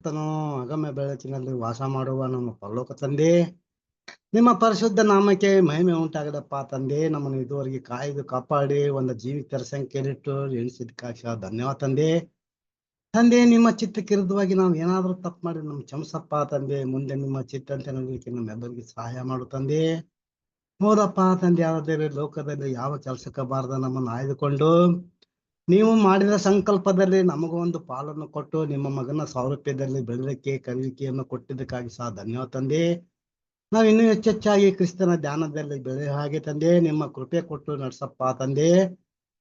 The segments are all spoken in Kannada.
ತನು ಅಗಮ್ಯ ಬೆಳಕಿನಲ್ಲಿ ವಾಸ ಮಾಡುವ ನಮ್ಮ ಪರಲೋಕ ತಂದೆ, ನಿಮ್ಮ ಪರಿಶುದ್ಧ ನಾಮಕ್ಕೆ ಮಹಿಮೆ ಉಂಟಾಗದಪ್ಪ ತಂದೆ. ನಮ್ಮನ್ನು ಇದುವರೆಗೆ ಕಾಯ್ದು ಕಾಪಾಡಿ ಒಂದು ಜೀವಿತರ ಸಂಖ್ಯೆಯಲ್ಲಿಟ್ಟು ಎಣಿಸಿದ್ದಕ್ಕಾಗಿ ಧನ್ಯವಾದ ತಂದೆ. ತಂದೆ, ನಿಮ್ಮ ಚಿತ್ತಕ್ಕೆ ವಿರುದ್ಧವಾಗಿ ನಾವು ಏನಾದರೂ ತಪ್ಪು ಮಾಡಿ ನಮ್ಗೆ ಕ್ಷಮಿಸಪ್ಪ ತಂದೆ. ಮುಂದೆ ನಿಮ್ಮ ಚಿತ್ತಂತೆ ನಡೀಲಿಕ್ಕೆ ನಮ್ಮೆಲ್ಲರಿಗೆ ಸಹಾಯ ಮಾಡು ತಂದೆ. ಹೌದಪ್ಪ ತಂದೆ, ಯಾವುದೇ ಲೋಕದಲ್ಲಿ ಯಾವ ಕೆಲಸಕ್ಕೆ ಬಾರದ ನಮ್ಮನ್ನು ಆಯ್ದುಕೊಂಡು ನೀವು ಮಾಡಿದ ಸಂಕಲ್ಪದಲ್ಲಿ ನಮಗೂ ಒಂದು ಪಾಲನ್ನು ಕೊಟ್ಟು ನಿಮ್ಮ ಮಗನ ಸಾರೂಪ್ಯದಲ್ಲಿ ಬೆಳಲಿಕ್ಕೆ ಕಲಿಕೆಯನ್ನು ಕೊಟ್ಟಿದ್ದಕ್ಕಾಗಿ ಧನ್ಯವಾದ ತಂದೆ. ನಾವು ಇನ್ನೂ ಹೆಚ್ಚೆಚ್ಚಾಗಿ ಕ್ರಿಸ್ತನ ಧ್ಯಾನದಲ್ಲಿ ಬೆಳೆಯುವ ಹಾಗೆ ತಂದೆ ನಿಮ್ಮ ಕೃಪೆ ಕೊಟ್ಟು ನಡ್ಸಪ್ಪ ತಂದೆ.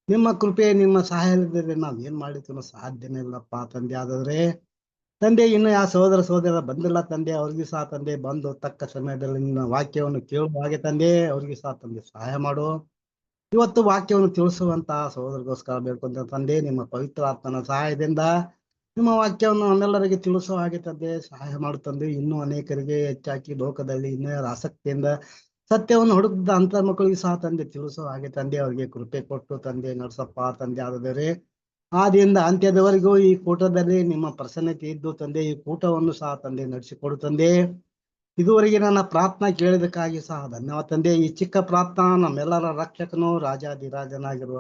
ನಿಮ್ಮ ಕೃಪೆ ನಿಮ್ಮ ಸಹಾಯದಲ್ಲಿ ನಾವು ಏನ್ ಮಾಡಿದ್ರು ಸಾಧ್ಯನೇ ಇಲ್ಲಪ್ಪ ತಂದೆ. ಆದ್ರೆ ತಂದೆ, ಇನ್ನು ಯಾವ ಸಹೋದರ ಬಂದಿಲ್ಲ ತಂದೆ, ಅವ್ರಿಗೂ ತಂದೆ ಬಂದು ತಕ್ಕ ಸಮಯದಲ್ಲಿ ನಿನ್ನ ವಾಕ್ಯವನ್ನು ಕೇಳುವ ಹಾಗೆ ತಂದೆ ಅವ್ರಿಗೂ ತಂದೆ ಸಹಾಯ ಮಾಡು. ಇವತ್ತು ವಾಕ್ಯವನ್ನು ತಿಳಿಸುವಂತಹ ಸಹೋದರಗೋಸ್ಕರ ಬೇಡ್ಕೊಂತ ತಂದೆ, ನಿಮ್ಮ ಪವಿತ್ರ ಆತ್ಮನ ಸಹಾಯದಿಂದ ನಿಮ್ಮ ವಾಕ್ಯವನ್ನು ನಮ್ಮೆಲ್ಲರಿಗೆ ತಿಳಿಸುವ ಹಾಗೆ ತಂದೆ ಸಹಾಯ ಮಾಡುತ್ತಂದೆ. ಇನ್ನೂ ಅನೇಕರಿಗೆ ಹೆಚ್ಚಾಗಿ ಲೋಕದಲ್ಲಿ ಇನ್ನೂ ಆಸಕ್ತಿಯಿಂದ ಸತ್ಯವನ್ನು ಹುಡುಕದ ಅಂತ ಮಕ್ಕಳಿಗೆ ತಂದೆ ತಿಳಿಸುವ ಹಾಗೆ ತಂದೆ ಅವರಿಗೆ ಕೃಪೆ ಕೊಟ್ಟು ತಂದೆ ನಡ್ಸಪ್ಪ ತಂದೆ. ಆದರೆ ಆದಿಯಿಂದ ಅಂತ್ಯದವರೆಗೂ ಈ ಕೂಟದಲ್ಲಿ ನಿಮ್ಮ ಪ್ರಸನ್ನತೆ ಇದ್ದು ತಂದೆ ಈ ಕೂಟವನ್ನು ತಂದೆ ನಡೆಸಿಕೊಡು ತಂದೆ. ಇದುವರೆಗೆ ನನ್ನ ಪ್ರಾರ್ಥನಾ ಕೇಳಿದಕ್ಕಾಗಿ ಧನ್ಯವಾದ ತಂದೆ. ಈ ಚಿಕ್ಕ ಪ್ರಾರ್ಥನಾ ನಮ್ಮೆಲ್ಲರ ರಕ್ಷಕನು ರಾಜಾಧಿರಾಜನಾಗಿರುವ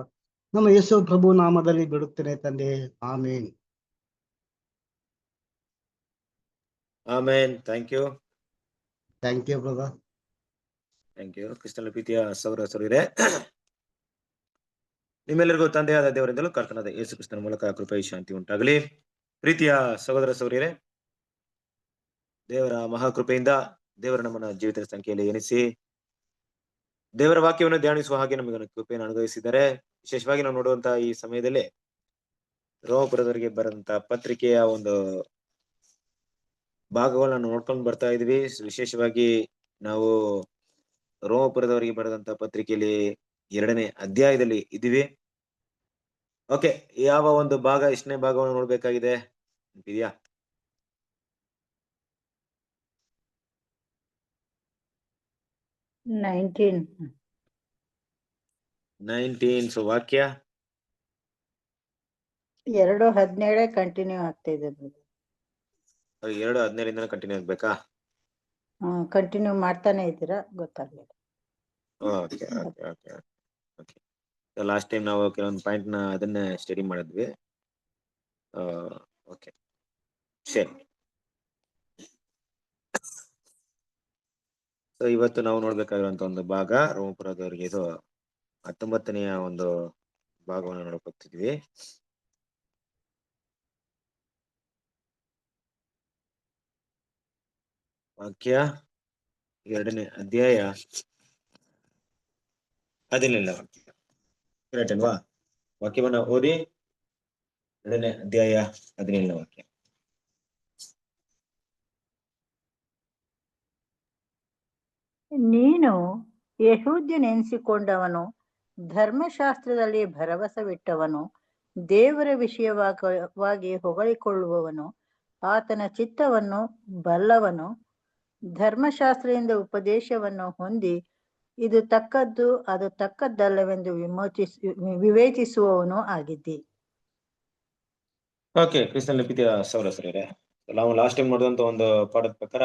ನಮ್ಮ ಯೇಸು ಪ್ರಭು ನಾಮದಲ್ಲಿ ಬಿಡುತ್ತೇನೆ ತಂದೆ. Amen. Amen. Thank you brother. Thank you. ಕ್ರಿಸ್ತನ ಪ್ರೀತಿಯ ಸಹೋದರರೇ, ನಿಮ್ಮೆಲ್ಲರಿಗೂ ತಂದೆಯಾದ ದೇವರಿಂದಲೂ ಕರ್ತನಾದ ಯೇಸು ಕ್ರಿಸ್ತನ ಮೂಲಕ ಕೃಪೆ ಶಾಂತಿ ಉಂಟಾಗಲಿ. ಪ್ರೀತಿಯ ಸಹೋದರ ಸಹೋದರಿಯರೇ, ದೇವರ ಮಹಾಕೃಪೆಯಿಂದ ದೇವರ ನಮ್ಮನ್ನ ಜೀವಿತ ಸಂಖ್ಯೆಯಲ್ಲಿ ಎನಿಸಿ ದೇವರ ವಾಕ್ಯವನ್ನು ಧ್ಯಾನಿಸುವ ಹಾಗೆ ನಮಗೆ ಕೃಪೆಯನ್ನು ಅನುಗ್ರಹಿಸಿದ್ದಾರೆ. ವಿಶೇಷವಾಗಿ ನಾವು ನೋಡುವಂತಹ ಈ ಸಮಯದಲ್ಲಿ ರೋಮಪುರದವರಿಗೆ ಬರೆದಂತಹ ಪತ್ರಿಕೆಯ ಒಂದು ಭಾಗಗಳನ್ನು ನೋಡ್ಕೊಂಡು ಬರ್ತಾ ಇದೀವಿ. ವಿಶೇಷವಾಗಿ ನಾವು ರೋಮಪುರದವರಿಗೆ ಬರೆದಂತಹ ಪತ್ರಿಕೆಯಲ್ಲಿ 2ನೇ ಅಧ್ಯಾಯದಲ್ಲಿ ಇದ್ದೀವಿ. ಓಕೆ, ಯಾವ ಒಂದು ಭಾಗ, ಎಷ್ಟನೇ ಭಾಗವನ್ನು ನೋಡ್ಬೇಕಾಗಿದೆ ಇದೆಯಾ? ಸೊ ವಾಕ್ಯ 2:17 ಕಂಟಿನ್ಯೂ ಆಗ್ತಾ ಇದೆ. 2:17 ಕಂಟಿನ್ಯೂ ಆಗ್ಬೇಕಾ? ಕಂಟಿನ್ಯೂ ಮಾಡ್ತಾನೆ ಇದ್ದೀರಾ? ಗೊತ್ತಾಗ್ಲಿಲ್ಲ. ಲಾಸ್ಟ್ ಟೈಮ್ ನಾವು ಕೆಲವೊಂದು ಪಾಯಿಂಟ್ ನ ಅದನ್ನೇ ಸ್ಟಡಿ ಮಾಡಿದ್ವಿ. ಓಕೆ, ಸರಿ. ಸೊ ಇವತ್ತು ನಾವು ನೋಡ್ಬೇಕಾಗಿರುವಂತ ಒಂದು ಭಾಗ ರೋಮಪುರದವರಿಗೆ ಇದು 19ನೆಯ ಒಂದು ಭಾಗವನ್ನು ನೋಡಕ್ ಹೋಗ್ತಿದ್ವಿ. ವಾಕ್ಯ 2ನೇ ಅಧ್ಯಾಯ 17ನೇ ವಾಕ್ಯ. ಕರೆಕ್ಟ್ ಅಲ್ವಾ? ವಾಕ್ಯವನ್ನ ಓದಿ. 2ನೇ ಅಧ್ಯಾಯ 17ನೇ ವಾಕ್ಯ. ನೀನು ಯೆಹೂದ್ಯನೆನಿಸಿಕೊಂಡವನು, ಧರ್ಮಶಾಸ್ತ್ರದಲ್ಲಿ ಭರವಸವಿಟ್ಟವನು, ದೇವರ ವಿಷಯವಾಗಿ ಹೊಗಳಿಕೊಳ್ಳುವವನು, ಆತನ ಚಿತ್ತವನ್ನು ಬಲ್ಲವನು, ಧರ್ಮಶಾಸ್ತ್ರದಿಂದ ಉಪದೇಶವನ್ನು ಹೊಂದಿ ಇದು ತಕ್ಕದ್ದು ಅದು ತಕ್ಕದ್ದಲ್ಲವೆಂದು ವಿವೇಚಿಸುವವನು ಆಗಿದ್ದಿ. ಓಕೆ, ಕ್ರಿಸ್ತನ ಪ್ರೀತಿಯ ಸಹೋದರರೇ, ನಾವು ಲಾಸ್ಟ್ ಟೈಮ್ ನೋಡಿದಂತ ಒಂದು ಪಾಠದ ಪ್ರಕಾರ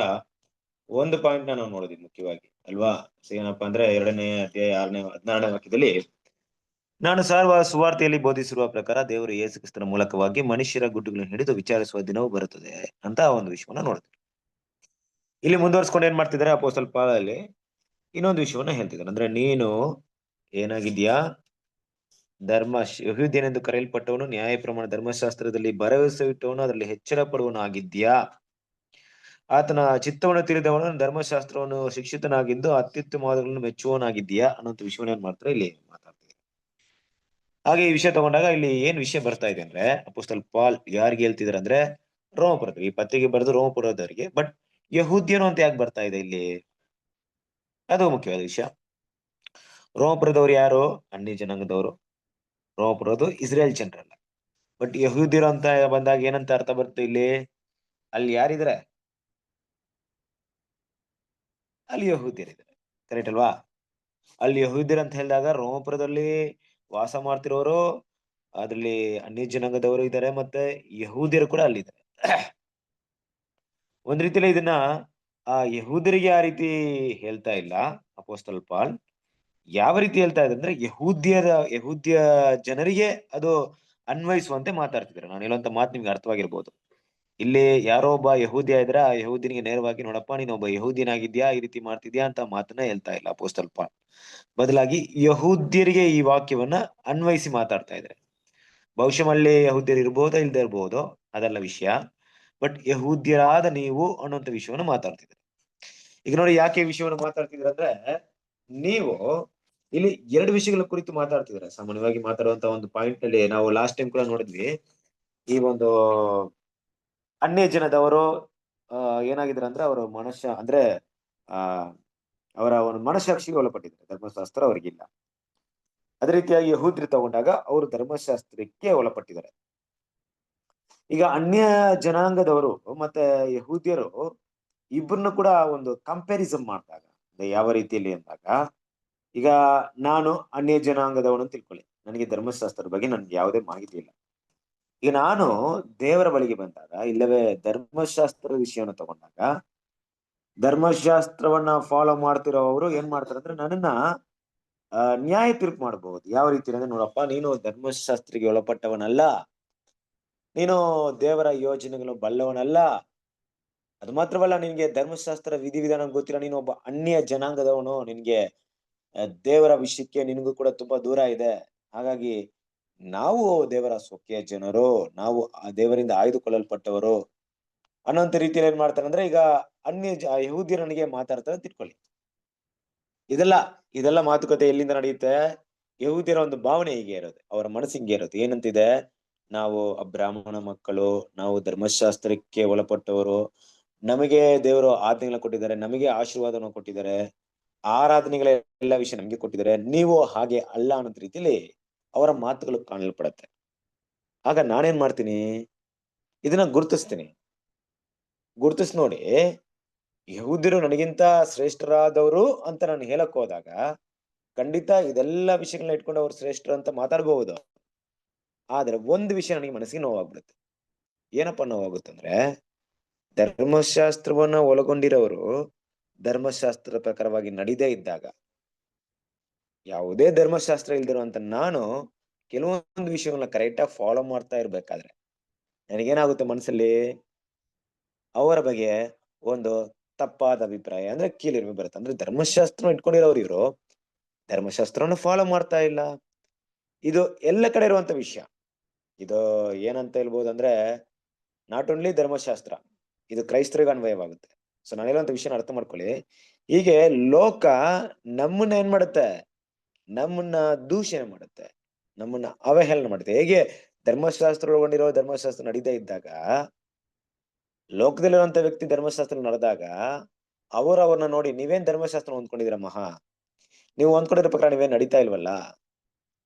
ಒಂದು ಪಾಯಿಂಟ್ ನಾವು ನೋಡಿದ್ವಿ ಮುಖ್ಯವಾಗಿ, ಅಲ್ವಾ? ಏನಪ್ಪಾ ಅಂದ್ರೆ 2ನೇ ಅಧ್ಯಾಯ 16ನೇ ವಾಕ್ಯದಲ್ಲಿ, ನಾನು ಸುವಾರ್ತೆಯಲ್ಲಿ ಬೋಧಿಸಿರುವ ಪ್ರಕಾರ ದೇವರು ಯೇಸು ಕ್ರಿಸ್ತನ ಮೂಲಕವಾಗಿ ಮನುಷ್ಯರ ಗುಡ್ಡುಗಳನ್ನು ಹಿಡಿದು ವಿಚಾರಿಸುವ ದಿನವೂ ಬರುತ್ತದೆ ಅಂತ ಒಂದು ವಿಷಯವನ್ನ ನೋಡಿದ್ವಿ. ಇಲ್ಲಿ ಮುಂದುವರ್ಸ್ಕೊಂಡು ಏನ್ ಮಾಡ್ತಿದ್ದಾರೆ ಅಪೊಸ್ತಲ ಪೌಲಲ್ಲಿ ಇನ್ನೊಂದು ವಿಷಯವನ್ನ ಹೇಳ್ತಿದ್ದಾರೆ. ಅಂದ್ರೆ ನೀನು ಏನಾಗಿದ್ಯಾ? ಯೆಹೂದ್ಯನೆಂದು ಕರೆಯಲ್ಪಟ್ಟವನು, ನ್ಯಾಯ ಪ್ರಮಾಣ ಧರ್ಮಶಾಸ್ತ್ರದಲ್ಲಿ ಭರವಸೆವಿಟ್ಟವನು, ಅದರಲ್ಲಿ ಎಚ್ಚರ ಪಡುವನು ಆಗಿದ್ಯಾ? ಆತನ ಚಿತ್ತವನ್ನು ತಿಳಿದವನು, ಧರ್ಮಶಾಸ್ತ್ರವನ್ನು ಶಿಕ್ಷಿತನಾಗಿದ್ದು ಅತ್ಯುತ್ತಮವಾದಗಳನ್ನು ಮೆಚ್ಚುವವನಾಗಿದ್ಯಾ ಅನ್ನೋ ವಿಷಯವನ್ನ ಏನ್ ಮಾಡ್ತಾರೆ ಇಲ್ಲಿ ಮಾತಾಡ್ತಿದ್ದಾರೆ. ಹಾಗೆ ಈ ವಿಷಯ ತಗೊಂಡಾಗ ಇಲ್ಲಿ ಏನ್ ವಿಷಯ ಬರ್ತಾ ಇದೆ ಅಂದ್ರೆ, ಅಪೊಸ್ತಲ ಪಾಲ್ ಯಾರಿಗೆ ಹೇಳ್ತಿದಾರೆ ಅಂದ್ರೆ ರೋಮಪುರದವರಿಗೆ. ಈ ಪತ್ರಿಕೆ ಬರೆದು ರೋಮಪುರದವರಿಗೆ, ಬಟ್ ಯೆಹೂದ್ಯನು ಅಂತ ಯಾಕೆ ಬರ್ತಾ ಇದೆ ಇಲ್ಲಿ? ಅದು ಮುಖ್ಯವಾದ ವಿಷಯ. ರೋಮಪುರದವರು ಯಾರು? ಅನ್ಯ ಜನಾಂಗದವರು. ರೋಮಪುರದು ಇಸ್ರೇಲ್ ಜನರಲ್ಲ. ಬಟ್ ಯಹೂದ್ಯರು ಅಂತ ಬಂದಾಗ ಏನಂತ ಅರ್ಥ ಬರುತ್ತೆ ಇಲ್ಲಿ? ಅಲ್ಲಿ ಯಾರಿದ್ದಾರೆ? ಅಲ್ಲಿ ಯಹೂದ್ಯರಿದ್ದಾರೆ. ಕರೆಕ್ಟ್ ಅಲ್ವಾ? ಅಲ್ಲಿ ಯಹೂದ್ಯರು ಅಂತ ಹೇಳಿದಾಗ ರೋಮಪುರದಲ್ಲಿ ವಾಸ ಮಾಡ್ತಿರೋರು, ಅದ್ರಲ್ಲಿ ಅನ್ಯ ಜನಾಂಗದವರು ಇದ್ದಾರೆ, ಮತ್ತೆ ಯಹೂದ್ಯರು ಕೂಡ ಅಲ್ಲಿದ್ದಾರೆ. ಒಂದ್ ರೀತಿಯಲ್ಲಿ ಇದನ್ನ ಆ ಯಹೂದರಿಗೆ ಆ ರೀತಿ ಹೇಳ್ತಾ ಇಲ್ಲ ಅಪೋಸ್ತಲ್ ಪಾಲ್. ಯಾವ ರೀತಿ ಹೇಳ್ತಾ ಇದೆ ಅಂದ್ರೆ ಯಹೂದ್ಯ ಜನರಿಗೆ ಅದು ಅನ್ವಯಿಸುವಂತೆ ಮಾತಾಡ್ತಿದ್ದಾರೆ. ನಾನು ಹೇಳುವಂತ ಮಾತು ನಿಮ್ಗೆ ಅರ್ಥವಾಗಿರ್ಬೋದು. ಇಲ್ಲಿ ಯಾರೋ ಒಬ್ಬ ಯಹೂದ್ಯ ಇದ್ರೆ ಆ ಯಹೂದ್ಯನಿಗೆ ನೇರವಾಗಿ ನೋಡಪ್ಪ ನೀನು ಒಬ್ಬ ಯಹೂದ್ಯನಾಗಿದ್ಯಾ, ಈ ರೀತಿ ಮಾಡ್ತಿದ್ಯಾ ಅಂತ ಮಾತನ್ನ ಹೇಳ್ತಾ ಇಲ್ಲ ಅಪೋಸ್ತಲ್ ಪಾಲ್. ಬದಲಾಗಿ ಯಹೂದ್ಯರಿಗೆ ಈ ವಾಕ್ಯವನ್ನ ಅನ್ವಯಿಸಿ ಮಾತಾಡ್ತಾ ಇದ್ದಾರೆ. ಬಹುಶಃ ಅಲ್ಲಿ ಯಹೂದ್ಯರು ಇರ್ಬೋದೋ ಇಲ್ದೇ ಇರ್ಬೋದು, ಅದಲ್ಲ ವಿಷಯ. ಬಟ್ ಯಹೂದ್ಯರಾದ ನೀವು ಅನ್ನುವಂಥ ವಿಷಯವನ್ನು ಮಾತಾಡ್ತಿದ್ದಾರೆ. ಈಗ ನೋಡಿ ಯಾಕೆ ಈ ವಿಷಯವನ್ನು ಮಾತಾಡ್ತಿದ್ರೆ ಅಂದ್ರೆ, ನೀವು ಇಲ್ಲಿ ಎರಡು ವಿಷಯಗಳ ಕುರಿತು ಮಾತಾಡ್ತಿದ್ದಾರೆ. ಸಾಮಾನ್ಯವಾಗಿ ಮಾತಾಡುವಂತ ಒಂದು ಪಾಯಿಂಟ್ ನಲ್ಲಿ ನಾವು ಲಾಸ್ಟ್ ಟೈಮ್ ಕೂಡ ನೋಡಿದ್ವಿ. ಈ ಒಂದು ಅನ್ಯ ಜನದವರು ಏನಾಗಿದ್ರು ಅಂದ್ರೆ ಅವರು ಮನುಷ್ಯ ಅಂದ್ರೆ ಆ ಅವರ ಒಂದು ಮನಸ್ಸಾಕ್ಷಿಗೆ ಒಳಪಟ್ಟಿದ್ದಾರೆ. ಧರ್ಮಶಾಸ್ತ್ರ ಅವ್ರಿಗಿಲ್ಲ. ಅದೇ ರೀತಿಯಾಗಿ ಯಹೂದ್ಯರು ತಗೊಂಡಾಗ ಅವರು ಧರ್ಮಶಾಸ್ತ್ರಕ್ಕೆ ಒಳಪಟ್ಟಿದ್ದಾರೆ. ಈಗ ಅನ್ಯ ಜನಾಂಗದವರು ಮತ್ತೆ ಯಹೂದ್ಯರು ಇಬ್ಬರನ್ನು ಕೂಡ ಒಂದು ಕಂಪ್ಯಾರಿಸನ್ ಮಾಡಿದಾಗ ಯಾವ ರೀತಿಯಲ್ಲಿ ಅಂದಾಗ, ಈಗ ನಾನು ಅನ್ಯ ಜನಾಂಗದವನು ತಿಳ್ಕೊಳ್ಳಿ, ನನಗೆ ಧರ್ಮಶಾಸ್ತ್ರದ ಬಗ್ಗೆ ನನ್ಗೆ ಯಾವುದೇ ಮಾಹಿತಿ ಇಲ್ಲ. ಈಗ ನಾನು ದೇವರ ಬಳಿಗೆ ಬಂದಾಗ, ಇಲ್ಲವೇ ಧರ್ಮಶಾಸ್ತ್ರದ ವಿಷಯವನ್ನು ತಗೊಂಡಾಗ, ಧರ್ಮಶಾಸ್ತ್ರವನ್ನ ಫಾಲೋ ಮಾಡ್ತಿರೋವರು ಏನ್ ಮಾಡ್ತಾರೆ ಅಂದ್ರೆ ನನ್ನನ್ನ ನ್ಯಾಯ ತೀರ್ಪು ಮಾಡಬಹುದು. ಯಾವ ರೀತಿ ಅಂದ್ರೆ, ನೋಡಪ್ಪ ನೀನು ಧರ್ಮಶಾಸ್ತ್ರಿಗೆ ಒಳಪಟ್ಟವನಲ್ಲ, ನೀನು ದೇವರ ಯೋಜನೆಗಳು ಬಲ್ಲವನಲ್ಲ, ಅದು ಮಾತ್ರವಲ್ಲ ನಿನ್ಗೆ ಧರ್ಮಶಾಸ್ತ್ರ ವಿಧಿವಿಧಾನ ಗೊತ್ತಿಲ್ಲ, ನೀನು ಒಬ್ಬ ಅನ್ಯ ಜನಾಂಗದವನು, ನಿನ್ಗೆ ದೇವರ ವಿಷಯಕ್ಕೆ ನಿನಗೂ ಕೂಡ ತುಂಬಾ ದೂರ ಇದೆ. ಹಾಗಾಗಿ ನಾವು ದೇವರ ಸ್ವಕೀಯ ಜನರು, ನಾವು ಆ ದೇವರಿಂದ ಆಯ್ದುಕೊಳ್ಳಲ್ಪಟ್ಟವರು ಅನ್ನೋಂಥ ರೀತಿಯಲ್ಲಿ ಏನ್ ಮಾಡ್ತಾರೆ ಅಂದ್ರೆ, ಈಗ ಯಹೂದ್ಯರನಿಗೆ ಮಾತಾಡ್ತಾರೆ ತಿಳ್ಕೊಳ್ಳಿ. ಇದೆಲ್ಲ ಮಾತುಕತೆ ಎಲ್ಲಿಂದ ನಡೆಯುತ್ತೆ? ಯಹೂದ್ಯರ ಒಂದು ಭಾವನೆ ಹೀಗೆ ಇರೋದು, ಅವರ ಮನಸ್ಸು ಹಿಂಗೆ ಇರೋದು. ಏನಂತಿದೆ? ನಾವು ಬ್ರಾಹ್ಮಣ ಮಕ್ಕಳು, ನಾವು ಧರ್ಮಶಾಸ್ತ್ರಕ್ಕೆ ಒಳಪಟ್ಟವರು, ನಮಗೆ ದೇವರು ಆಜ್ಞೆಗಳನ್ನ ಕೊಟ್ಟಿದ್ದಾರೆ, ನಮಗೆ ಆಶೀರ್ವಾದವನ್ನು ಕೊಟ್ಟಿದ್ದಾರೆ, ಆರಾಧನೆಗಳ ಎಲ್ಲ ವಿಷಯ ನಮ್ಗೆ ಕೊಟ್ಟಿದ್ದಾರೆ, ನೀವು ಹಾಗೆ ಅಲ್ಲ ಅನ್ನೋ ರೀತಿಯಲ್ಲಿ ಅವರ ಮಾತುಗಳು ಕಾಣಲ್ಪಡತ್ತೆ. ಆಗ ನಾನೇನ್ ಮಾಡ್ತೀನಿ, ಇದನ್ನ ಗುರುತಿಸ್ ನೋಡಿ, ಯಹೂದ್ಯರು ನನಗಿಂತ ಶ್ರೇಷ್ಠರಾದವರು ಅಂತ ನಾನು ಹೇಳಕ್ ಹೋದಾಗ ಖಂಡಿತ ಇದೆಲ್ಲ ವಿಷಯಗಳನ್ನ ಇಟ್ಕೊಂಡು ಅವ್ರು ಶ್ರೇಷ್ಠರು ಅಂತ ಮಾತಾಡ್ಬಹುದು. ಆದ್ರೆ ಒಂದು ವಿಷಯ ನನಗೆ ಮನಸ್ಸಿಗೆ ನೋವಾಗ್ಬಿಡುತ್ತೆ. ಏನಪ್ಪ ನೋವಾಗುತ್ತಂದ್ರೆ, ಧರ್ಮಶಾಸ್ತ್ರವನ್ನ ಒಳಗೊಂಡಿರೋರು ಧರ್ಮಶಾಸ್ತ್ರದ ಪ್ರಕಾರವಾಗಿ ನಡೀದೇ ಇದ್ದಾಗ, ಯಾವುದೇ ಧರ್ಮಶಾಸ್ತ್ರ ಇಲ್ದಿರುವಂತ ನಾನು ಕೆಲವೊಂದು ವಿಷಯಗಳನ್ನ ಕರೆಕ್ಟಾಗಿ ಫಾಲೋ ಮಾಡ್ತಾ ಇರ್ಬೇಕಾದ್ರೆ ನನಗೇನಾಗುತ್ತೆ ಮನಸ್ಸಲ್ಲಿ, ಅವರ ಬಗ್ಗೆ ಒಂದು ತಪ್ಪಾದ ಅಭಿಪ್ರಾಯ ಅಂದ್ರೆ ಕೀಳಿರಿಮೆ ಬರುತ್ತೆ. ಅಂದ್ರೆ ಧರ್ಮಶಾಸ್ತ್ರ ಇಟ್ಕೊಂಡಿರೋರು ಇವರು ಧರ್ಮಶಾಸ್ತ್ರವನ್ನು ಫಾಲೋ ಮಾಡ್ತಾ ಇಲ್ಲ. ಇದು ಎಲ್ಲ ಕಡೆ ಇರುವಂತ ವಿಷಯ. ಇದು ಏನಂತ ಹೇಳ್ಬೋದು ಅಂದ್ರೆ, ನಾಟ್ ಓನ್ಲಿ ಧರ್ಮಶಾಸ್ತ್ರ, ಇದು ಕ್ರೈಸ್ತರಿಗೆ ಅನ್ವಯವಾಗುತ್ತೆ. ಸೊ ನಾನು ಹೇಳುವಂತ ವಿಷಯನ ಅರ್ಥ ಮಾಡ್ಕೊಳ್ಳಿ. ಹೀಗೆ ಲೋಕ ನಮ್ಮನ್ನ ಏನ್ ಮಾಡುತ್ತೆ, ನಮ್ಮನ್ನ ದೂಷಣೆ ಮಾಡುತ್ತೆ, ನಮ್ಮನ್ನ ಅವಹೇಳನ ಮಾಡುತ್ತೆ. ಹೇಗೆ ಧರ್ಮಶಾಸ್ತ್ರ ಒಳಗೊಂಡಿರೋ ಧರ್ಮಶಾಸ್ತ್ರ ನಡೀತಾ ಇದ್ದಾಗ, ಲೋಕದಲ್ಲಿರುವಂತ ವ್ಯಕ್ತಿ ಧರ್ಮಶಾಸ್ತ್ರ ನಡೆದಾಗ ಅವ್ರನ್ನ ನೋಡಿ, ನೀವೇನ್ ಧರ್ಮಶಾಸ್ತ್ರ ಹೊಂದ್ಕೊಂಡಿದ್ದೀರ ಮಹಾ, ನೀವು ಹೊಂದ್ಕೊಂಡಿರೋ ಪ್ರಕಾರ ನೀವೇನ್ ನಡೀತಾ ಇಲ್ವಲ್ಲ,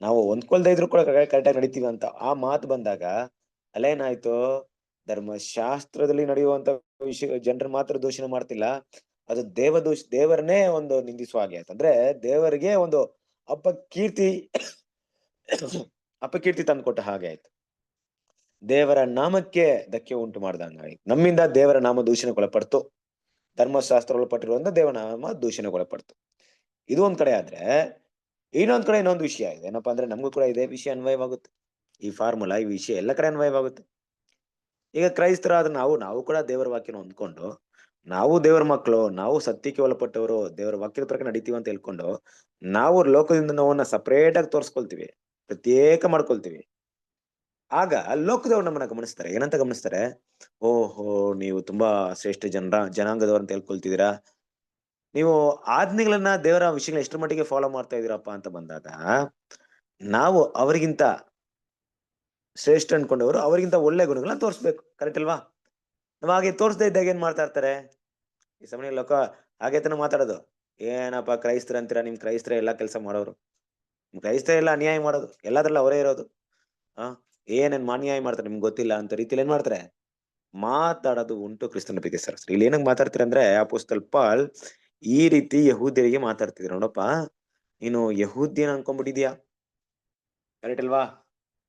ನಾವು ಹೊಂದ್ಕೊಳ್ತಾ ಇದ್ರು ಕೂಡ ಕರೆಕ್ಟಾಗಿ ನಡೀತೀವಿ ಅಂತ ಆ ಮಾತು ಬಂದಾಗ ಅಲ್ಲೇನಾಯ್ತು, ಧರ್ಮಶಾಸ್ತ್ರದಲ್ಲಿ ನಡೆಯುವಂತ ವಿಷಯ ಜನರು ಮಾತ್ರ ದೂಷಣೆ ಮಾಡ್ತಿಲ್ಲ, ಅದು ದೇವರನ್ನೇ ಒಂದು ನಿಂದಿಸುವ ಹಾಗೆ ಆಯ್ತು. ಅಂದ್ರೆ ದೇವರಿಗೆ ಒಂದು ಅಪಕೀರ್ತಿ ತಂದುಕೊಟ್ಟ ಹಾಗೆ ಆಯ್ತು. ದೇವರ ನಾಮಕ್ಕೆ ಧಕ್ಕೆ ಉಂಟು ಮಾಡ್ದಂಗಾಯ್ತು. ನಮ್ಮಿಂದ ದೇವರ ನಾಮ ದೂಷಣೆಗೊಳಪಡ್ತು, ಧರ್ಮಶಾಸ್ತ್ರ ಒಳಪಟ್ಟಿರುವಂತ ದೇವರ ನಾಮ ದೂಷಣೆಗೊಳಪಡ್ತು. ಇದು ಒಂದ್ ಕಡೆ ಆದ್ರೆ, ಇನ್ನೊಂದ್ ಕಡೆ ಇನ್ನೊಂದು ವಿಷಯ ಇದೆ. ಏನಪ್ಪಾ ಅಂದ್ರೆ, ನಮಗೂ ಕೂಡ ಇದೇ ವಿಷಯ ಅನ್ವಯವಾಗುತ್ತೆ. ಈ ಫಾರ್ಮುಲಾ, ಈ ವಿಷಯ ಎಲ್ಲ ಕಡೆ ಅನ್ವಯವಾಗುತ್ತೆ. ಈಗ ಕ್ರೈಸ್ತರಾದ ನಾವು ಕೂಡ ದೇವರ ವಾಕ್ಯನ ಹೊಂದ್ಕೊಂಡು, ನಾವು ದೇವರ ಮಕ್ಕಳು, ನಾವು ಸತ್ಯಕ್ಕೆ ಒಳಪಟ್ಟವರು, ದೇವರ ವಾಕ್ಯದ ಪ್ರಕಾರ ನಡೀತೀವಿ ಅಂತ ಹೇಳ್ಕೊಂಡು ನಾವು ಲೋಕದಿಂದ ನಾವನ್ನ ಸಪರೇಟ್ ಆಗಿ ತೋರಿಸ್ಕೊಳ್ತೀವಿ, ಪ್ರತ್ಯೇಕ ಮಾಡ್ಕೊಳ್ತೀವಿ. ಆಗ ಲೋಕದವ್ರು ನಮ್ಮನ್ನ ಗಮನಿಸ್ತಾರೆ. ಏನಂತ ಗಮನಿಸ್ತಾರೆ? ಓಹೋ, ನೀವು ತುಂಬಾ ಶ್ರೇಷ್ಠ ಜನಾಂಗದವ್ರು ಅಂತ ಹೇಳ್ಕೊಳ್ತಿದ್ದೀರಾ, ನೀವು ಆಜ್ಞೆಗಳನ್ನ, ದೇವರ ವಿಷಯಗಳನ್ನ ಎಷ್ಟರ ಮಟ್ಟಿಗೆ ಫಾಲೋ ಮಾಡ್ತಾ ಇದೀರಪ್ಪ ಅಂತ ಬಂದಾಗ, ನಾವು ಅವರಿಗಿಂತ ಶ್ರೇಷ್ಠ ಅನ್ಕೊಂಡವರು ಅವರಿಗಿಂತ ಒಳ್ಳೆ ಗುಣಗಳನ್ನ ತೋರಿಸ್ಬೇಕು. ಕರೆಕ್ಟ್ ಅಲ್ವಾ? ನಾವ್ ಹಾಗೆ ತೋರಿಸದೇ ಇದ್ದಾಗ ಏನ್ ಮಾಡ್ತಾ ಇರ್ತಾರೆ ಈ ಸಮಯ ಲೋಕ? ಹಾಗೆ ತಾನೆ ಮಾತಾಡೋದು, ಏನಪ್ಪಾ ಕ್ರೈಸ್ತರ ಅಂತೀರಾ, ನಿಮ್ ಕ್ರೈಸ್ತರ ಎಲ್ಲಾ ಕೆಲಸ ಮಾಡೋರು, ನಿಮ್ ಕ್ರೈಸ್ತರ ಎಲ್ಲ ಅನ್ಯಾಯ ಮಾಡೋದು, ಎಲ್ಲಾದ್ರಲ್ಲ ಅವರೇ ಇರೋದು, ಏನೇನ್ ಅನ್ಯಾಯ ಮಾಡ್ತಾರೆ ನಿಮ್ಗೆ ಗೊತ್ತಿಲ್ಲ ಅಂತ ರೀತಿಯಲ್ಲಿ ಏನ್ ಮಾಡ್ತಾರೆ, ಮಾತಾಡೋದು ಉಂಟು ಕ್ರಿಸ್ತನ ಪ್ರೀತಿ ಸರ್. ಇಲ್ಲಿ ಏನಂಗ್ ಮಾತಾಡ್ತೀರ ಅಂದ್ರೆ, ಅಪೊಸ್ತಲ ಪಾಲ್ ಈ ರೀತಿ ಯಹೂದ್ಯರಿಗೆ ಮಾತಾಡ್ತಿದ್ರು. ನೋಡಪ್ಪ, ನೀನು ಯಹೂದ್ಯನ ಅನ್ಕೊಂಡ್ಬಿಟ್ಟಿದ್ಯಾ, ಕರೆಕ್ಟ್ ಅಲ್ವಾ?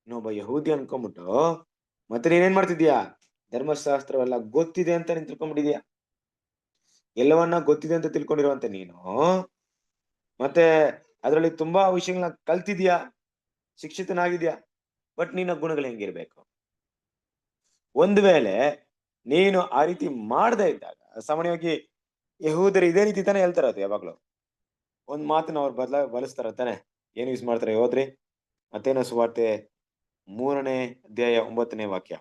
ಇನ್ನೊಬ್ಬ ಯಹೂದಿ ಅನ್ಕೊಂಡ್ಬಿಟ್ಟು ಮತ್ತೆ ನೀನೇನ್ ಮಾಡ್ತಿದ್ಯಾ, ಧರ್ಮಶಾಸ್ತ್ರವೆಲ್ಲ ಗೊತ್ತಿದೆ ಅಂತ ನೀನ್ ತಿಳ್ಕೊಂಡ್ಬಿಟ್ಟಿದ್ಯಾ. ಎಲ್ಲವನ್ನ ಗೊತ್ತಿದೆ ಅಂತ ತಿಳ್ಕೊಂಡಿರುವಂತ ನೀನು ಮತ್ತೆ ಅದರಲ್ಲಿ ತುಂಬಾ ವಿಷಯಗಳನ್ನ ಕಲ್ತಿದ್ಯಾ, ಶಿಕ್ಷಿತನಾಗಿದ್ಯಾ. ಬಟ್ ನಿನ್ನ ಗುಣಗಳು ಹೆಂಗಿರ್ಬೇಕು? ಒಂದು ವೇಳೆ ನೀನು ಆ ರೀತಿ ಮಾಡದೇ ಇದ್ದಾಗ, ಸಾಮಾನ್ಯವಾಗಿ ಯಹೂದರು ಇದೇ ರೀತಿ ತಾನೇ ಹೇಳ್ತಾರದು ಯಾವಾಗ್ಲೂ. ಒಂದ್ ಮಾತನ್ನ ಅವ್ರು ಬಳಸ್ತಾರ ತಾನೆ. ಏನ್ ಯೂಸ್ ಮಾಡ್ತಾರೆ ಹೋದ್ರಿ? ಮತ್ತೇನ ಸುವಾರ್ತೆ 3ನೇ ಅಧ್ಯಾಯ 9ನೇ ವಾಕ್ಯ.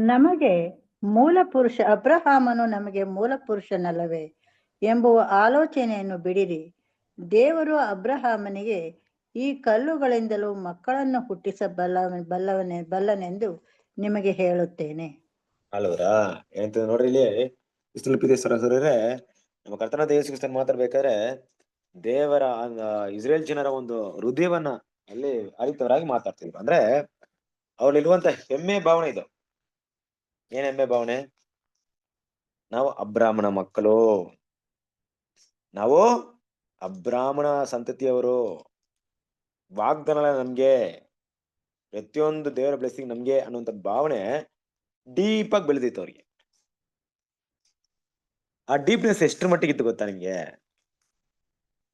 ನಮಗೆ ಮೂಲ ಪುರುಷ ಅಬ್ರಹಾಮನು ನಮಗೆ ಮೂಲ ಪುರುಷನಲ್ಲವೇ ಎಂಬುವ ಆಲೋಚನೆಯನ್ನು ಬಿಡಿರಿ. ದೇವರು ಅಬ್ರಹಾಮನಿಗೆ ಈ ಕಲ್ಲುಗಳಿಂದಲೂ ಮಕ್ಕಳನ್ನು ಬಲ್ಲನೆಂದು ನಿಮಗೆ ಹೇಳುತ್ತೇನೆ. ಅಲ್ವರಾ? ಏನಂತ ನೋಡ್ರಿ ಇಲ್ಲಿ ಸರಸರೇ, ನಮ್ಮ ಕರ್ತನಾದ ಯೇಸು ಕ್ರಿಸ್ತನ್ ಮಾತಾಡ್ಬೇಕಾದ್ರೆ ದೇವರ ಇಸ್ರೇಲ್ ಜನರ ಒಂದು ಹೃದಯವನ್ನ ಅಲ್ಲಿ ಅರಿತವರಾಗಿ ಮಾತಾಡ್ತಿದ್ರು. ಅಂದ್ರೆ ಅವ್ರಲ್ಲಿರುವಂತ ಹೆಮ್ಮೆ ಭಾವನೆ ಇದು. ಏನ್ ಹೆಮ್ಮೆ ಭಾವನೆ? ನಾವು ಅಬ್ರಾಹ್ಮಣ ಮಕ್ಕಳು, ನಾವು ಅಬ್ರಾಹ್ಮಣ ಸಂತತಿಯವರು, ವಾಗ್ದಾನ ನಮ್ಗೆ, ಪ್ರತಿಯೊಂದು ದೇವರ ಬ್ಲೆಸ್ಸಿಂಗ್ ನಮ್ಗೆ ಅನ್ನುವಂಥ ಭಾವನೆ ಡೀಪ್ ಆಗಿ ಬೆಳೆದಿತ್ತು ಅವ್ರಿಗೆ. ಆ ಡೀಪ್ನೆಸ್ ಎಷ್ಟ್ರ ಮಟ್ಟಿಗಿತ್ತು ಗೊತ್ತಾ ನಿಮ್ಗೆ?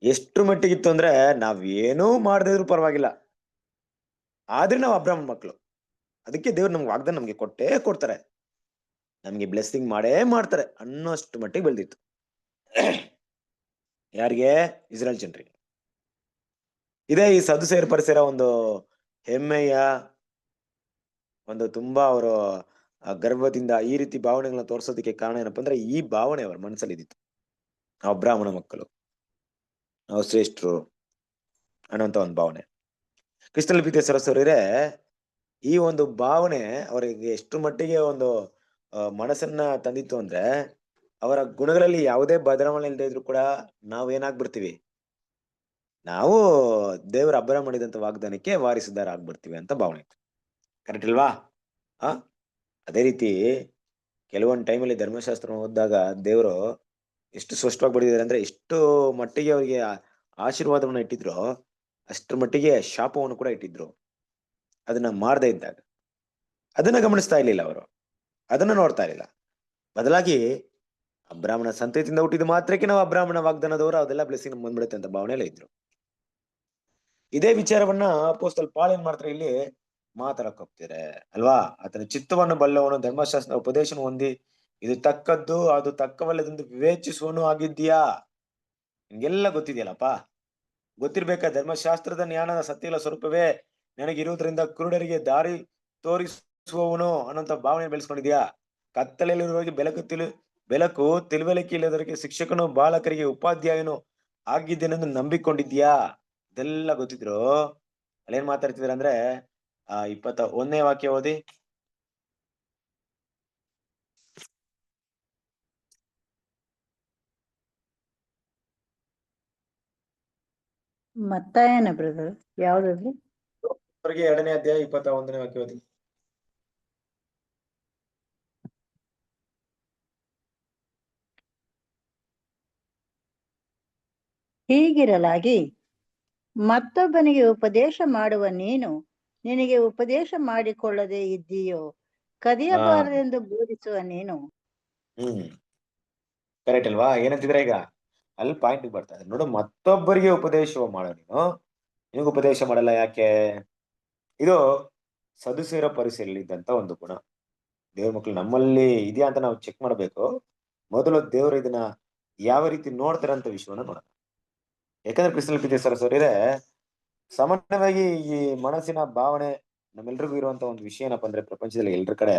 ಎಷ್ಟ್ರ ಮಟ್ಟಿಗಿತ್ತು ಅಂದ್ರೆ ನಾವೇನೂ ಮಾಡದೇ ಇದ್ರು ಪರವಾಗಿಲ್ಲ, ಆದ್ರೆ ನಾವು ಅಬ್ರಾಹ್ಮಣ ಮಕ್ಕಳು, ಅದಕ್ಕೆ ದೇವ್ರು ನಮ್ಗೆ ವಾಗ್ದಾನ ನಮ್ಗೆ ಕೊಟ್ಟೇ ಕೊಡ್ತಾರೆ, ನಮ್ಗೆ ಬ್ಲೆಸ್ಸಿಂಗ್ ಮಾಡೇ ಮಾಡ್ತಾರೆ ಅನ್ನೋಷ್ಟು ಮಟ್ಟಿಗೆ ಬೆಳೆದಿತ್ತು. ಯಾರಿಗೆ? ಇಸ್ರೇಲ್ ಜನರಿಗೆ. ಇದೇ ಈ ಸದುಸೇರ್ ಪರಿಸರ ಒಂದು ಹೆಮ್ಮೆಯ ಒಂದು ತುಂಬಾ ಅವರು ಗರ್ವದಿಂದ ಈ ರೀತಿ ಭಾವನೆಗಳನ್ನ ತೋರ್ಸೋದಕ್ಕೆ ಕಾರಣ ಏನಪ್ಪಾ ಅಂದ್ರೆ ಈ ಭಾವನೆ ಅವ್ರ ಮನಸ್ಸಲ್ಲಿ ಇದ್ದಿತ್ತು. ನಾವು ಬ್ರಾಹ್ಮಣ ಮಕ್ಕಳು, ನಾವು ಶ್ರೇಷ್ಠರು ಅನ್ನೋಂತ ಒಂದು ಭಾವನೆ. ಕ್ರಿಸ್ತನಲ್ಲಿ ಪ್ರೀತಿಯ ಸರಸ್ವರರೇ, ಈ ಒಂದು ಭಾವನೆ ಅವರಿಗೆ ಎಷ್ಟು ಮಟ್ಟಿಗೆ ಒಂದು ಮನಸ್ಸನ್ನ ತಂದಿತ್ತು ಅಂದ್ರೆ ಅವರ ಗುಣಗಳಲ್ಲಿ ಯಾವುದೇ ಬದಲಾವಣೆ ಇಲ್ಲದೆ ಇದ್ರು ಕೂಡ ನಾವೇನಾಗ್ಬಿಡ್ತೀವಿ, ನಾವು ದೇವರ ಅಬ್ಬರ ಮಾಡಿದಂತ ವಾಗ್ದಾನಕ್ಕೆ ವಾರಿಸುದಾರ ಆಗ್ಬಿಡ್ತೀವಿ ಅಂತ ಭಾವನೆ ಇತ್ತು. ಕರೆಕ್ಟ್ ಇಲ್ವಾ? ಅದೇ ರೀತಿ ಕೆಲವೊಂದು ಟೈಮಲ್ಲಿ ಧರ್ಮಶಾಸ್ತ್ರ ಓದಿದಾಗ ದೇವರು ಎಷ್ಟು ಸ್ಪಷ್ಟವಾಗಿ ಬರೆದಿದ್ದಾರೆ ಅಂದ್ರೆ ಎಷ್ಟು ಮಟ್ಟಿಗೆ ಅವರಿಗೆ ಆಶೀರ್ವಾದವನ್ನ ಇಟ್ಟಿದ್ರು ಅಷ್ಟರ ಮಟ್ಟಿಗೆ ಶಾಪವನ್ನು ಕೂಡ ಇಟ್ಟಿದ್ರು. ಅದನ್ನ ಮಾಡದೇ ಇದ್ದಾಗ ಅದನ್ನ ಗಮನಿಸ್ತಾ ಇರ್ಲಿಲ್ಲ ಅವರು, ಅದನ್ನ ನೋಡ್ತಾ ಇರಲಿಲ್ಲ. ಬದಲಾಗಿ ಅಬ್ರಾಹ್ಮಣ ಸಂತತಿಯಿಂದ ಹುಟ್ಟಿದ ಮಾತ್ರಕ್ಕೆ ನಾವು ಅಬ್ರಾಹ್ಮಣ ವಾಗ್ದಾನದವರು, ಅದೆಲ್ಲ ಬ್ಲೆಸ್ಸಿಂಗ್ ನಮ್ಗೆ ಬಂದ್ಬಿಡುತ್ತೆ ಅಂತ ಭಾವನೆಯಲ್ಲೇ ಇದ್ರು. ಇದೇ ವಿಚಾರವನ್ನ ಅಪೊಸ್ತಲ ಪಾಲ್ ಏನ್ ಮಾಡ್ತಾರೆ, ಇಲ್ಲಿ ಮಾತಾಡಕ್ ಹೋಗ್ತಾರೆ ಅಲ್ವಾ? ಆತನ ಚಿತ್ತವನ್ನು ಬಲ್ಲವನು, ಧರ್ಮಶಾಸ್ತ್ರ ಉಪದೇಶ ಹೊಂದಿ ಇದು ತಕ್ಕದ್ದು ಅದು ತಕ್ಕವಲ್ಲದೆಂದು ವಿವೇಚಿಸುವನು ಆಗಿದ್ಯಾ. ನಿಮ್ಗೆಲ್ಲ ಗೊತ್ತಿದೆಯಲ್ಲಪ್ಪ, ಗೊತ್ತಿರ್ಬೇಕಾ? ಧರ್ಮಶಾಸ್ತ್ರದ ಜ್ಞಾನದ ಸತ್ಯಗಳ ಸ್ವರೂಪವೇ ನನಗಿರುವುದರಿಂದ ಕುರುಡರಿಗೆ ದಾರಿ ತೋರಿಸುವವನು ಅನ್ನೋಂಥ ಭಾವನೆ ಬೆಳೆಸ್ಕೊಂಡಿದ್ಯಾ? ಕತ್ತಲೆಯಲ್ಲಿರುವವರಿಗೆ ಬೆಳಕು ತಿಳುವಳಿಕೆ ಇಲ್ಲದವರಿಗೆ ಶಿಕ್ಷಕನು, ಬಾಲಕರಿಗೆ ಉಪಾಧ್ಯಾಯನು ಆಗಿದ್ದೇನೆಂದು ನಂಬಿಕೊಂಡಿದ್ಯಾ? ಇದೆಲ್ಲ ಗೊತ್ತಿದ್ರು ಅಲ್ಲೇನ್ ಮಾತಾಡ್ತಿದಾರೆ ಅಂದ್ರೆ 21ನೇ ವಾಕ್ಯ ಓದಿ. ಮತ್ತಾಯನ ಬ್ರದರ್ ಯಾವ್ದ್ರಿ? ಅವರಿಗೆ 2ನೇ ಅಧ್ಯಾಯ 21ನೇ ವಾಕ್ಯ ಓದಿ. ಹೀಗಿರಲಾಗಿ ಮತ್ತೊಬ್ಬನಿಗೆ ಉಪದೇಶ ಮಾಡುವ ನೀನು ನಿನಗೆ ಉಪದೇಶ ಮಾಡಿಕೊಳ್ಳದೆ ಇದ್ದೀಯೋ? ಕದಿಯಬಾರದೆಂದು ಬೋಧಿಸುವ ನೀನು. ಕರೆಕ್ಟ್ ಅಲ್ವಾ? ಏನಂತಿದ್ರೆ ಈಗ ಅಲ್ಲಿ ಪಾಯಿಂಟ್ ಬರ್ತಾ ಇದೆ ನೋಡು, ಮತ್ತೊಬ್ಬರಿಗೆ ಉಪದೇಶ ಮಾಡೋ ನೀನು, ನಿನಗೆ ಉಪದೇಶ ಮಾಡಲ್ಲ. ಯಾಕೆ? ಇದು ಸದುಸೇರ ಪರಿಸರದಲ್ಲಿ ಇದ್ದಂತ ಒಂದು ಗುಣ. ದೇವ್ರ ಮಕ್ಕಳು ನಮ್ಮಲ್ಲಿ ಇದೆಯಾ ಅಂತ ನಾವು ಚೆಕ್ ಮಾಡ್ಬೇಕು. ಮೊದಲು ದೇವರು ಇದನ್ನ ಯಾವ ರೀತಿ ನೋಡ್ತಾರೆ ಅಂತ ವಿಷಯವನ್ನ ನೋಡೋಣ. ಯಾಕಂದ್ರೆ ಕ್ರಿಸ್ತನ ಪ್ರೀತಿಯ ಸರಸ್ವರರೇ, ಸಾಮಾನ್ಯವಾಗಿ ಈ ಮನಸ್ಸಿನ ಭಾವನೆ ನಮ್ಮೆಲ್ರಿಗೂ ಇರುವಂತ ಒಂದು ವಿಷಯ ಏನಪ್ಪಾ ಅಂದ್ರೆ, ಪ್ರಪಂಚದಲ್ಲಿ ಎಲ್ರ ಕಡೆ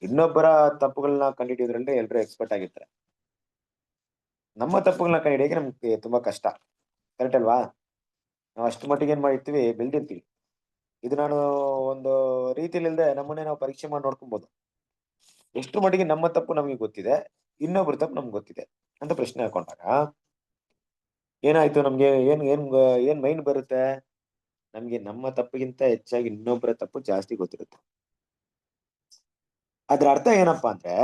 ಇನ್ನೊಬ್ಬರ ತಪ್ಪುಗಳನ್ನ ಕಂಡುಹಿಡಿಯೋದ್ರಲ್ಲಿ ಎಲ್ರು ಎಕ್ಸ್ಪರ್ಟ್ ಆಗಿರ್ತಾರೆ. ನಮ್ಮ ತಪ್ಪುಗಳನ್ನ ಕಂಡುಹಿಡಿಯೋಕೆ ನಮ್ಗೆ ತುಂಬಾ ಕಷ್ಟ. ಕರೆಕ್ಟ್ ಅಲ್ವಾ? ನಾವು ಅಷ್ಟು ಮಟ್ಟಿಗೆ ಏನ್ ಮಾಡಿರ್ತೀವಿ, ಬೆಳೆದಿರ್ತೀವಿ. ಇದು ನಾನು ಒಂದು ರೀತಿಯಲ್ಲಿ ಇಲ್ಲದೆ ನಮ್ಮನ್ನೇ ನಾವು ಪರೀಕ್ಷೆ ಮಾಡಿ ನೋಡ್ಕೊಬಹುದು. ಎಷ್ಟು ಮಟ್ಟಿಗೆ ನಮ್ಮ ತಪ್ಪು ನಮಗೆ ಗೊತ್ತಿದೆ, ಇನ್ನೊಬ್ರ ತಪ್ಪು ನಮ್ಗೆ ಗೊತ್ತಿದೆ ಅಂತ ಪ್ರಶ್ನೆ ಹಾಕೊಂಡಾಗ ಏನಾಯ್ತು? ನಮ್ಗೆ ಏನ್ ಮೈಂಡ್ ಬರುತ್ತೆ? ನಮ್ಗೆ ನಮ್ಮ ತಪ್ಪಿಗಿಂತ ಹೆಚ್ಚಾಗಿ ಇನ್ನೊಬ್ಬರ ತಪ್ಪು ಜಾಸ್ತಿ ಗೊತ್ತಿರುತ್ತೆ. ಅದ್ರ ಅರ್ಥ ಏನಪ್ಪಾ ಅಂದ್ರೆ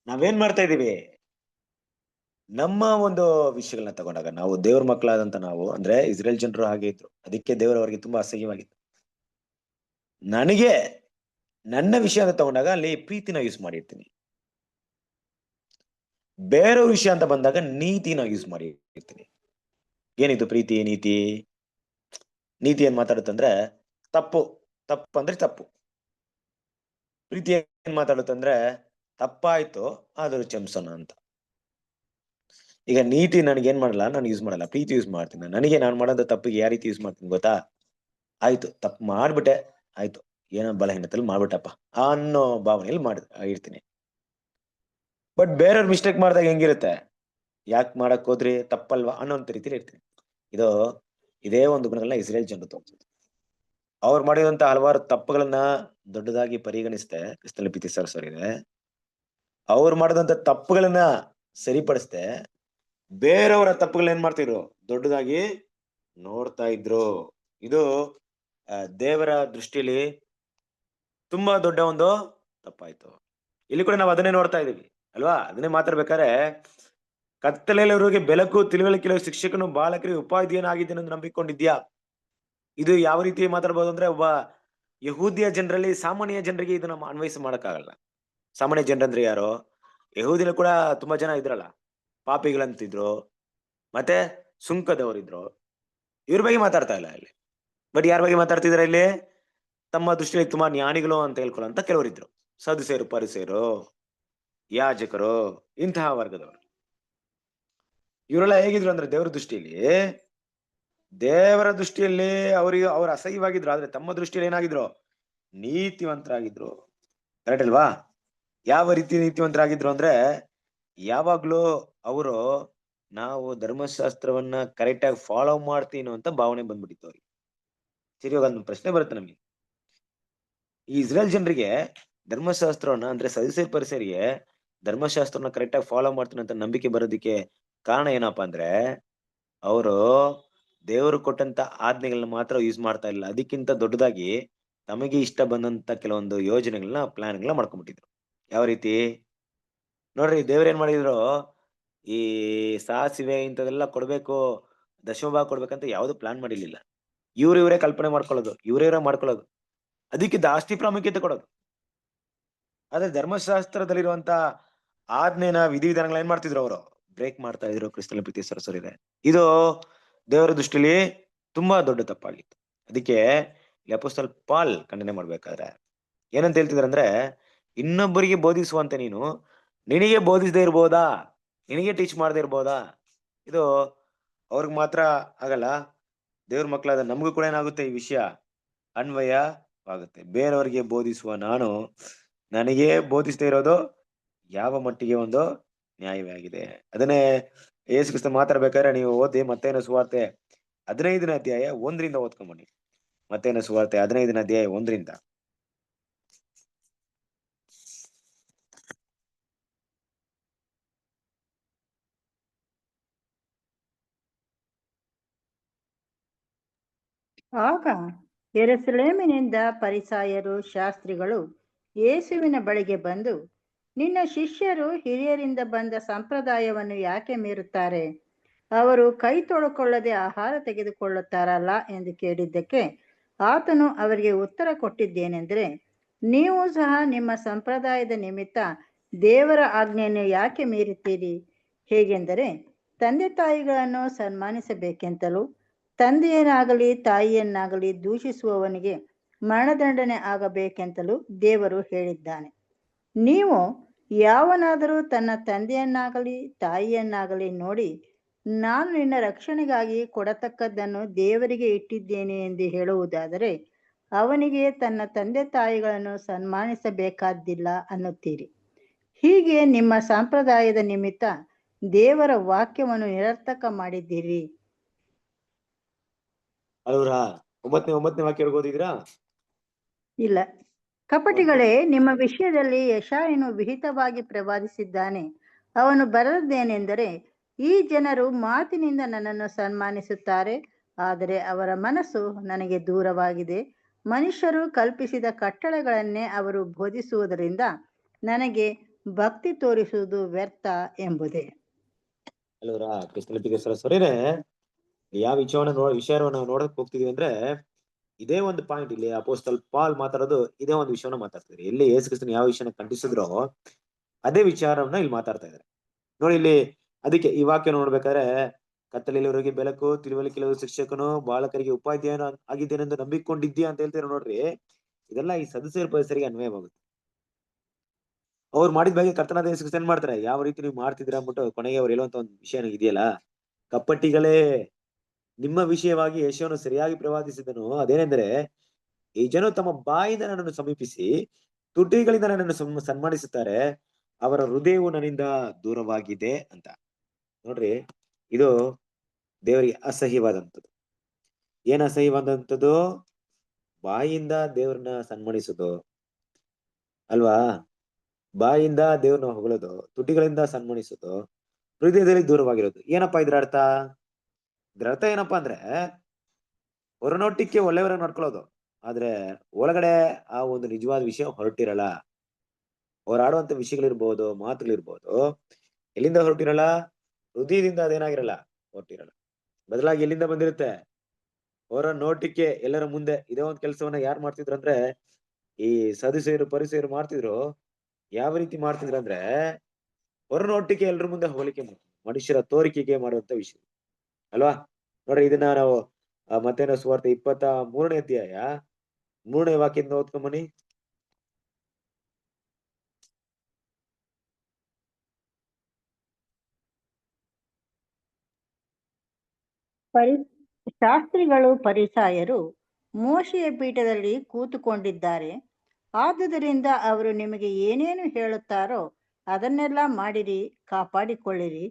ನಾವೇನ್ ಮಾಡ್ತಾ ಇದೀವಿ? ನಮ್ಮ ಒಂದು ವಿಷಯಗಳನ್ನ ತಗೊಂಡಾಗ ನಾವು ದೇವ್ರ ಮಕ್ಕಳಾದಂತ ನಾವು ಅಂದ್ರೆ ಇಸ್ರೇಲ್ ಜನರು ಹಾಗೆ ಇದ್ರು, ಅದಕ್ಕೆ ದೇವರವರಿಗೆ ತುಂಬಾ ಅಸಹ್ಯವಾಗಿತ್ತು. ನನಗೆ ನನ್ನ ವಿಷಯ ಅಂತ ತಗೊಂಡಾಗ ಅಲ್ಲಿ ಪ್ರೀತಿನ ಯೂಸ್ ಮಾಡಿರ್ತೀನಿ, ಬೇರೆಯವ್ರ ವಿಷಯ ಅಂತ ಬಂದಾಗ ನೀತಿನ ಯೂಸ್ ಮಾಡಿರ್ತೀನಿ. ಏನಿದು ಪ್ರೀತಿ ನೀತಿ? ನೀತಿ ಏನ್ ಮಾತಾಡುತ್ತಂದ್ರೆ ತಪ್ಪು ಅಂದ್ರೆ ತಪ್ಪು. ಪ್ರೀತಿ ಏನ್ ಮಾತಾಡುತ್ತಂದ್ರೆ ತಪ್ಪಾಯ್ತು ಆದ್ರೂ ಕ್ಷಮಿಸೋಣ ಅಂತ. ಈಗ ನೀತಿ ನನಗೆ ಏನ್ ಮಾಡಲ್ಲ, ನಾನು ಯೂಸ್ ಮಾಡಲ್ಲ, ಪ್ರೀತಿ ಯೂಸ್ ಮಾಡ್ತೀನಿ. ನನಗೆ ನಾನು ಮಾಡೋದು ತಪ್ಪಿಗೆ ಯಾವ ರೀತಿ ಯೂಸ್ ಮಾಡ್ತೀನಿ ಗೊತ್ತಾ? ಆಯ್ತು ತಪ್ಪು ಮಾಡ್ಬಿಟ್ಟೆ, ಆಯ್ತು ಏನೋ ಬಲಹೀನತೆಯಲ್ಲಿ ಮಾಡ್ಬಿಟ್ಟಪ್ಪ ಅನ್ನೋ ಭಾವನೆಯಲ್ಲಿ ಇರ್ತೀನಿ. ಬಟ್ ಬೇರೆಯವ್ರ ಮಿಸ್ಟೇಕ್ ಮಾಡಿದಾಗ ಹೆಂಗಿರುತ್ತೆ, ಯಾಕೆ ಮಾಡಕ್ ಹೋದ್ರಿ ತಪ್ಪಲ್ವಾ ಅನ್ನೋಂತ ರೀತಿಲಿ ಇರ್ತೀನಿ. ಇದೇ ಒಂದು ಗುಣಗಳನ್ನ ಇಸ್ರೇಲ್ ಜನರು ತೋರಿಸಿದ್ರು. ಅವ್ರು ಮಾಡಿದಂತ ಹಲವಾರು ತಪ್ಪುಗಳನ್ನ ದೊಡ್ಡದಾಗಿ ಪರಿಗಣಿಸ್ದೆ ಕ್ರಿಸ್ತನಲ್ಲಿ ಪ್ರೀತಿ ಸರಸರಿದೆ. ಅವ್ರು ಮಾಡಿದಂತ ತಪ್ಪುಗಳನ್ನ ಸರಿಪಡಿಸ್ದೆ ಬೇರೆಯವರ ತಪ್ಪುಗಳನ್ನ ಏನ್ ಮಾಡ್ತಿದ್ರು, ದೊಡ್ಡದಾಗಿ ನೋಡ್ತಾ ಇದ್ರು. ಇದು ದೇವರ ದೃಷ್ಟಿಯಲ್ಲಿ ತುಂಬಾ ದೊಡ್ಡ ಒಂದು ತಪ್ಪಾಯ್ತು. ಇಲ್ಲಿ ಕೂಡ ನಾವು ಅದನ್ನೇ ನೋಡ್ತಾ ಇದೀವಿ ಅಲ್ವಾ? ಅದನ್ನೇ ಮಾತಾಡ್ಬೇಕಾದ್ರೆ ಕತ್ತಲೆಯವರಿಗೆ ಬೆಳಕು, ತಿಳುವಳಿಕೆ ಶಿಕ್ಷಕನು ಬಾಲಕರಿಗೆ ಉಪಾಧ್ಯಾಯನಾಗಿದ್ದೇನೆ ಎಂದು ನಂಬಿಕೊಂಡಿದ್ಯಾ? ಇದು ಯಾವ ರೀತಿ ಮಾತಾಡ್ಬೋದು ಅಂದ್ರೆ, ಒಬ್ಬ ಯಹೂದಿಯ ಜನರಲ್ಲಿ ಸಾಮಾನ್ಯ ಜನರಿಗೆ ಇದನ್ನ ಅನ್ವಯಿಸ ಮಾಡಕ್ಕಾಗಲ್ಲ. ಸಾಮಾನ್ಯ ಜನರಂದ್ರೆ ಯಾರು? ಯಹೂದಿನ ಕೂಡ ತುಂಬಾ ಜನ ಇದ್ರಲ್ಲ, ಪಾಪಿಗಳಂತಿದ್ರು, ಮತ್ತೆ ಸುಂಕದವರಿದ್ರು. ಇವ್ರ ಬಗ್ಗೆ ಮಾತಾಡ್ತಾ ಇಲ್ಲ ಇಲ್ಲಿ. ಬಟ್ ಯಾರ ಬಗ್ಗೆ ಮಾತಾಡ್ತಿದಾರೆ ಇಲ್ಲಿ? ತಮ್ಮ ದೃಷ್ಟಿಯಲ್ಲಿ ತುಂಬಾ ಜ್ಞಾನಿಗಳು ಅಂತ ಹೇಳ್ಕೊಳ್ಳೋಂತ ಕೆಲವರಿದ್ರು, ಸದುಸೇರು ಪರಿಸೇರು ಯಾಜಕರು, ಇಂತಹ ವರ್ಗದವರು. ಇವರೆಲ್ಲ ಹೇಗಿದ್ರು ಅಂದ್ರೆ ದೇವರ ದೃಷ್ಟಿಯಲ್ಲಿ ಅವರಿಗೆ ಅವ್ರು ಅಸಹ್ಯವಾಗಿದ್ರು, ಆದ್ರೆ ತಮ್ಮ ದೃಷ್ಟಿಯಲ್ಲಿ ಏನಾಗಿದ್ರು? ನೀತಿವಂತರಾಗಿದ್ರು. ಕರೆಕ್ಟ್ ಅಲ್ವಾ? ಯಾವ ರೀತಿ ನೀತಿವಂತರಾಗಿದ್ರು ಅಂದ್ರೆ, ಯಾವಾಗ್ಲೂ ಅವರು ನಾವು ಧರ್ಮಶಾಸ್ತ್ರವನ್ನ ಕರೆಕ್ಟ್ ಆಗಿ ಫಾಲೋ ಮಾಡ್ತೀನೋ ಅಂತ ಭಾವನೆ ಬಂದ್ಬಿಟ್ಟಿತ್ತು ಅವ್ರಿಗೆ. ಸರಿ, ಒಂದು ಪ್ರಶ್ನೆ ಬರುತ್ತೆ ನಮ್ಗೆ. ಈ ಇಸ್ರೇಲ್ ಜನರಿಗೆ ಧರ್ಮಶಾಸ್ತ್ರವನ್ನ ಅಂದ್ರೆ ಸದುಸೇರ್ ಪರಿಸರಿಗೆ ಧರ್ಮಶಾಸ್ತ್ರವನ್ನ ಕರೆಕ್ಟ್ ಆಗಿ ಫಾಲೋ ಮಾಡ್ತೀನಿ ಅಂತ ನಂಬಿಕೆ ಬರೋದಿಕ್ಕೆ ಕಾರಣ ಏನಪ್ಪಾ ಅಂದ್ರೆ, ಅವರು ದೇವರು ಕೊಟ್ಟಂತ ಆಜ್ಞೆಗಳನ್ನ ಮಾತ್ರ ಯೂಸ್ ಮಾಡ್ತಾ ಇಲ್ಲ, ಅದಕ್ಕಿಂತ ದೊಡ್ಡದಾಗಿ ತಮಗೆ ಇಷ್ಟ ಬಂದಂತ ಕೆಲವೊಂದು ಯೋಜನೆಗಳನ್ನ ಪ್ಲಾನ್ಗಳನ್ನ ಮಾಡ್ಕೊಂಡ್ಬಿಟ್ಟಿದ್ರು. ಯಾವ ರೀತಿ ನೋಡ್ರಿ, ದೇವ್ರ ಏನ್ ಮಾಡಿದ್ರು, ಈ ಸಾಸಿವೆ ಇಂಥದೆಲ್ಲ ಕೊಡ್ಬೇಕು, ದಶಮಭಾಗ ಕೊಡ್ಬೇಕಂತ ಯಾವ್ದು ಪ್ಲಾನ್ ಮಾಡಿರ್ಲಿಲ್ಲ. ಇವರೇ ಕಲ್ಪನೆ ಮಾಡ್ಕೊಳ್ಳೋದು, ಇವರೇ ಮಾಡ್ಕೊಳ್ಳೋದು, ಅದಕ್ಕೆ ಜಾಸ್ತಿ ಪ್ರಾಮುಖ್ಯತೆ ಕೊಡೋದು. ಆದ್ರೆ ಧರ್ಮಶಾಸ್ತ್ರದಲ್ಲಿರುವಂತ ಆಜ್ಞೆನ ವಿಧಿವಿಧಾನಗಳನ್ನ ಏನ್ ಮಾಡ್ತಿದ್ರು, ಅವರು ಬ್ರೇಕ್ ಮಾಡ್ತಾ ಇದ್ರು. ಕ್ರಿಸ್ತನ ಪ್ರೀತಿ ಸರಸರಿದೆ, ಇದು ದೇವರ ದೃಷ್ಟಿಲಿ ತುಂಬಾ ದೊಡ್ಡ ತಪ್ಪಾಗಿತ್ತು. ಅದಕ್ಕೆ ಅಪೊಸ್ತಲ ಪಾಲ್ ಖಂಡನೆ ಮಾಡ್ಬೇಕಾದ್ರೆ ಏನಂತ ಹೇಳ್ತಿದ್ರು ಅಂದ್ರೆ, ಇನ್ನೊಬ್ಬರಿಗೆ ಬೋಧಿಸುವಂತೆ ನೀನು ನಿನಗೆ ಬೋಧಿಸದೇ ಇರ್ಬೋದಾ, ನಿನಗೆ ಟೀಚ್ ಮಾಡದೇ ಇರ್ಬೋದಾ? ಇದು ಅವ್ರಿಗೆ ಮಾತ್ರ ಆಗಲ್ಲ, ದೇವ್ರ ಮಕ್ಕಳಾದ ನಮಗೂ ಕೂಡ ಏನಾಗುತ್ತೆ ಈ ವಿಷಯ ಅನ್ವಯವಾಗುತ್ತೆ. ಬೇರೆಯವರಿಗೆ ಬೋಧಿಸುವ ನಾನು ನನಗೆ ಬೋಧಿಸದೇ ಇರೋದು ಯಾವ ಮಟ್ಟಿಗೆ ಒಂದು ನ್ಯಾಯವೇ ಆಗಿದೆ. ಅದನ್ನೇ ಯೇಸು ಕ್ರಿಸ್ತ ಮಾತಾಡ್ಬೇಕಾದ್ರೆ ನೀವು ಓದಿ ಮತ್ತೇನ ಸುವಾರ್ತೆ 15ನೇ ಅಧ್ಯಾಯ 1ರಿಂದ ಓದ್ಕೊಂಬನ್ನಿ. ಮತ್ತೇನ ಸುವಾರ್ತೆ 15ನೇ ಅಧ್ಯಾಯ 1ರಿಂದ. ಆಗ ಯೆರೂಸಲೇಮಿನಿಂದ ಫರಿಸಾಯರು ಶಾಸ್ತ್ರಿಗಳು ಯೇಸುವಿನ ಬಳಿಗೆ ಬಂದು, ನಿನ್ನ ಶಿಷ್ಯರು ಹಿರಿಯರಿಂದ ಬಂದ ಸಂಪ್ರದಾಯವನ್ನು ಯಾಕೆ ಮೀರುತ್ತಾರೆ? ಅವರು ಕೈ ತೊಳಕೊಳ್ಳದೆ ಆಹಾರ ತೆಗೆದುಕೊಳ್ಳುತ್ತಾರಲ್ಲ ಎಂದು ಕೇಳಿದ್ದಕ್ಕೆ ಆತನು ಅವರಿಗೆ ಉತ್ತರ ಕೊಟ್ಟಿದ್ದೇನೆಂದರೆ, ನೀವು ಸಹ ನಿಮ್ಮ ಸಂಪ್ರದಾಯದ ನಿಮಿತ್ತ ದೇವರ ಆಜ್ಞೆಯನ್ನು ಯಾಕೆ ಮೀರುತ್ತೀರಿ? ಹೇಗೆಂದರೆ, ತಂದೆ ತಾಯಿಗಳನ್ನು ಸನ್ಮಾನಿಸಬೇಕೆಂತಲೂ ತಂದೆಯನ್ನಾಗಲಿ ತಾಯಿಯನ್ನಾಗಲಿ ದೂಷಿಸುವವನಿಗೆ ಮರಣದಂಡನೆ ಆಗಬೇಕೆಂತಲೂ ದೇವರು ಹೇಳಿದ್ದಾನೆ. ನೀವು ಯಾವನಾದರೂ ತನ್ನ ತಂದೆಯನ್ನಾಗಲಿ ತಾಯಿಯನ್ನಾಗಲಿ ನೋಡಿ, ನಾನು ನಿನ್ನ ರಕ್ಷಣೆಗಾಗಿ ಕೊಡತಕ್ಕದ್ದನ್ನು ದೇವರಿಗೆ ಇಟ್ಟಿದ್ದೇನೆ ಎಂದು ಹೇಳುವುದಾದರೆ ಅವನಿಗೆ ತನ್ನ ತಂದೆ ತಾಯಿಗಳನ್ನು ಸನ್ಮಾನಿಸಬೇಕಾದ್ದಿಲ್ಲ ಅನ್ನುತ್ತೀರಿ. ಹೀಗೆ ನಿಮ್ಮ ಸಂಪ್ರದಾಯದ ನಿಮಿತ್ತ ದೇವರ ವಾಕ್ಯವನ್ನು ನಿರರ್ಥಕ ಮಾಡಿದ್ದೀರಿ. ಅಲ್ವರಾ? 9ನೇ ವಾಕ್ಯ ಓದಿದ್ರಾ? ಇಲ್ಲ. ಕಪಟಿಗಳೇ, ನಿಮ್ಮ ವಿಷಯದಲ್ಲಿ ಯೆಶಾಯನು ವಿಹಿತವಾಗಿ ಪ್ರವಾದಿಸಿದ್ದಾನೆ. ಅವನು ಬರೆದದ್ದೇನೆಂದರೆ, ಈ ಜನರು ಮಾತಿನಿಂದ ನನ್ನನ್ನು ಸನ್ಮಾನಿಸುತ್ತಾರೆ, ಆದರೆ ಅವರ ಮನಸ್ಸು ನನಗೆ ದೂರವಾಗಿದೆ. ಮನುಷ್ಯರು ಕಲ್ಪಿಸಿದ ಕಟ್ಟಳೆಗಳನ್ನೇ ಅವರು ಬೋಧಿಸುವುದರಿಂದ ನನಗೆ ಭಕ್ತಿ ತೋರಿಸುವುದು ವ್ಯರ್ಥ ಎಂಬುದೇ. ಅಲ್ವರ ಕೃಷ್ಣ ಸರಿನೇ ಯಾವ ವಿಷಯವನ್ನು ನಾವು ನೋಡಕ್ ಹೋಗ್ತಿದೀವಿ ಅಂದ್ರೆ ಇದೇ ಒಂದು ಪಾಯಿಂಟ್. ಇಲ್ಲಿ ಅಪೋಸ್ತಲ್ ಪಾಲ್ ಮಾತಾಡೋದು ಇದೇ ಒಂದು ವಿಷಯನ ಮಾತಾಡ್ತಿದ್ರು. ಎಲ್ಲಿ ಯೇಸು ಕ್ರಿಸ್ತನ ಯಾವ ವಿಷಯನ ಖಂಡಿಸಿದ್ರೋ ಅದೇ ವಿಚಾರವನ್ನ ಇಲ್ಲಿ ಮಾತಾಡ್ತಾ ಇದ್ದಾರೆ ನೋಡಿ. ಇಲ್ಲಿ ಅದಕ್ಕೆ ಈ ವಾಕ್ಯ ನೋಡ್ಬೇಕಾದ್ರೆ ಕತ್ತಲೆಯವರಿಗೆ ಬೆಳಕು, ತಿಳುವಳಿಕೆ ಶಿಕ್ಷಕನು, ಬಾಲಕರಿಗೆ ಉಪಾಧ್ಯಾಯನ ಆಗಿದ್ದೇನೆಂದು ನಂಬಿಕೊಂಡಿದ್ಯಾ ಅಂತ ಹೇಳ್ತೀರ ನೋಡ್ರಿ. ಇದೆಲ್ಲ ಈ ಸದಸ್ಯರ ಪರಿಸರಿಗೆ ಅನ್ವಯವಾಗುತ್ತೆ. ಅವ್ರು ಮಾಡಿದ ಬಗ್ಗೆ ಕರ್ತನಾದ ಯೇಸು ಕ್ರಿಸ್ತ ಏನ್ ಮಾಡ್ತಾರೆ, ಯಾವ ರೀತಿ ನೀವು ಮಾಡ್ತಿದ್ರ ಅಂದ್ಬಿಟ್ಟು ಕೊನೆಗೆ ಅವ್ರು ಹೇಳುವಂತ ಒಂದು ವಿಷಯ ಇದೆಯಲ್ಲ, ಕಪ್ಪಟ್ಟಿಗಳೇ, ನಿಮ್ಮ ವಿಷಯವಾಗಿ ಯೇಸುವನ್ನು ಸರಿಯಾಗಿ ಪ್ರವಾದಿಸಿದನು. ಅದೇನೆಂದರೆ, ಈ ಜನ ತಮ್ಮ ಬಾಯಿಂದ ನನ್ನನ್ನು ಸಮೀಪಿಸಿ ತುಟಿಗಳಿಂದ ನನ್ನನ್ನು ಸನ್ಮಾನಿಸುತ್ತಾರೆ, ಅವರ ಹೃದಯವು ನನ್ನಿಂದ ದೂರವಾಗಿದೆ ಅಂತ. ನೋಡ್ರಿ, ಇದು ದೇವರಿಗೆ ಅಸಹ್ಯವಾದಂಥದ್ದು. ಏನ್ ಅಸಹ್ಯವಾದಂಥದ್ದು? ಬಾಯಿಂದ ದೇವ್ರನ್ನ ಸನ್ಮಾನಿಸೋದು ಅಲ್ವಾ, ಬಾಯಿಂದ ದೇವ್ರನ್ನ ಹೊಗಳೋದು, ತುಟಿಗಳಿಂದ ಸನ್ಮಾನಿಸೋದು, ಹೃದಯದಲ್ಲಿ ದೂರವಾಗಿರೋದು. ಏನಪ್ಪಾ ಇದ್ರ ಅರ್ಥ? ಇದ್ರ ಅರ್ಥ ಏನಪ್ಪಾ ಅಂದ್ರೆ, ಹೊರನೋಟಕ್ಕೆ ಒಳ್ಳೆಯವರಾಗಿ ನಡ್ಕೊಳ್ಳೋದು, ಆದ್ರೆ ಒಳಗಡೆ ಆ ಒಂದು ನಿಜವಾದ ವಿಷಯ ಹೊರಟಿರಲ್ಲ. ಅವ್ರು ಆಡುವಂತ ವಿಷಯಗಳಿರ್ಬೋದು, ಮಾತುಗಳಿರ್ಬೋದು, ಎಲ್ಲಿಂದ ಹೊರಟಿರಲ್ಲ? ಹೃದಯದಿಂದ ಅದೇನಾಗಿರಲ್ಲ, ಹೊರಟಿರಲ್ಲ. ಬದಲಾಗಿ ಎಲ್ಲಿಂದ ಬಂದಿರುತ್ತೆ? ಅವರ ನೋಟಕ್ಕೆ ಎಲ್ಲರ ಮುಂದೆ. ಇದೇ ಒಂದು ಕೆಲಸವನ್ನ ಯಾರು ಮಾಡ್ತಿದ್ರು ಅಂದ್ರೆ, ಈ ಸದುಸೇರು ಪರಿಸೇರು ಮಾಡ್ತಿದ್ರು. ಯಾವ ರೀತಿ ಮಾಡ್ತಿದ್ರು ಅಂದ್ರೆ, ಹೊರ ನೋಟಕ್ಕೆ ಎಲ್ಲರ ಮುಂದೆ ಹೋಲಿಕೆ ಮನುಷ್ಯರ ತೋರಿಕೆಗೆ ಮಾಡುವಂತ ವಿಷಯ ಅಲ್ವಾ. ನೋಡ್ರಿ, ಇದನ್ನ ನಾವು ಮತ್ತೇನ ಸುವಾರ್ತೆ 23ನೇ ಅಧ್ಯಾಯ 3ನೇ ವಾಕ್ಯದಿಂದ ಓದ್ಕೊಂಬನಿ. ಶಾಸ್ತ್ರಿಗಳು ಪರಿಸಾಯರು ಮೋಶೆಯ ಪೀಠದಲ್ಲಿ ಕೂತುಕೊಂಡಿದ್ದಾರೆ. ಆದುದರಿಂದ ಅವರು ನಿಮಗೆ ಏನೇನು ಹೇಳುತ್ತಾರೋ ಅದನ್ನೆಲ್ಲ ಮಾಡಿರಿ, ಕಾಪಾಡಿಕೊಳ್ಳಿರಿ.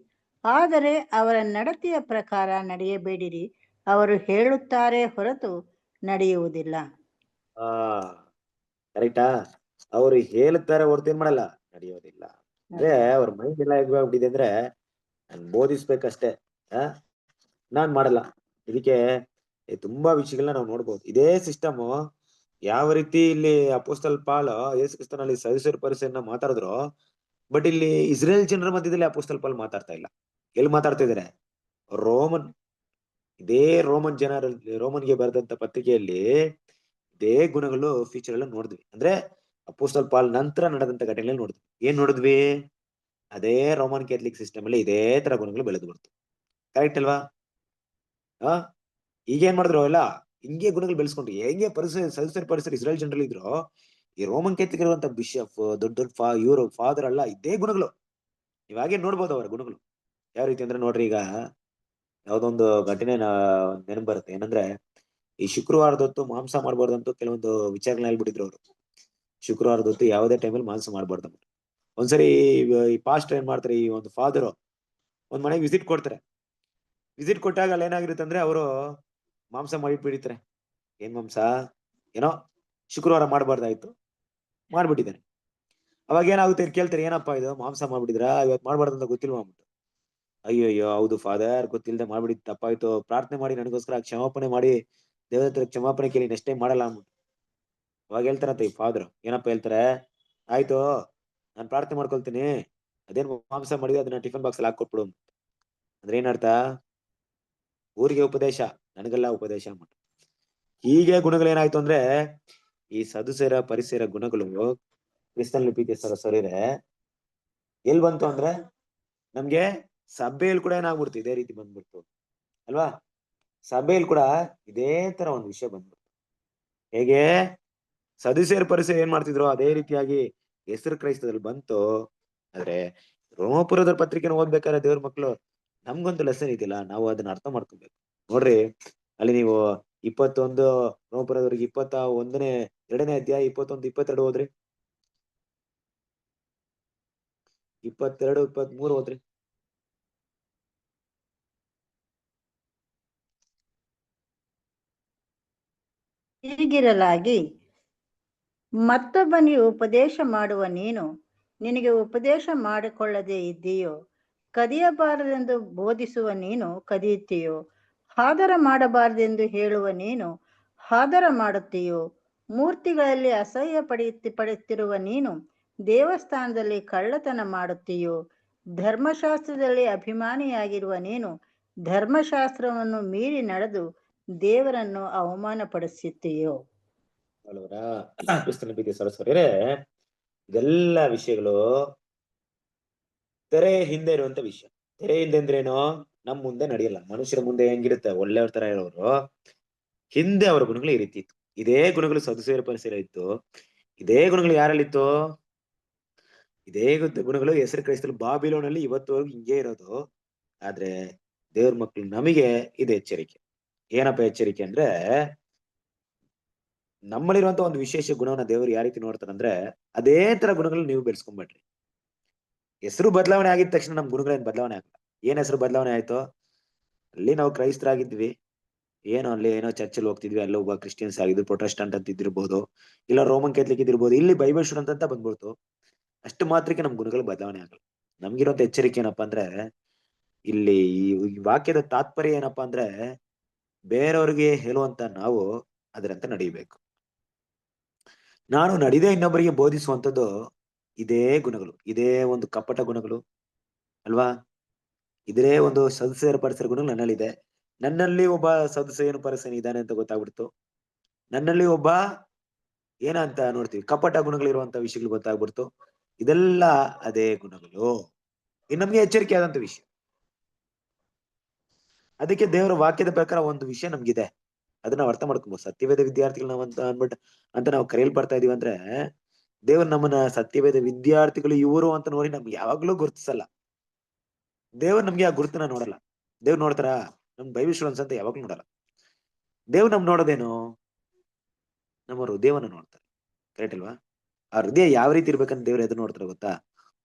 ಆದರೆ ಅವರ ನಡತೆಯ ಪ್ರಕಾರ ನಡೆಯಬೇಡಿರಿ. ಅವರು ಹೇಳುತ್ತಾರೆ ಹೊರತು ನಡೆಯುವುದಿಲ್ಲ. ಕರೆಕ್ಟಾ? ಅವ್ರು ಹೇಳುತ್ತಾರೆ ಹೊರತು ಏನ್ ಮಾಡಲ್ಲ, ನಡೆಯೋದಿಲ್ಲ. ಅಂದ್ರೆ ಅವ್ರ ಮೈಂಡ್ ಎಲ್ಲ ಹೇಗಾಗ್ಬಿಟ್ಟಿದೆ ಅಂದ್ರೆ, ನಾನ್ ಬೋಧಿಸ್ಬೇಕಷ್ಟೇ, ನಾನ್ ಮಾಡಲ್ಲ. ಇದಕ್ಕೆ ತುಂಬಾ ವಿಷಯಗಳನ್ನ ನಾವು ನೋಡ್ಬೋದು. ಇದೇ ಸಿಸ್ಟಮ್ ಯಾವ ರೀತಿ ಇಲ್ಲಿ ಅಪೊಸ್ತಲ ಪಾಲ್ ಯೇಸು ಕ್ರಿಸ್ತನಲ್ಲಿ ಸದುಸೇರ ಪರಿಸರನ್ನ ಮಾತಾಡಿದ್ರು, ಬಟ್ ಇಲ್ಲಿ ಇಸ್ರೇಲ್ ಜನರ ಮಧ್ಯದಲ್ಲಿ ಅಪೊಸ್ತಲ ಪಾಲ್ ಮಾತಾಡ್ತಾ ಇಲ್ಲ. ಎಲ್ಲಿ ಮಾತಾಡ್ತಾ ಇದಾರೆ? ರೋಮನ್, ಇದೇ ರೋಮನ್ ಜನರಲ್ಲಿ, ರೋಮನ್ಗೆ ಬರೆದಂತ ಪತ್ರಿಕೆಯಲ್ಲಿ ಇದೇ ಗುಣಗಳು ಫೀಚರ್ ಎಲ್ಲ ನೋಡಿದ್ವಿ. ಅಂದ್ರೆ ಅಪೊಸ್ತಲ ಪಾಲ್ ನಂತರ ನಡೆದಂತ ಘಟನೆಗಳಲ್ಲಿ ನೋಡಿದ್ವಿ. ಏನ್ ನೋಡಿದ್ವಿ? ಅದೇ ರೋಮನ್ ಕ್ಯಾಥಲಿಕ್ ಸಿಸ್ಟಮ್ ಅಲ್ಲಿ ಇದೇ ತರ ಗುಣಗಳು ಬೆಳೆದು ಬರ್ತು. ಕರೆಕ್ಟ್ ಅಲ್ವಾ? ಈಗ ಏನ್ ಮಾಡಿದ್ರು ಅವೆಲ್ಲ ಹಿಂಗೆ ಗುಣಗಳು ಬೆಳೆಸ್ಕೊಂಡ್ರು. ಹೆಂಗೆ ಸದಸ್ಯರ ಪರಿಸರ ಇಸ್ರೇಲ್ ಜನರಲ್ಲಿ ಇದ್ರು, ಈ ರೋಮನ್ ಕ್ಯಾಥಲಿಕ್ ಇರುವಂತ ಬಿಷಪ್, ದೊಡ್ಡ ದೊಡ್ಡ ಇವರು ಫಾದರ್ ಅಲ್ಲ, ಇದೇ ಗುಣಗಳು. ಇವಾಗೇ ನೋಡ್ಬೋದು ಅವರ ಗುಣಗಳು ಯಾವ ರೀತಿ ಅಂದ್ರೆ. ನೋಡ್ರಿ, ಈಗ ಯಾವ್ದೊಂದು ಘಟನೆ ನೆನಪು ಬರುತ್ತೆ. ಏನಂದ್ರೆ, ಈ ಶುಕ್ರವಾರದೊತ್ತು ಮಾಂಸ ಮಾಡ್ಬಾರ್ದಂತೂ ಕೆಲವೊಂದು ವಿಚಾರಗಳನ್ನ ಹೇಳ್ಬಿಟ್ಟಿದ್ರು ಅವರು. ಶುಕ್ರವಾರದೊತ್ತು ಯಾವುದೇ ಟೈಮಲ್ಲಿ ಮಾಂಸ ಮಾಡ್ಬಾರ್ದು. ಒಂದ್ಸರಿ ಈ ಪಾಸ್ಟರ್ ಏನ್ ಮಾಡ್ತಾರೆ, ಈ ಒಂದು ಫಾದರ್ ಒಂದ್ ಮನೆಗೆ ವಿಸಿಟ್ ಕೊಡ್ತಾರೆ. ವಿಸಿಟ್ ಕೊಟ್ಟಾಗ ಅಲ್ಲಿ ಏನಾಗಿರುತ್ತೆ ಅಂದ್ರೆ, ಅವರು ಮಾಂಸ ಮಾಡಿಟ್ಬಿಡಿತಾರೆ. ಏನ್ ಮಾಂಸ? ಏನೋ ಶುಕ್ರವಾರ ಮಾಡ್ಬಾರ್ದಾಯ್ತು, ಮಾಡ್ಬಿಟ್ಟಿದ್ದಾನೆ. ಅವಾಗ ಏನಾಗುತ್ತೆ ಕೇಳ್ತಾರೆ, ಏನಪ್ಪಾ ಇದು ಮಾಂಸ ಮಾಡ್ಬಿಟ್ಟಿದ್ರ, ಇವತ್ತು ಮಾಡ್ಬಾರ್ದಂತ ಗೊತ್ತಿಲ್ವಾ ಅಂದ್ಬಿಟ್ಟು. ಅಯ್ಯೋ ಹೌದು ಫಾದರ್, ಗೊತ್ತಿಲ್ಲದೆ ಮಾಡ್ಬಿಡಿ, ತಪ್ಪಾಯ್ತು, ಪ್ರಾರ್ಥನೆ ಮಾಡಿ ನನಗೋಸ್ಕರ ಕ್ಷಮಾಪಣೆ ಮಾಡಿ, ದೇವರ ಹತ್ರ ಕ್ಷಮಾಪಣೆ ಕೇಳಿ ನೆಕ್ಸ್ಟ್ ಟೈಮ್ ಮಾಡಲ್ಲ ಅಂದ್ಬಿಟ್ಟು. ಅವಾಗ ಹೇಳ್ತಾರಂತ ಈ ಫಾದರ್, ಏನಪ್ಪ ಹೇಳ್ತಾರೆ, ಆಯ್ತು ನಾನು ಪ್ರಾರ್ಥನೆ ಮಾಡ್ಕೊಳ್ತೀನಿ, ಅದೇನ್ ಮಾಂಸ ಮಾಡಿದ್ರೆ ಅದನ್ನ ಟಿಫನ್ ಬಾಕ್ಸ್ ಅಲ್ಲಿ ಹಾಕೊಟ್ಬಿಡು. ಅಂದ್ರೆ ಏನರ್ಥ? ಊರಿಗೆ ಉಪದೇಶ, ನನಗೆಲ್ಲ ಉಪದೇಶ ಅಂದ್ಬಿಟ್ಟು. ಹೀಗೆ ಗುಣಗಳೇನಾಯ್ತು ಅಂದ್ರೆ, ಈ ಸದುಸೇರ ಪರಿಸರ ಗುಣಗಳು ಕ್ರಿಸ್ತನಲ್ಲಿ ಪ್ರೀತಿಯ ಸರಿರೆ ಎಲ್ ಬಂತು ಅಂದ್ರೆ, ನಮ್ಗೆ ಸಭೆಯಲ್ಲಿ ಕೂಡ ಏನಾಗ್ಬಿಡ್ತು, ಇದೇ ರೀತಿ ಬಂದ್ಬಿಡ್ತು ಅಲ್ವಾ. ಸಭೆಯಲ್ಲಿ ಕೂಡ ಇದೇ ತರ ಒಂದು ವಿಷಯ ಬಂದ್ಬಿಡ್ತು. ಹೇಗೆ ಸದುಸೇರ ಪರಿಸರ ಏನ್ ಮಾಡ್ತಿದ್ರು, ಅದೇ ರೀತಿಯಾಗಿ ಹೆಸರು ಕ್ರೈಸ್ತದಲ್ಲಿ ಬಂತು. ಆದ್ರೆ ರೋಮಪುರದ ಪತ್ರಿಕೆನ ಓದ್ಬೇಕಾದ್ರೆ ದೇವ್ರ ಮಕ್ಳು, ನಮ್ಗೊಂದು ಲೆಸನ್ ಇದೆಯಲ್ಲ, ನಾವು ಅದನ್ನ ಅರ್ಥ ಮಾಡ್ಕೊಬೇಕು. ನೋಡ್ರಿ, ಅಲ್ಲಿ ನೀವು 21 ರೋಮಪುರದವರಿಗೆ 21ನೇ 2ನೇ ಅಧ್ಯಾಯ 21, 22 ಓದ್ರಿ. 22, 23 ಓದ್ರಿ. ಹೀಗಿರಲಾಗಿ ಮತ್ತೊಬ್ಬನಿಗೆ ಉಪದೇಶ ಮಾಡುವ ನೀನು ನಿನಗೆ ಉಪದೇಶ ಮಾಡಿಕೊಳ್ಳದೆ ಇದ್ದೀಯೋ? ಕದಿಯಬಾರದೆಂದು ಬೋಧಿಸುವ ನೀನು ಕದಿಯುತ್ತೀಯೋ? ಹಾದರ ಮಾಡಬಾರದೆಂದು ಹೇಳುವ ನೀನು ಹಾದರ ಮಾಡುತ್ತೀಯೋ? ಮೂರ್ತಿಗಳಲ್ಲಿ ಅಸಹ್ಯ ಪಡುತ್ತಿರುವ ನೀನು ದೇವಸ್ಥಾನದಲ್ಲಿ ಕಳ್ಳತನ ಮಾಡುತ್ತೀಯೋ? ಧರ್ಮಶಾಸ್ತ್ರದಲ್ಲಿ ಅಭಿಮಾನಿಯಾಗಿರುವ ನೀನು ಧರ್ಮಶಾಸ್ತ್ರವನ್ನು ಮೀರಿ ನಡೆದು ದೇವರನ್ನು ಅವಮಾನಪಡಿಸುತ್ತೀಯೋ. ಅಲ್ವರ ಕ್ರಿಸ್ತನ ಪ್ರೀತಿ ಸರಸ್ವರೇ, ಇದೆಲ್ಲ ವಿಷಯಗಳು ತೆರೆ ಹಿಂದೆ ಇರುವಂತ ವಿಷಯ. ತೆರೆ ಹಿಂದೆ ಅಂದ್ರೇನು? ನಮ್ ಮುಂದೆ ನಡೆಯಲ್ಲ. ಮನುಷ್ಯರ ಮುಂದೆ ಹೆಂಗಿರುತ್ತೆ ಒಳ್ಳೆಯವ್ರ ತರ ಹೇಳೋರು, ಹಿಂದೆ ಅವರ ಗುಣಗಳು ಈ ರೀತಿ ಇತ್ತು. ಇದೇ ಗುಣಗಳು ಸದುಸೇರ ಪರಿಸರ ಇತ್ತು. ಇದೇ ಗುಣಗಳು ಯಾರಲ್ಲಿತ್ತು? ಇದೇ ಗುಣಗಳು ಹೆಸರು ಕ್ರೈಸ್ತರು ಬಾಬಿಲೋನಲ್ಲಿ ಇವತ್ತುವರೆಗೂ ಹಿಂಗೆ ಇರೋದು. ಆದ್ರೆ ದೇವ್ರ ಮಕ್ಳು ನಮಗೆ ಇದು ಎಚ್ಚರಿಕೆ. ಏನಪ್ಪ ಎಚ್ಚರಿಕೆ ಅಂದ್ರೆ, ನಮ್ಮಲ್ಲಿರುವಂತ ಒಂದು ವಿಶೇಷ ಗುಣವನ್ನ ದೇವರು ಯಾವ ರೀತಿ ನೋಡ್ತಾರಂದ್ರೆ, ಅದೇ ತರ ಗುಣಗಳನ್ನ ನೀವು ಬೆಳೆಸ್ಕೊಂಡ್ಬಿಡ್ರಿ. ಹೆಸರು ಬದಲಾವಣೆ ಆಗಿದ ತಕ್ಷಣ ನಮ್ ಗುಣಗಳೇನ್ ಬದಲಾವಣೆ ಆಗಲ್ಲ. ಏನ್ ಹೆಸರು ಬದಲಾವಣೆ ಆಯ್ತು? ಅಲ್ಲಿ ನಾವು ಕ್ರೈಸ್ತರಾಗಿದ್ವಿ, ಏನೋ ಅಲ್ಲಿ ಏನೋ ಚರ್ಚಲ್ಲಿ ಹೋಗ್ತಿದ್ವಿ, ಅಲ್ಲ ಒಬ್ಬ ಕ್ರಿಸ್ಟಿಯನ್ಸ್ ಆಗಿದ್ರು, ಪ್ರೊಟೆಸ್ಟೆಂಟ್ ಅಂತ ಇದ್ದಿರ್ಬೋದು, ಇಲ್ಲ ರೋಮನ್ ಕ್ಯಾಥಲಿಕ್ ಇದಿರ್ಬೋದು, ಇಲ್ಲಿ ಬೈಬಲ್ ಸ್ಟೂಡೆಂಟ್ ಅಂತ ಬಂದ್ಬಿಡ್ತು. ಅಷ್ಟು ಮಾತ್ರಕ್ಕೆ ನಮ್ ಗುಣಗಳು ಬದಲಾವಣೆ ಆಗಲ್ಲ. ನಮ್ಗಿರುವಂತ ಎಚ್ಚರಿಕೆ ಏನಪ್ಪಾ ಅಂದ್ರೆ, ಇಲ್ಲಿ ಈ ವಾಕ್ಯದ ತಾತ್ಪರ್ಯ ಏನಪ್ಪಾ ಅಂದ್ರೆ, ಬೇರೆಯವ್ರಿಗೆ ಹೇಳುವಂತ ನಾವು ಅದರಂತೆ ನಡೀಬೇಕು. ನಾನು ನಡೆದೇ ಇನ್ನೊಬ್ಬರಿಗೆ ಬೋಧಿಸುವಂಥದ್ದು ಇದೇ ಗುಣಗಳು, ಇದೇ ಒಂದು ಕಪಟ ಗುಣಗಳು ಅಲ್ವಾ? ಇದೇ ಒಂದು ಸದಸ್ಯರ ಪರಿಸರ ಗುಣ ನನ್ನಲ್ಲಿದೆ. ನನ್ನಲ್ಲಿ ಒಬ್ಬ ಸದಸ್ಯನು ಪರಿಸರ ಇದ್ದಾನೆ ಅಂತ ಗೊತ್ತಾಗ್ಬಿಡ್ತು. ನನ್ನಲ್ಲಿ ಒಬ್ಬ ಏನಂತ ನೋಡ್ತೀವಿ, ಕಪಟ ಗುಣಗಳಿರುವಂತ ವಿಷಯಗಳು ಗೊತ್ತಾಗ್ಬಿಡ್ತು. ಇದೆಲ್ಲ ಅದೇ ಗುಣಗಳು. ಇದು ನಮ್ಗೆ ಎಚ್ಚರಿಕೆ ಆದಂತ ವಿಷಯ. ಅದಕ್ಕೆ ದೇವರ ವಾಕ್ಯದ ಪ್ರಕಾರ ಒಂದು ವಿಷಯ ನಮ್ಗಿದೆ, ಅದನ್ನ ನಾವು ಅರ್ಥ ಮಾಡ್ಕೊಬಹುದು. ಸತ್ಯವೇದ ವಿದ್ಯಾರ್ಥಿಗಳು ನಾವ್ ಅಂತ ನಾವು ಕರೆಯಲ್ಪಡ್ತಾ ಇದೀವಿ ಅಂದ್ರೆ, ದೇವ್ರು ನಮ್ಮನ್ನ ಸತ್ಯವೇದ ವಿದ್ಯಾರ್ಥಿಗಳು ಇವರು ಅಂತ ನೋಡಿ ನಮ್ಗೆ ಯಾವಾಗ್ಲೂ ಗುರುತಿಸಲ್ಲ. ದೇವ್ರು ನಮ್ಗೆ ಆ ಗುರುತನ್ನ ನೋಡಲ್ಲ. ದೇವ್ರು ನೋಡ್ತಾರ? ನಮ್ ಬೈಬಲ್ ಸ್ಟೂಡೆಂಟ್ಸ್ ಅಂತ ಯಾವಾಗ್ಲೂ ನೋಡಲ್ಲ. ದೇವ್ರು ನಮ್ ನೋಡೋದೇನು? ನಮ್ಮ ಹೃದಯವನ್ನ ನೋಡ್ತಾರೆ. ಕರೆಕ್ಟ್ ಅಲ್ವಾ? ಆ ಹೃದಯ ಯಾವ ರೀತಿ ಇರ್ಬೇಕಂತ ದೇವ್ರು ಎದುರು ನೋಡ್ತಾರೆ ಗೊತ್ತಾ?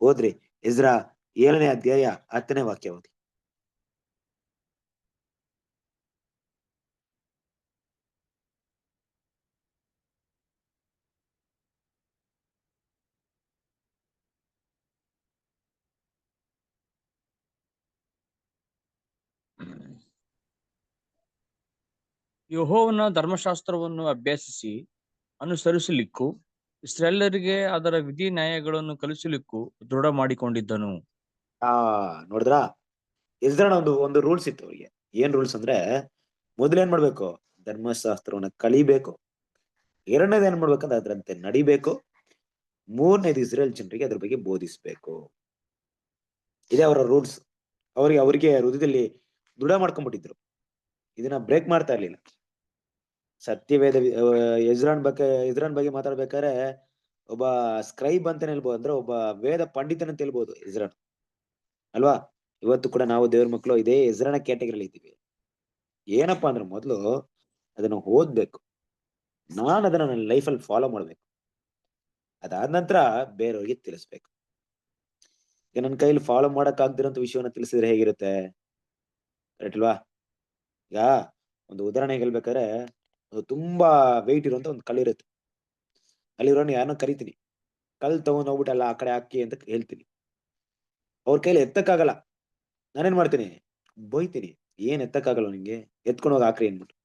ಹೋದ್ರಿ ಎಜ್ರಾ 7ನೇ ಅಧ್ಯಾಯ 10ನೇ ವಾಕ್ಯ ಓದಿ. ಯೆಹೋವನ ಧರ್ಮಶಾಸ್ತ್ರವನ್ನು ಅಭ್ಯಾಸಿಸಿ ಅನುಸರಿಸಲಿಕ್ಕೂ ಇಸ್ರಾಯೇಲರಿಗೆ ಅದರ ವಿಧಿ ನ್ಯಾಯಗಳನ್ನು ಕಲಿಸಲಿಕ್ಕೂ ದೃಢ ಮಾಡಿಕೊಂಡಿದ್ದನು. ನೋಡಿದ್ರಾ? ಎಜ್ರನ ಒಂದು ರೂಲ್ಸ್ ಇತ್ತು ಅವ್ರಿಗೆ. ಏನ್ ರೂಲ್ಸ್ ಅಂದ್ರೆ, ಮೊದಲೇನ್ ಮಾಡ್ಬೇಕು? ಧರ್ಮಶಾಸ್ತ್ರವನ್ನ ಕಲಿಬೇಕು. ಎರಡನೇದು ಏನ್ ಮಾಡ್ಬೇಕಂದ್ರೆ ಅದ್ರಂತೆ ನಡಿಬೇಕು. ಮೂರನೇದು ಇಸ್ರೇಲ್ ಜನರಿಗೆ ಅದ್ರ ಬಗ್ಗೆ ಬೋಧಿಸ್ಬೇಕು. ಇದೇ ಅವರ ರೂಲ್ಸ್. ಅವ್ರಿಗೆ ಹೃದಯದಲ್ಲಿ ದೃಢ ಮಾಡ್ಕೊಂಡ್ಬಿಟ್ಟಿದ್ರು. ಇದನ್ನ ಬ್ರೇಕ್ ಮಾಡ್ತಾ ಇರ್ಲಿಲ್ಲ. ಸತ್ಯವೇದ ಇಸ್ರಾನ್ ಬಗ್ಗೆ ಮಾತಾಡ್ಬೇಕಾದ್ರೆ ಒಬ್ಬ ಸ್ಕ್ರೈಬ್ ಅಂತಾನೆ ಹೇಳ್ಬೋದು, ಅಂದ್ರೆ ಒಬ್ಬ ವೇದ ಪಂಡಿತನ ಅಂತ ಹೇಳ್ಬೋದು ಇಸ್ರಾನ್ ಅಲ್ವಾ? ಇವತ್ತು ಕೂಡ ನಾವು ದೇವ್ರ ಮಕ್ಕಳು ಇದೇ ಇಸ್ರಾನ ಕ್ಯಾಟಗರಿಲಿ ಇದ್ದೀವಿ. ಏನಪ್ಪಾ ಅಂದ್ರೆ, ಮೊದಲು ಅದನ್ನ ಓದ್ಬೇಕು. ನಾನು ಅದನ್ನ ನನ್ನ ಲೈಫಲ್ಲಿ ಫಾಲೋ ಮಾಡ್ಬೇಕು. ಅದಾದ ನಂತರ ಬೇರೆಯವ್ರಿಗೆ ತಿಳಿಸ್ಬೇಕು. ಈಗ ನನ್ನ ಕೈಲಿ ಫಾಲೋ ಮಾಡಕ್ ಆಗ್ದಿರೋಂಥ ವಿಷಯವನ್ನ ತಿಳಿಸಿದ್ರೆ ಹೇಗಿರುತ್ತೆ? ಕರೆಕ್ಟ್ ಅಲ್ವಾ? ಈಗ ಒಂದು ಉದಾಹರಣೆ ಹೇಳ್ಬೇಕಾದ್ರೆ, ತುಂಬಾ ವೆಯ್ಟ್ ಇರುವಂತ ಒಂದು ಕಲ್ಲಿರುತ್ತೆ. ಅಲ್ಲಿರೋನು ಯಾರನ್ನ ಕರಿತೀನಿ, ಕಲ್ ತಗೊಂಡ್ ಹೋಗ್ಬಿಟ್ಟಲ್ಲ ಆ ಕಡೆ ಹಾಕಿ ಅಂತ ಹೇಳ್ತೀನಿ. ಅವ್ರ ಕೈಲಿ ಎತ್ತಕ್ಕಾಗಲ್ಲ. ನಾನೇನ್ ಮಾಡ್ತೀನಿ? ಬೈತೀನಿ. ಏನ್ ಎತ್ತಕ್ಕಾಗಲ್ಲ ನಿಂಗೆ, ಎತ್ಕೊಂಡು ಹೋಗಿ ಹಾಕ್ರಿ ಅನ್ಬಿಟ್ಟು.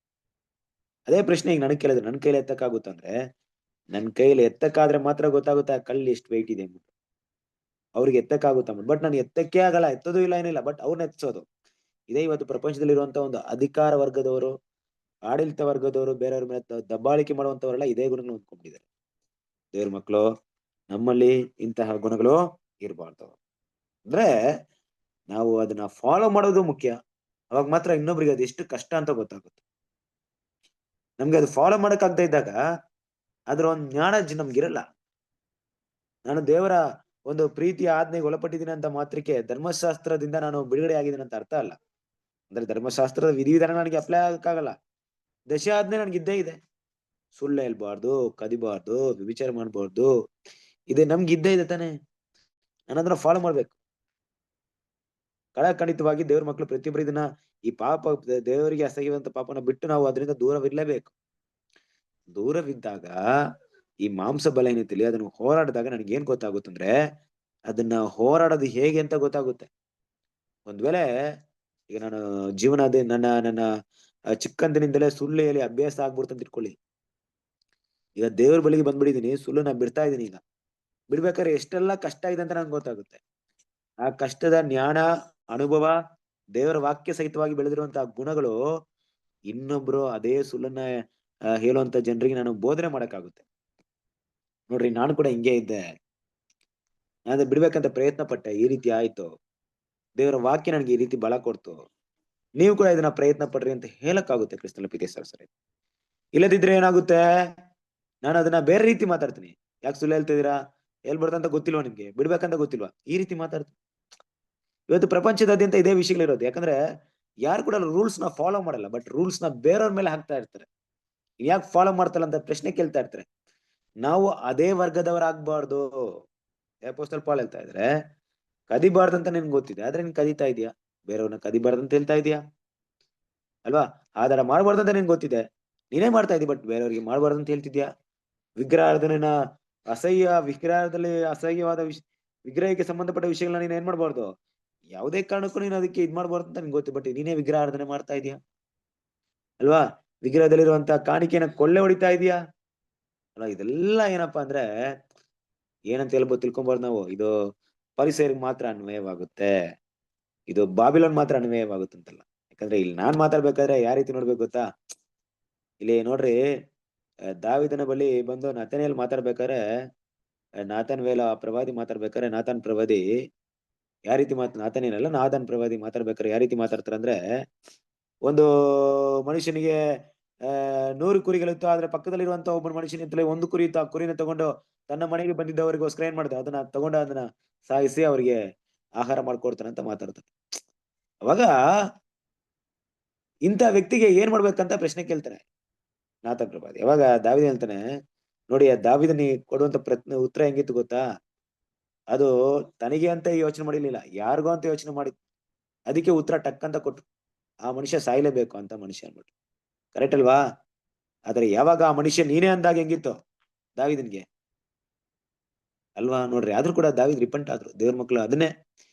ಅದೇ ಪ್ರಶ್ನೆ ಈಗ ನನಗ್ ಕೇಳಿದ್ರೆ, ನನ್ ಕೈಲಿ ಎತ್ತಕ್ಕಾಗುತ್ತಂದ್ರೆ, ನನ್ ಕೈಲಿ ಎತ್ತಕ್ಕಾದ್ರೆ ಮಾತ್ರ ಗೊತ್ತಾಗುತ್ತೆ ಆ ಕಲ್ಲು ಎಷ್ಟು ವೆಯ್ಟ್ ಇದೆ ಅಂದ್ಬಿಟ್ಟು. ಅವ್ರಿಗೆ ಎತ್ತಕ್ಕಾಗುತ್ತ ಬಟ್ ನಾನು ಎತ್ತಕ್ಕೆ ಆಗಲ್ಲ, ಎತ್ತೋದು ಇಲ್ಲ ಏನಿಲ್ಲ, ಬಟ್ ಅವ್ರನ್ನ ಎತ್ಸೋದು. ಇದೇ ಇವತ್ತು ಪ್ರಪಂಚದಲ್ಲಿರುವಂತ ಒಂದು ಅಧಿಕಾರ ವರ್ಗದವರು, ಆಡಳಿತ ವರ್ಗದವರು, ಬೇರೆಯವ್ರ ಮೇಲೆ ದಬ್ಬಾಳಿಕೆ ಮಾಡುವಂತವರೆಲ್ಲ ಇದೇ ಗುಣಗಳು ಹೊಂದ್ಕೊಂಡಿದ್ದಾರೆ. ದೇವ್ರ ಮಕ್ಕಳು, ನಮ್ಮಲ್ಲಿ ಇಂತಹ ಗುಣಗಳು ಇರಬಾರ್ದು. ಅಂದ್ರೆ ನಾವು ಅದನ್ನ ಫಾಲೋ ಮಾಡೋದು ಮುಖ್ಯ. ಅವಾಗ ಮಾತ್ರ ಇನ್ನೊಬ್ರಿಗೆ ಅದು ಎಷ್ಟು ಕಷ್ಟ ಅಂತ ಗೊತ್ತಾಗುತ್ತೆ. ನಮ್ಗೆ ಅದು ಫಾಲೋ ಮಾಡಕ್ ಆಗದೆ ಇದ್ದಾಗ ಅದ್ರ ಒಂದು ಜ್ಞಾನ ನಮ್ಗಿರಲ್ಲ. ನಾನು ದೇವರ ಒಂದು ಪ್ರೀತಿಯ ಆಜ್ಞೆಗೆ ಒಳಪಟ್ಟಿದ್ದೀನಿ ಅಂತ ಮಾತ್ರಕ್ಕೆ ಧರ್ಮಶಾಸ್ತ್ರದಿಂದ ನಾನು ಬಿಡುಗಡೆ ಆಗಿದ್ದೀನಿ ಅಂತ ಅರ್ಥ ಅಲ್ಲ. ಅಂದ್ರೆ ಧರ್ಮಶಾಸ್ತ್ರದ ವಿಧಿವಿಧಾನ ನನಗೆ ಅಪ್ಲೈ ಆಗಕ್ಕಾಗಲ್ಲ. ದಶ ಆಜ್ಞೆ ನನ್ಗೆ ಇದ್ದೇ ಇದೆ. ಸುಳ್ಳು ಹೇಳ್ಬಾರ್ದು, ಕದಿಬಾರ್ದು, ವಿಚಾರ ಮಾಡ್ಬಾರ್ದು, ಇದೆ ನಮ್ಗೆ ಇದ್ದೇ ಇದೆ ತಾನೆ. ನಾನು ಅದನ್ನ ಫಾಲೋ ಮಾಡ್ಬೇಕು. ಖಂಡಿತವಾಗಿ ದೇವ್ರ ಮಕ್ಕಳು ಪ್ರತಿಯೊಬ್ಬರು ಇದನ್ನ, ಈ ಪಾಪ ದೇವರಿಗೆ ಅಸಹ್ಯವಂತ ಪಾಪನ ಬಿಟ್ಟು ನಾವು ಅದರಿಂದ ದೂರವಿರ್ಲೇಬೇಕು. ದೂರವಿದ್ದಾಗ ಈ ಮಾಂಸ ಬಲ ಏನಿತ್ತಿಲ್ಲ ಅದನ್ನು ಹೋರಾಡಿದಾಗ ನನಗೆ ಏನ್ ಗೊತ್ತಾಗುತ್ತಂದ್ರೆ, ಅದನ್ನ ಹೋರಾಡೋದು ಹೇಗೆ ಅಂತ ಗೊತ್ತಾಗುತ್ತೆ. ಒಂದ್ ವೇಳೆ ಈಗ ನಾನು ಜೀವನ ನನ್ನ ಚಿಕ್ಕಂದಿನಿಂದಲೇ ಸುಳ್ಳು ಹೇಳಿ ಅಭ್ಯಾಸ ಆಗ್ಬಿಡ್ತಂತ ಇಟ್ಕೊಳ್ಳಿ. ಈಗ ದೇವ್ರ ಬಳಿಗೆ ಬಂದ್ಬಿಟ್ಟಿದೀನಿ, ಸುಳ್ಳು ನಾ ಬಿಡ್ತಾ ಇದೀನಿ. ಈಗ ಬಿಡ್ಬೇಕಾದ್ರೆ ಎಷ್ಟೆಲ್ಲಾ ಕಷ್ಟ ಇದೆ ಅಂತ ನಂಗೆ ಗೊತ್ತಾಗುತ್ತೆ. ಆ ಕಷ್ಟದ ಜ್ಞಾನ, ಅನುಭವ, ದೇವರ ವಾಕ್ಯ ಸಹಿತವಾಗಿ ಬೆಳೆದಿರುವಂತಹ ಗುಣಗಳು ಇನ್ನೊಬ್ರು ಅದೇ ಸುಳ್ಳನ್ನ ಹೇಳುವಂತ ಜನರಿಗೆ ನಾನು ಬೋಧನೆ ಮಾಡಕ್ಕಾಗುತ್ತೆ. ನೋಡ್ರಿ, ನಾನು ಕೂಡ ಹಿಂಗೆ ಇದ್ದೆ. ನಾನು ಬಿಡ್ಬೇಕಂತ ಪ್ರಯತ್ನ ಪಟ್ಟೆ, ಈ ರೀತಿ ಆಯ್ತು. ದೇವರ ವಾಕ್ಯ ನನಗೆ ಈ ರೀತಿ ಬಲ ಕೊಡ್ತು. ನೀವು ಕೂಡ ಇದನ್ನ ಪ್ರಯತ್ನ ಪಡ್ರಿ ಅಂತ ಹೇಳಕ್ಕಾಗುತ್ತೆ ಕ್ರಿಸ್ತನ ಪ್ರೀತಿಯ ಸಹೋದರರೇ. ಇಲ್ಲದಿದ್ರೆ ಏನಾಗುತ್ತೆ, ನಾನು ಅದನ್ನ ಬೇರೆ ರೀತಿ ಮಾತಾಡ್ತೀನಿ. ಯಾಕೆ ಸುಳ್ಳು ಹೇಳ್ತಿದ್ದೀರಾ, ಹೇಳ್ಬಾರ್ದಂತ ಗೊತ್ತಿಲ್ವಾ ನಿಮ್ಗೆ, ಬಿಡ್ಬೇಕಂತ ಗೊತ್ತಿಲ್ವಾ, ಈ ರೀತಿ ಮಾತಾಡ್ತೀನಿ. ಇವತ್ತು ಪ್ರಪಂಚದಾದ್ಯಂತ ಇದೇ ವಿಷಯಗಳಿರೋದು. ಯಾಕಂದ್ರೆ ಯಾರು ಕೂಡ ರೂಲ್ಸ್ ನ ಫಾಲೋ ಮಾಡಲ್ಲ, ಬಟ್ ರೂಲ್ಸ್ ನ ಬೇರೆಯವ್ರ ಮೇಲೆ ಹಾಕ್ತಾ ಇರ್ತಾರೆ. ಯಾಕೆ ಫಾಲೋ ಮಾಡ್ತಲ್ಲ ಅಂತ ಪ್ರಶ್ನೆ ಕೇಳ್ತಾ ಇರ್ತಾರೆ. ನಾವು ಅದೇ ವರ್ಗದವರಾಗ್ಬಾರ್ದು. ಅಪೊಸ್ತಲ ಪಾಲ್ ಹೇಳ್ತಾ ಇದ್ರೆ, ಕದಿಬಾರ್ದಂತ ನಿನ್ಗೆ ಗೊತ್ತಿದೆ, ಆದ್ರೆ ನೀನ್ ಕದೀತಾ ಇದೀಯಾ. ಬೇರೆಯವ್ರನ್ನ ಕದಿಬಾರ್ದಂತ ಹೇಳ್ತಾ ಇದೀಯಾ ಅಲ್ವಾ? ಆಧಾರ ಮಾಡ್ಬಾರ್ದಂತ ನಿನ್ಗೆ ಗೊತ್ತಿದೆ, ನೀನೇ ಮಾಡ್ತಾ ಇದೀಯ, ಬಟ್ ಬೇರೆಯವ್ರಿಗೆ ಮಾಡ್ಬಾರ್ದಂತ ಹೇಳ್ತಿದ್ಯಾ. ವಿಗ್ರಹಾರ್ಧನೆನ ವಿಗ್ರಹದಲ್ಲಿ ಅಸಹ್ಯವಾದ ವಿಗ್ರಹಕ್ಕೆ ಸಂಬಂಧಪಟ್ಟ ವಿಷಯಗಳನ್ನ ನೀನ್ ಏನ್ ಮಾಡ್ಬಾರ್ದು, ಯಾವುದೇ ಕಾರಣಕ್ಕೂ ನೀನು ಅದಕ್ಕೆ ಇದ್ ಮಾಡ್ಬಾರ್ದು ಅಂತ ನಿನ್ಗೆ ಗೊತ್ತು, ಬಟ್ ನೀನೇ ವಿಗ್ರಹಾರ್ಧನೆ ಮಾಡ್ತಾ ಇದೀಯಾ ಅಲ್ವಾ? ವಿಗ್ರಹದಲ್ಲಿರುವಂತ ಕಾಣಿಕೆನ ಕೊಳ್ಳೆ ಹೊಡಿತಾ ಇದೀಯಾ ಅಲ್ವಾ? ಇದೆಲ್ಲ ಏನಪ್ಪಾ ಅಂದ್ರೆ ಏನಂತ ಹೇಳ್ಬೋದು ತಿಳ್ಕೊಂಬಾರ್ದು ನಾವು. ಇದು ಪರಿಸರಿಗೆ ಮಾತ್ರ ಅನ್ವಯವಾಗುತ್ತೆ, ಇದು ಬಾಬಿಲೋನ್ ಮಾತ್ರ ಅನ್ವಯವಾಗುತ್ತಂತಲ್ಲ. ಯಾಕಂದ್ರೆ ಇಲ್ಲಿ ನಾನ್ ಮಾತಾಡ್ಬೇಕಾದ್ರೆ ಯಾವ ರೀತಿ ನೋಡ್ಬೇಕು ಗೊತ್ತಾ, ಇಲ್ಲಿ ನೋಡ್ರಿ, ದಾವಿದನ ಬಳಿ ಬಂದು ನತನೇಲ್ ಮಾತಾಡ್ಬೇಕಾದ್ರೆ, ಪ್ರವಾದಿ ಮಾತಾಡ್ಬೇಕಾದ್ರೆ, ನಾತಾನ್ ಪ್ರವಾದಿ ಯಾವ ರೀತಿ ನಾತನೇನಲ್ಲ, ನಾಥನ್ ಪ್ರವಾದಿ ಮಾತಾಡ್ಬೇಕಾದ್ರೆ ಯಾವ ರೀತಿ ಮಾತಾಡ್ತಾರೆ ಅಂದ್ರೆ, ಒಂದು ಮನುಷ್ಯನಿಗೆ 100 ಕುರಿಗಳಿತ್ತು, ಆದ್ರೆ ಪಕ್ಕದಲ್ಲಿರುವಂತ ಒಬ್ಬ ಮನುಷ್ಯನಿಂತಲೇ ಒಂದು ಕುರಿ ಇತ್ತು. ಆ ಕುರಿನ ತಗೊಂಡು ತನ್ನ ಮನೆಗೆ ಬಂದಿದ್ದವರಿಗೋಸ್ಕರ ಏನ್ ಮಾಡ್ತಾರೆ, ಅದನ್ನ ತಗೊಂಡು ಅದನ್ನ ಸಾಗಿಸಿ ಅವರಿಗೆ ಆಹಾರ ಮಾಡ್ಕೊಡ್ತಾನೆ ಅಂತ ಮಾತಾಡ್ತಾರೆ. ಅವಾಗ ಇಂಥ ವ್ಯಕ್ತಿಗೆ ಏನ್ ಮಾಡ್ಬೇಕಂತ ಪ್ರಶ್ನೆ ಕೇಳ್ತಾರೆ ನಾಥನ್ ಪ್ರವಾದಿ. ಅವಾಗ ದಾವಿದ ಹೇಳ್ತಾನೆ, ನೋಡಿ, ಆ ದಾವಿದನಿ ಕೊಡುವಂತ ಉತ್ತರ ಹೆಂಗಿತ್ತು ಗೊತ್ತಾ, ಅದು ತನಗೆ ಅಂತ ಯೋಚನೆ ಮಾಡಿರ್ಲಿಲ್ಲ, ಯಾರಿಗೋ ಅಂತ ಯೋಚನೆ ಮಾಡಿ, ಅದಕ್ಕೆ ಉತ್ತರ ಟಕ್ ಅಂತ ಕೊಟ್ಟು, ಆ ಮನುಷ್ಯ ಸಾಯ್ಲೇಬೇಕು ಅಂತ ಮನುಷ್ಯ ಅನ್ಬಿಟ್ಟು. ಕರೆಕ್ಟ್ ಅಲ್ವಾ? ಆದ್ರೆ ಯಾವಾಗ ಆ ಮನುಷ್ಯ ನೀನೇ ಅಂದಾಗ ಹೆಂಗಿತ್ತು ದಾವಿದನ್ಗೆ ಅಲ್ವಾ? ನೋಡ್ರಿ, ಆದ್ರೂ ಕೂಡ ದಾವಿದ್ ರಿಪಂಟ್ ಆದ್ರು. ದೇವ್ರ ಮಕ್ಳು ಅದನ್ನೇ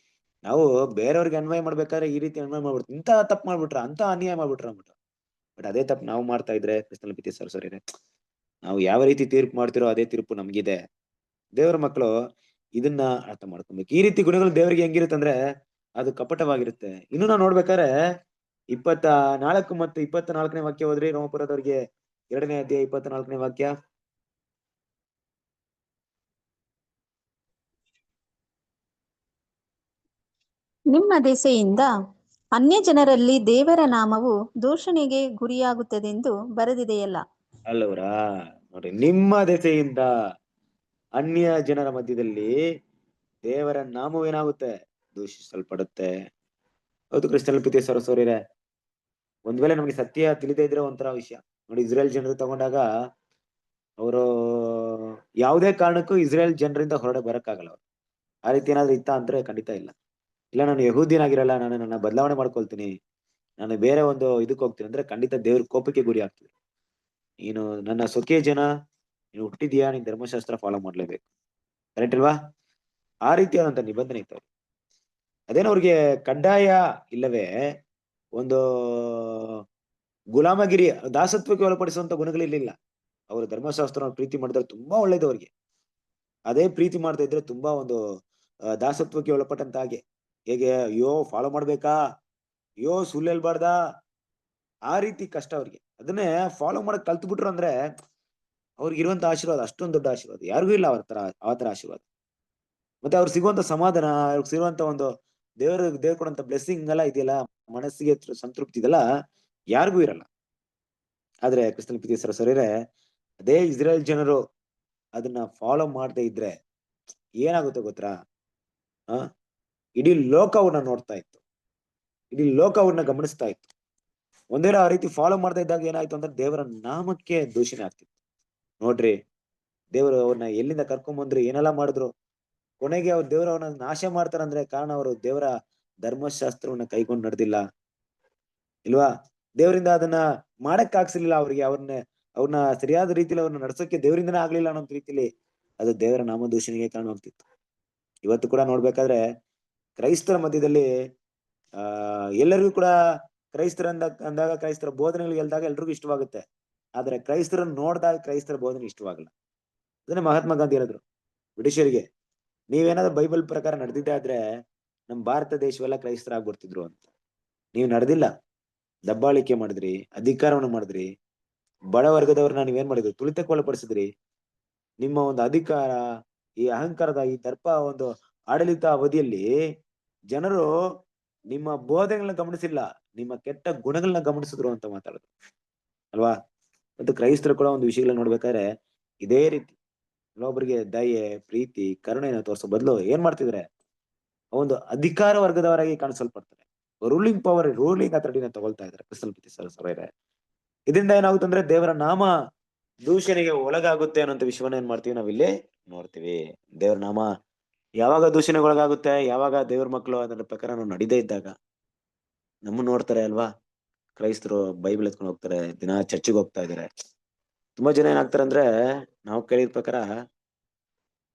ನಾವು ಬೇರೆಯವ್ರಿಗೆ ಅನ್ವಯ ಮಾಡ್ಬೇಕಾದ್ರೆ ಈ ರೀತಿ ಅನ್ವಯ ಮಾಡ್ಬಿಡ್ತೀವಿ. ಇಂತ ತಪ್ಪು ಮಾಡ್ಬಿಟ್ರ, ಅಂತ ಅನ್ಯಾಯ ಮಾಡ್ಬಿಟ್ರ ಅಂದ್ಬಿಟ್ಟು. ಬಟ್ ಅದೇ ತಪ್ಪು ನಾವು ಮಾಡ್ತಾ ಇದ್ರೆ ಕ್ರಿಸ್ತನ ಪ್ರೀತಿಯ ಸಹೋದರರೇ, ನಾವು ಯಾವ ರೀತಿ ತೀರ್ಪು ಮಾಡ್ತಿರೋ ಅದೇ ತೀರ್ಪು ನಮ್ಗಿದೆ. ದೇವರ ಮಕ್ಕಳು ಇದನ್ನ ಅರ್ಥ ಮಾಡ್ಕೊಬೇಕು. ಈ ರೀತಿ ಗುಣಗಳು ದೇವರಿಗೆ ಹೆಂಗಿರುತ್ತಂದ್ರೆ ಅದು ಕಪಟವಾಗಿರುತ್ತೆ. ಇನ್ನು ನಾವು ನೋಡ್ಬೇಕಾದ್ರೆ 24 ಮತ್ತು 24ನೇ ವಾಕ್ಯ ಹೋದ್ರಿ, ರೋಮಪುರದವರಿಗೆ 2ನೇ ಅಧ್ಯಾಯ 24ನೇ ವಾಕ್ಯ. ನಿಮ್ಮ ದೆಸೆಯಿಂದ ಅನ್ಯ ಜನರಲ್ಲಿ ದೇವರ ನಾಮವು ದೂಷಣೆಗೆ ಗುರಿಯಾಗುತ್ತದೆಂದು ಬರೆದಿದೆಯಲ್ಲ. ಅಲ್ಲವರಾ? ನೋಡಿ, ನಿಮ್ಮ ದೆಸೆಯಿಂದ ಅನ್ಯ ಜನರ ಮಧ್ಯದಲ್ಲಿ ದೇವರ ನಾಮವೇನಾಗುತ್ತೆ, ದೂಷಿಸಲ್ಪಡುತ್ತೆ. ಹೌದು ಕ್ರಿಸ್ತನ ಪ್ರೀತಿಯ ಸಹೋದರರೇ, ಒಂದ್ ವೇಳೆ ನಮ್ಗೆ ಸತ್ಯ ತಿಳಿದೇ ಇದ್ರೆ ಒಂಥರ ವಿಷಯ. ನೋಡಿ, ಇಸ್ರೇಲ್ ಜನರು ತಗೊಂಡಾಗ ಅವರು ಯಾವುದೇ ಕಾರಣಕ್ಕೂ ಇಸ್ರೇಲ್ ಜನರಿಂದ ಹೊರಡೆ ಬರಕ್ಕಾಗಲ್ಲ. ಅವ್ರು ಆ ರೀತಿ ಏನಾದ್ರು ಇತ್ತ ಅಂದ್ರೆ ಖಂಡಿತ ಇಲ್ಲ. ಇಲ್ಲ, ನಾನು ಯಹೂದಿನಾಗಿರಲ್ಲ, ನಾನು ನನ್ನ ಬದಲಾವಣೆ ಮಾಡ್ಕೊಳ್ತೀನಿ, ನಾನು ಬೇರೆ ಒಂದು ಇದಕ್ಕೆ ಹೋಗ್ತೀನಿ ಅಂದ್ರೆ ಖಂಡಿತ ದೇವ್ರ ಕೋಪಕ್ಕೆ ಗುರಿ ಆಗ್ತದೆ. ನೀನು ನನ್ನ ಸ್ವಕೀಯ ಜನ, ನೀನು ಹುಟ್ಟಿದ್ಯಾ, ನೀನ್ ಧರ್ಮಶಾಸ್ತ್ರ ಫಾಲೋ ಮಾಡ್ಲೇಬೇಕು. ಕರೆಕ್ಟ್ ಅಲ್ವಾ? ಆ ರೀತಿಯಾದಂತ ನಿಬಂಧನೆ ಇತ್ತು. ಅದೇನೋ ಅವ್ರಿಗೆ ಕಡ್ಡಾಯ ಇಲ್ಲವೇ ಒಂದು ಗುಲಾಮಗಿರಿ, ದಾಸತ್ವಕ್ಕೆ ಒಳಪಡಿಸುವಂತ ಗುಣಗಳಿರ್ಲಿಲ್ಲ. ಅವರು ಧರ್ಮಶಾಸ್ತ್ರ ಪ್ರೀತಿ ಮಾಡಿದ್ರೆ ತುಂಬಾ ಒಳ್ಳೇದು ಅವ್ರಿಗೆ. ಅದೇ ಪ್ರೀತಿ ಮಾಡ್ತಾ ಇದ್ರೆ ತುಂಬಾ ಒಂದು ದಾಸತ್ವಕ್ಕೆ ಒಳಪಟ್ಟಂತ ಹಾಗೆ. ಹೇಗೆ, ಅಯ್ಯೋ ಫಾಲೋ ಮಾಡ್ಬೇಕಾ, ಅಯ್ಯೋ ಸುಳ್ಳು ಹೇಳ್ಬಾರ್ದಾ, ಆ ರೀತಿ ಕಷ್ಟ ಅವ್ರಿಗೆ. ಅದನ್ನೇ ಫಾಲೋ ಮಾಡಕ್ ಕಲ್ತು ಬಿಟ್ರು ಅಂದ್ರೆ ಅವ್ರಿಗೆ ಇರುವಂತ ಆಶೀರ್ವಾದ ಅಷ್ಟೊಂದು ದೊಡ್ಡ ಆಶೀರ್ವಾದ ಯಾರಿಗೂ ಇಲ್ಲ ಆ ತರ ಆಶೀರ್ವಾದ. ಮತ್ತೆ ಅವ್ರು ಸಿಗುವಂತ ಸಮಾಧಾನ, ಅವ್ರಿಗೆ ಸಿಗುವಂತ ಒಂದು ದೇವ್ರ ಕೊಡಂತ ಬ್ಲೆಸ್ಸಿಂಗ್ ಎಲ್ಲ ಇದೆಯಲ್ಲ, ಮನಸ್ಸಿಗೆ ಸಂತೃಪ್ತಿ ಇದೆಲ್ಲ ಯಾರಿಗೂ ಇರಲ್ಲ. ಆದ್ರೆ ಕ್ರಿಸ್ತನ ಪ್ರೀತಿಯ ಸಹೋದರರೇ, ಅದೇ ಇಸ್ರೇಲ್ ಜನರು ಅದನ್ನ ಫಾಲೋ ಮಾಡದೇ ಇದ್ರೆ ಏನಾಗುತ್ತೆ ಗೊತ್ತಾ? ಇಡೀ ಲೋಕ ಅವ್ರನ್ನ ನೋಡ್ತಾ ಇತ್ತು, ಇಡೀ ಲೋಕ ಅವ್ರನ್ನ ಗಮನಿಸ್ತಾ ಇತ್ತು. ಒಂದೇ ಆ ರೀತಿ ಫಾಲೋ ಮಾಡ್ತಾ ಇದ್ದಾಗ ಏನಾಯ್ತು ಅಂದ್ರೆ ದೇವರ ನಾಮಕ್ಕೆ ದೂಷಣೆ ಆಗ್ತಿತ್ತು. ನೋಡ್ರಿ, ದೇವರು ಅವ್ರನ್ನ ಎಲ್ಲಿಂದ ಕರ್ಕೊಂಡ್ ಏನೆಲ್ಲ ಮಾಡಿದ್ರು, ಕೊನೆಗೆ ಅವ್ರು ದೇವರವ್ರನ್ನ ನಾಶ ಮಾಡ್ತಾರಂದ್ರೆ ಕಾರಣ ಅವರು ದೇವರ ಧರ್ಮಶಾಸ್ತ್ರವನ್ನ ಕೈಗೊಂಡು ನಡೆದಿಲ್ಲ ಇಲ್ವಾ? ದೇವರಿಂದ ಅದನ್ನ ಮಾಡಕ್ ಆಗ್ಸಿರ್ಲಿಲ್ಲ ಅವ್ರಿಗೆ. ಅವ್ರನ್ನ ಸರಿಯಾದ ರೀತಿಯಲ್ಲಿ ಅವ್ರನ್ನ ನಡ್ಸೋಕೆ ದೇವರಿಂದನೇ ಆಗ್ಲಿಲ್ಲ ಅನ್ನೋ ರೀತಿಲಿ ಅದು ದೇವರ ನಾಮದೂಷಣೆಗೆ ಕಾರಣವಾಗ್ತಿತ್ತು. ಇವತ್ತು ಕೂಡ ನೋಡ್ಬೇಕಾದ್ರೆ ಕ್ರೈಸ್ತರ ಮಧ್ಯದಲ್ಲಿ ಎಲ್ಲರಿಗೂ ಕೂಡ ಅಂದಾಗ ಕ್ರೈಸ್ತರ ಬೋಧನೆಗಳು ಗೆಲ್ದಾಗ ಎಲ್ರಿಗೂ ಇಷ್ಟವಾಗುತ್ತೆ. ಆದ್ರೆ ಕ್ರೈಸ್ತರನ್ನ ನೋಡಿದಾಗ ಕ್ರೈಸ್ತರ ಬೋಧನೆ ಇಷ್ಟವಾಗಲ್ಲ. ಅದನ್ನೇ ಮಹಾತ್ಮ ಗಾಂಧಿ ಹೇಳಿದ್ರು ಬ್ರಿಟಿಷರಿಗೆ, ನೀವೇನಾದ್ರೂ ಬೈಬಲ್ ಪ್ರಕಾರ ನಡೆದಿದ್ದೆ ಆದ್ರೆ ನಮ್ ಭಾರತ ದೇಶವೆಲ್ಲ ಕ್ರೈಸ್ತರಾಗ್ಬಿಡ್ತಿದ್ರು ಅಂತ. ನೀವು ನಡೆದಿಲ್ಲ, ದಬ್ಬಾಳಿಕೆ ಮಾಡಿದ್ರಿ, ಅಧಿಕಾರವನ್ನು ಮಾಡಿದ್ರಿ, ಬಡ ವರ್ಗದವ್ರನ್ನ ನೀವೇನ್ ಮಾಡಿದ್ರಿ, ತುಳಿತಕ್ಕೆ ಒಳಪಡಿಸಿದ್ರಿ. ನಿಮ್ಮ ಒಂದು ಅಧಿಕಾರ, ಈ ಅಹಂಕಾರದ ಈ ದರ್ಪ ಒಂದು ಆಡಳಿತ ಅವಧಿಯಲ್ಲಿ ಜನರು ನಿಮ್ಮ ಬೋಧನೆಗಳನ್ನ ಗಮನಿಸಿಲ್ಲ, ನಿಮ್ಮ ಕೆಟ್ಟ ಗುಣಗಳನ್ನ ಗಮನಿಸಿದ್ರು ಅಂತ ಮಾತಾಡುದು ಅಲ್ವಾ. ಮತ್ತು ಕ್ರೈಸ್ತರು ಕೂಡ ಒಂದು ವಿಷಯಗಳನ್ನ ನೋಡ್ಬೇಕಾದ್ರೆ ಇದೇ ರೀತಿ ಇನ್ನೊಬ್ಬರಿಗೆ ದಯೆ, ಪ್ರೀತಿ, ಕರುಣೆನ ತೋರಿಸೋ ಬದಲು ಏನ್ ಮಾಡ್ತಿದ್ರೆ, ಒಂದು ಅಧಿಕಾರ ವರ್ಗದವರಾಗಿ ಕಾಣಿಸಲ್ಪಡ್ತಾರೆ. ರೂಲಿಂಗ್ ಅಥಾರಿಟಿನ ತಗೊಳ್ತಾ ಇದ್ದಾರೆ ಕ್ರಿಸ್ತಲ್. ಇದರಿಂದ ಏನಾಗುತ್ತೆ ಅಂದ್ರೆ ದೇವರ ನಾಮ ದೂಷಣೆಗೆ ಒಳಗಾಗುತ್ತೆ ಅನ್ನೋಂಥ ವಿಷಯವನ್ನ ಏನ್ ಮಾಡ್ತೀವಿ ನಾವಿಲ್ಲಿ ನೋಡ್ತೀವಿ. ದೇವರ ನಾಮ ಯಾವಾಗ ದೂಷಣೆಗೆ ಒಳಗಾಗುತ್ತೆ, ಯಾವಾಗ ದೇವ್ರ ಮಕ್ಕಳು ಅದರ ಪ್ರಕಾರ ನಾವು ನಡೀದೇ ಇದ್ದಾಗ ನಮ್ಮನ್ನ ನೋಡ್ತಾರೆ ಅಲ್ವಾ. ಕ್ರೈಸ್ತರು ಬೈಬಲ್ ಎತ್ಕೊಂಡು ಹೋಗ್ತಾರೆ, ದಿನ ಚರ್ಚಿಗೆ ಹೋಗ್ತಾ ಇದಾರೆ. ತುಂಬಾ ಜನ ಏನಾಗ್ತಾರೆ ಅಂದ್ರೆ, ನಾವು ಕೇಳಿದ ಪ್ರಕಾರ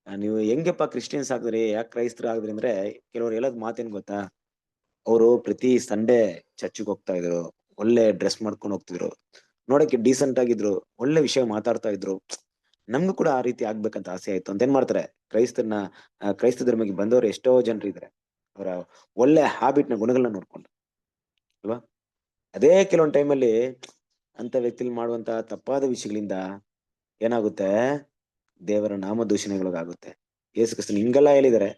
ನೀವು ಹೆಂಗಪ್ಪ ಕ್ರಿಶ್ಚಿಯನ್ಸ್ ಆಗಿದ್ರಿ, ಯಾಕೆ ಕ್ರೈಸ್ತರು ಆಗಿದ್ರಿ ಅಂದ್ರೆ, ಕೆಲವ್ರು ಹೇಳೋದ್ ಮಾತೇನ್ ಗೊತ್ತಾ, ಅವರು ಪ್ರತಿ ಸಂಡೇ ಚರ್ಚಿಗೆ ಹೋಗ್ತಾ ಇದ್ರು, ಒಳ್ಳೆ ಡ್ರೆಸ್ ಮಾಡ್ಕೊಂಡು ಹೋಗ್ತಿದ್ರು, ನೋಡಕ್ಕೆ ಡೀಸೆಂಟ್ ಆಗಿದ್ರು, ಒಳ್ಳೆ ವಿಷಯ ಮಾತಾಡ್ತಾ ಇದ್ರು. ನಮ್ಗೂ ಕೂಡ ಆ ರೀತಿ ಆಗ್ಬೇಕಂತ ಆಸೆ ಆಯ್ತು ಅಂತ ಏನ್ ಮಾಡ್ತಾರೆ, ಕ್ರೈಸ್ತ ಧರ್ಮಕ್ಕೆ ಬಂದವರು ಎಷ್ಟೋ ಜನರು ಇದ್ದಾರೆ, ಅವರ ಒಳ್ಳೆ ಹ್ಯಾಬಿಟ್ ನ ಗುಣಗಳನ್ನ ನೋಡ್ಕೊಂಡು ಅಲ್ವಾ. ಅದೇ ಕೆಲವೊಂದು ಟೈಮಲ್ಲಿ ಅಂತ ವ್ಯಕ್ತಿಲಿ ಮಾಡುವಂತ ತಪ್ಪಾದ ವಿಷಯಗಳಿಂದ ಏನಾಗುತ್ತೆ, ದೇವರ ನಾಮ ದೂಷಣೆಗಳಿಗಾಗುತ್ತೆ. ಯೇಸು ಕ್ರಿಸ್ತನು ಹಿಂಗೆಲ್ಲ ಹೇಳಿದ್ದಾರೆ,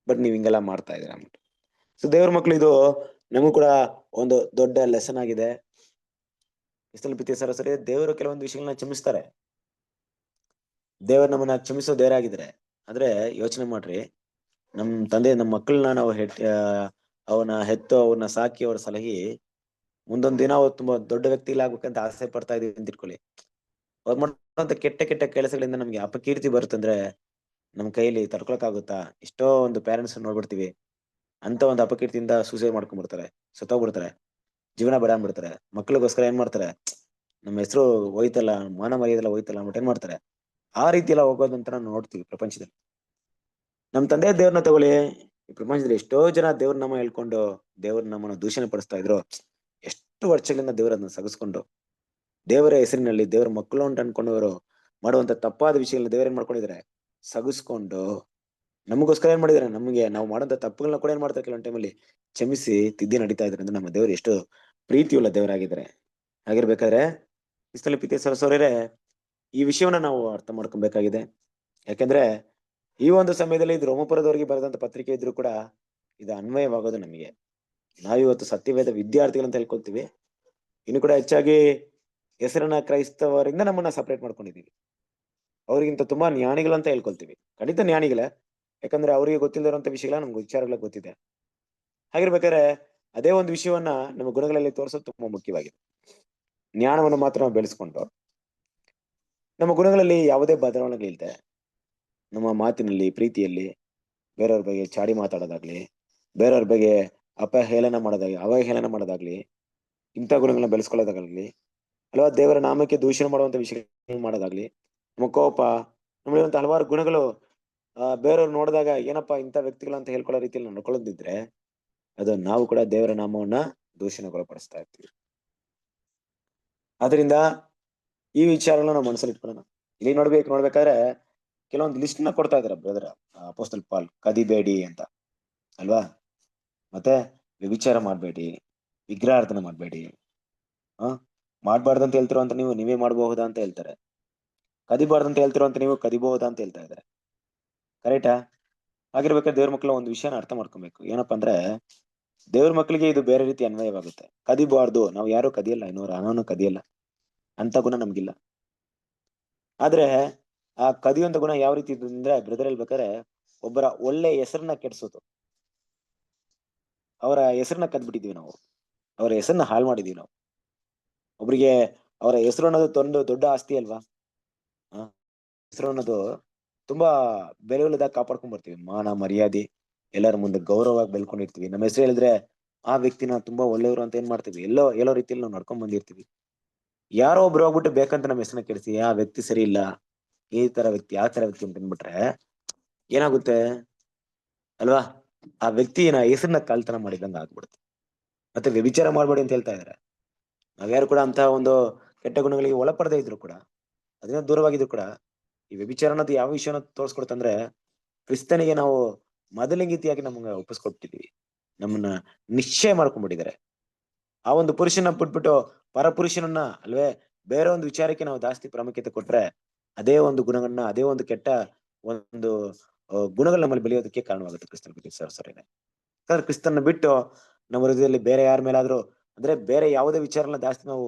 ಬಟ್ ನೀವ್ ಹಿಂಗೆಲ್ಲ ಮಾಡ್ತಾ ಇದ್ದೀರಾ ಅಂದ್ಬಿಟ್ಟು. ಸೊ ದೇವ್ರ ಮಕ್ಳು, ಇದು ನಮಗೂ ಕೂಡ ಒಂದು ದೊಡ್ಡ ಲೆಸನ್ ಆಗಿದೆ. ಸರಿ, ದೇವರು ಕೆಲವೊಂದು ವಿಷಯಗಳನ್ನ ಕ್ಷಮಿಸ್ತಾರೆ. ದೇವರು ನಮ್ಮನ್ನ ಕ್ಷಮಿಸೋ ದೇವರಾಗಿದ್ರೆ, ಆದ್ರೆ ಯೋಚನೆ ಮಾಡ್ರಿ, ನಮ್ ತಂದೆ ನಮ್ಮ ಮಕ್ಕಳನ್ನ ನಾವು ಅವನ ಹೆತ್ತು ಅವ್ರನ್ನ ಸಾಕಿ ಅವ್ರ ಸಲಹಿ ಮುಂದೊಂದ್ ದಿನ ಅವ್ರು ತುಂಬಾ ದೊಡ್ಡ ವ್ಯಕ್ತಿಗಳಾಗ್ಬೇಕಂತ ಆಸೆ ಪಡ್ತಾ ಇದೀವಿ ಅಂತ ಇಟ್ಕೊಳ್ಳಿ. ಅವ್ರು ಮಾಡುವಂತ ಕೆಟ್ಟ ಕೆಟ್ಟ ಕೆಲಸಗಳಿಂದ ನಮ್ಗೆ ಅಪಕೀರ್ತಿ ಬರುತ್ತಂದ್ರೆ ನಮ್ ಕೈಲಿ ತಡ್ಕೊಳಕ್ಕಾಗುತ್ತಾ? ಎಷ್ಟೋ ಒಂದು ಪೇರೆಂಟ್ಸ್ ನೋಡ್ಬಿಡ್ತೀವಿ, ಅಂತ ಒಂದು ಅಪಕೀರ್ತಿಯಿಂದ ಸೂಸೈಡ್ ಮಾಡ್ಕೊಂಡ್ಬಿಡ್ತಾರೆ, ಸತ್ತೋಗ್ಬಿಡ್ತಾರೆ, ಜೀವನ ಬೇಡ ಅಂದ್ಬಿಡ್ತಾರೆ. ಮಕ್ಳಿಗೋಸ್ಕರ ಏನ್ ಮಾಡ್ತಾರೆ, ನಮ್ಮ ಹೆಸರು ಹೋಯ್ತಲ್ಲ, ಮಾನ ಮರ್ಯಾದೆಲ್ಲ ಹೋಯ್ತಲ್ಲ ಅಂದ್ಬಿಟ್ಟು ಏನ್ ಮಾಡ್ತಾರೆ, ಆ ರೀತಿ ಎಲ್ಲ ಹೋಗೋದಂತ ನಾವು ನೋಡ್ತೀವಿ ಪ್ರಪಂಚದಲ್ಲಿ. ನಮ್ ತಂದೆ ದೇವ್ರನ್ನ ತಗೊಳ್ಳಿ, ಈ ಪ್ರಪಂಚದಲ್ಲಿ ಎಷ್ಟೋ ಜನ ದೇವ್ರ ನಾಮ ಹೇಳ್ಕೊಂಡು ದೇವ್ರ ನಮ್ಮನ್ನ ದೂಷಣೆ ಪಡಿಸ್ತಾ ಇದ್ರು. ಎಷ್ಟು ವರ್ಷಗಳಿಂದ ದೇವರನ್ನ ಸಗಿಸ್ಕೊಂಡು ದೇವರ ಹೆಸರಿನಲ್ಲಿ ದೇವರ ಮಕ್ಕಳು ಅಂತ ಅನ್ಕೊಂಡವರು ಮಾಡುವಂತ ತಪ್ಪಾದ ವಿಷಯಗಳನ್ನ ದೇವ್ರ ಏನ್ ಮಾಡ್ಕೊಂಡಿದ್ದಾರೆ, ಸಗಿಸ್ಕೊಂಡು ನಮಗೋಸ್ಕರ ಏನ್ ಮಾಡಿದಾರೆ, ನಮ್ಗೆ ನಾವು ಮಾಡುವಂತ ತಪ್ಪುಗಳನ್ನ ಕೂಡ ಏನ್ ಮಾಡ್ತಾರೆ, ಕೆಲವೊಂದು ಟೈಮಲ್ಲಿ ಕ್ಷಮಿಸಿ ತಿದ್ದಿ ನಡೀತಾ ಇದ್ರೆ ಅಂದ್ರೆ ನಮ್ಮ ದೇವರು ಎಷ್ಟು ಪ್ರೀತಿಯುಳ್ಳ ದೇವರಾಗಿದ್ದಾರೆ. ಹಾಗಿರ್ಬೇಕಾದ್ರೆ ಕ್ರಿಸ್ತನಲ್ಲಿ ಪ್ರೀತಿಯ ಸಹೋದರರೇ, ಈ ವಿಷಯವನ್ನ ನಾವು ಅರ್ಥ ಮಾಡ್ಕೊಬೇಕಾಗಿದೆ. ಯಾಕಂದ್ರೆ ಈ ಒಂದು ಸಮಯದಲ್ಲಿ ಇದು ರೋಮಪುರದವರಿಗೆ ಬರೆದಂತ ಪತ್ರಿಕೆ ಇದ್ರು ಕೂಡ ಇದು ಅನ್ವಯವಾಗೋದು ನಮಗೆ. ನಾವಿವತ್ತು ಸತ್ಯವೇದ ವಿದ್ಯಾರ್ಥಿಗಳಂತ ಹೇಳ್ಕೊಳ್ತೀವಿ, ಇನ್ನು ಕೂಡ ಹೆಚ್ಚಾಗಿ ಹೆಸರನ್ನ ಕ್ರೈಸ್ತವರಿಂದ ನಮ್ಮನ್ನ ಸಪರೇಟ್ ಮಾಡ್ಕೊಂಡಿದೀವಿ. ಅವ್ರಿಗಿಂತ ತುಂಬಾ ಜ್ಞಾನಿಗಳಂತ ಹೇಳ್ಕೊಳ್ತೀವಿ. ಖಂಡಿತ ಜ್ಞಾನಿಗಳೇ, ಯಾಕಂದ್ರೆ ಅವರಿಗೆ ಗೊತ್ತಿಲ್ಲದಿರುವಂತ ವಿಷಯಗಳ ನಮ್ಗೆ ವಿಚಾರಗಳ ಗೊತ್ತಿದೆ. ಹಾಗಿರ್ಬೇಕಾದ್ರೆ ಅದೇ ಒಂದು ವಿಷಯವನ್ನ ನಮ್ಮ ಗುಣಗಳಲ್ಲಿ ತೋರಿಸೋದು ತುಂಬಾ ಮುಖ್ಯವಾಗಿದೆ. ಜ್ಞಾನವನ್ನು ಮಾತ್ರ ನಾವು ಬೆಳೆಸ್ಕೊಂಡು ನಮ್ಮ ಗುಣಗಳಲ್ಲಿ ಯಾವುದೇ ಬದಲಾವಣೆಗಳಿಲ್ಲದೆ ನಮ್ಮ ಮಾತಿನಲ್ಲಿ, ಪ್ರೀತಿಯಲ್ಲಿ ಬೇರೆಯವ್ರ ಬಗ್ಗೆ ಚಾಡಿ ಮಾತಾಡೋದಾಗ್ಲಿ, ಬೇರೆಯವ್ರ ಬಗ್ಗೆ ಅವಹೇಳನ ಮಾಡೋದಾಗ್ಲಿ, ಇಂಥ ಗುಣಗಳನ್ನ ಬೆಳೆಸ್ಕೊಳ್ಳೋದಾಗ್ಲಿ, ಅಲ್ವಾ ದೇವರ ನಾಮಕ್ಕೆ ದೂಷಣೆ ಮಾಡುವಂತ ವಿಷಯ ಮಾಡೋದಾಗ್ಲಿ, ನಮ್ಮ ಕೋಪ, ನಮ್ಮಲ್ಲಿರುವಂತ ಹಲವಾರು ಗುಣಗಳು ಬೇರೆಯವ್ರು ನೋಡಿದಾಗ ಏನಪ್ಪಾ ಇಂಥ ವ್ಯಕ್ತಿಗಳು ಅಂತ ಹೇಳ್ಕೊಳ್ಳೋ ರೀತಿಯಲ್ಲಿ ನಡ್ಕೊಳ್ಳೋದಿದ್ರೆ ಅದು ನಾವು ಕೂಡ ದೇವರ ನಾಮವನ್ನ ದೂಷಣೆಗೊಳಪಡಿಸ್ತಾ ಇರ್ತೀವಿ. ಆದ್ರಿಂದ ಈ ವಿಚಾರಗಳನ್ನ ನಾವು ಮನಸ್ಸಲ್ಲಿ ಇಟ್ಕೊಳ್ಳೋಣ. ಇಲ್ಲಿ ನೋಡ್ಬೇಕಾದ್ರೆ ಕೆಲವೊಂದು ಲಿಸ್ಟ್ ನ ಕೊಡ್ತಾ ಇದಾರೆ ಬ್ರದರ್ ಅಪೊಸ್ತಲ ಪಾಲ್, ಕದಿಬೇಡಿ ಅಂತ ಅಲ್ವಾ, ಮತ್ತೆ ವ್ಯಭಿಚಾರ ಮಾಡ್ಬೇಡಿ, ವಿಗ್ರಹಾರ್ಧನೆ ಮಾಡ್ಬೇಡಿ, ಮಾಡ್ಬಾರ್ದಂತ ಹೇಳ್ತಿರೋ ಅಂತ ನೀವೇ ಮಾಡಬಹುದಾ ಅಂತ ಹೇಳ್ತಾರೆ. ಕದಿಬಾರ್ದಂತ ಹೇಳ್ತಿರೋ ಅಂತ ನೀವು ಕದಿಬಹುದಾ ಅಂತ ಹೇಳ್ತಾ ಇದಾರೆ. ಕರೆಕ್ಟಾ? ಆಗಿರ್ಬೇಕಾದ್ರೆ ದೇವ್ರ ಮಕ್ಕಳು ಒಂದು ವಿಷಯನ ಅರ್ಥ ಮಾಡ್ಕೊಬೇಕು. ಏನಪ್ಪಾ ಅಂದ್ರೆ, ದೇವ್ರ ಮಕ್ಕಳಿಗೆ ಇದು ಬೇರೆ ರೀತಿ ಅನ್ವಯವಾಗುತ್ತೆ. ಕದಿಬಾರ್ದು, ನಾವು ಯಾರು ಕದಿಯಲ್ಲ, ಹಣವನ್ನು ಕದಿಯಲ್ಲ, ಅಂತ ಗುಣ ನಮ್ಗಿಲ್ಲ. ಆದ್ರೆ ಆ ಕದಿಯುವಂತ ಗುಣ ಯಾವ ರೀತಿ ಅಂದ್ರೆ ಬ್ರದರ್ ಹೇಳ್ಬೇಕಾದ್ರೆ, ಒಬ್ಬರ ಒಳ್ಳೆ ಹೆಸರನ್ನ ಕೆಡ್ಸೋದು. ಅವರ ಹೆಸರನ್ನ ಕದ್ಬಿಟ್ಟಿದೀವಿ ನಾವು, ಅವರ ಹೆಸರನ್ನ ಹಾಳು ಮಾಡಿದೀವಿ ನಾವು. ಒಬ್ರಿಗೆ ಅವರ ಹೆಸರು ಅನ್ನೋದು ದೊಡ್ಡ ಆಸ್ತಿ ಅಲ್ವಾ. ಹೆಸರು ಅನ್ನೋದು ತುಂಬಾ ಬೆಲೆ ಉಳ್ಳದಾಗ ಕಾಪಾಡ್ಕೊಂಡ್ ಬರ್ತೀವಿ. ಮಾನ ಮರ್ಯಾದೆ ಎಲ್ಲರ ಮುಂದೆ ಗೌರವವಾಗಿ ಬೆಳ್ಕೊಂಡಿರ್ತೀವಿ. ನಮ್ಮ ಹೆಸರು ಹೇಳಿದ್ರೆ ಆ ವ್ಯಕ್ತಿನ ತುಂಬಾ ಒಳ್ಳೆಯವರು ಅಂತ ಏನ್ ಮಾಡ್ತೀವಿ, ಎಲ್ಲೋ ರೀತಿಯಲ್ಲಿ ನಾವು ನಡ್ಕೊಂಡ್ ಬಂದಿರ್ತೀವಿ. ಯಾರೋ ಒಬ್ರು ಹೋಗ್ಬಿಟ್ಟು ಬೇಕಂತ ನಮ್ಮ ಹೆಸರನ್ನ ಕೆಡಿಸಿ ಆ ವ್ಯಕ್ತಿ ಸರಿ ಇಲ್ಲ, ಈ ತರ ವ್ಯಕ್ತಿ ಆ ತರ ವ್ಯಕ್ತಿ ಅಂತ ಅಂದ್ಬಿಟ್ರೆ ಏನಾಗುತ್ತೆ ಅಲ್ವಾ, ಆ ವ್ಯಕ್ತಿನ ಹೆಸರನ್ನ ಕಳ್ತನ ಮಾಡಿದಂಗ ಆಗ್ಬಿಡುತ್ತೆ. ಮತ್ತೆ ವ್ಯಭಿಚಾರ ಮಾಡ್ಬೇಡಿ ಅಂತ ಹೇಳ್ತಾ ಇದಾರೆ. ನಾವ್ಯಾರು ಕೂಡ ಅಂತ ಒಂದು ಕೆಟ್ಟ ಗುಣಗಳಿಗೆ ಒಳಪಡದೇ ಇದ್ರು ಕೂಡ, ಅದನ್ನ ದೂರವಾಗಿದ್ರು ಕೂಡ, ಈ ವ್ಯಭಿಚಾರ ಅನ್ನೋದು ಯಾವ ವಿಷಯನ ತೋರಿಸ್ಕೊಡ್ತಂದ್ರೆ ಕ್ರಿಸ್ತನಿಗೆ ನಾವು ಮೊದಲಿಂಗಿತಿಯಾಗಿ ನಮ್ಗೆ ಒಪ್ಪಿಸ್ಕೊಟ್ಟಿದ್ವಿ. ನಮ್ಮನ್ನ ನಿಶ್ಚಯ ಮಾಡ್ಕೊಂಡ್ಬಿಟ್ಟಿದ್ದಾರೆ. ಆ ಒಂದು ಪುರುಷನ ಬಿಟ್ಬಿಟ್ಟು ಪರಪುರುಷನನ್ನ ಅಲ್ವೇ ಬೇರೆ ಒಂದು ವಿಚಾರಕ್ಕೆ ನಾವು ಜಾಸ್ತಿ ಪ್ರಾಮುಖ್ಯತೆ ಕೊಟ್ರೆ ಅದೇ ಒಂದು ಗುಣಗಳನ್ನ, ಅದೇ ಒಂದು ಕೆಟ್ಟ ಒಂದು ಗುಣಗಳು ನಮ್ಮಲ್ಲಿ ಬೆಳೆಯೋದಕ್ಕೆ ಕಾರಣವಾಗುತ್ತೆ. ಕ್ರಿಸ್ತನ ಸರಿನೆ. ಯಾಕಂದ್ರೆ ಕ್ರಿಸ್ತನ ಬಿಟ್ಟು ನಮ್ಮ ಹೃದಯದಲ್ಲಿ ಬೇರೆ ಯಾರ ಮೇಲಾದ್ರೂ ಅಂದ್ರೆ ಬೇರೆ ಯಾವುದೇ ವಿಚಾರನ ಜಾಸ್ತಿ ನಾವು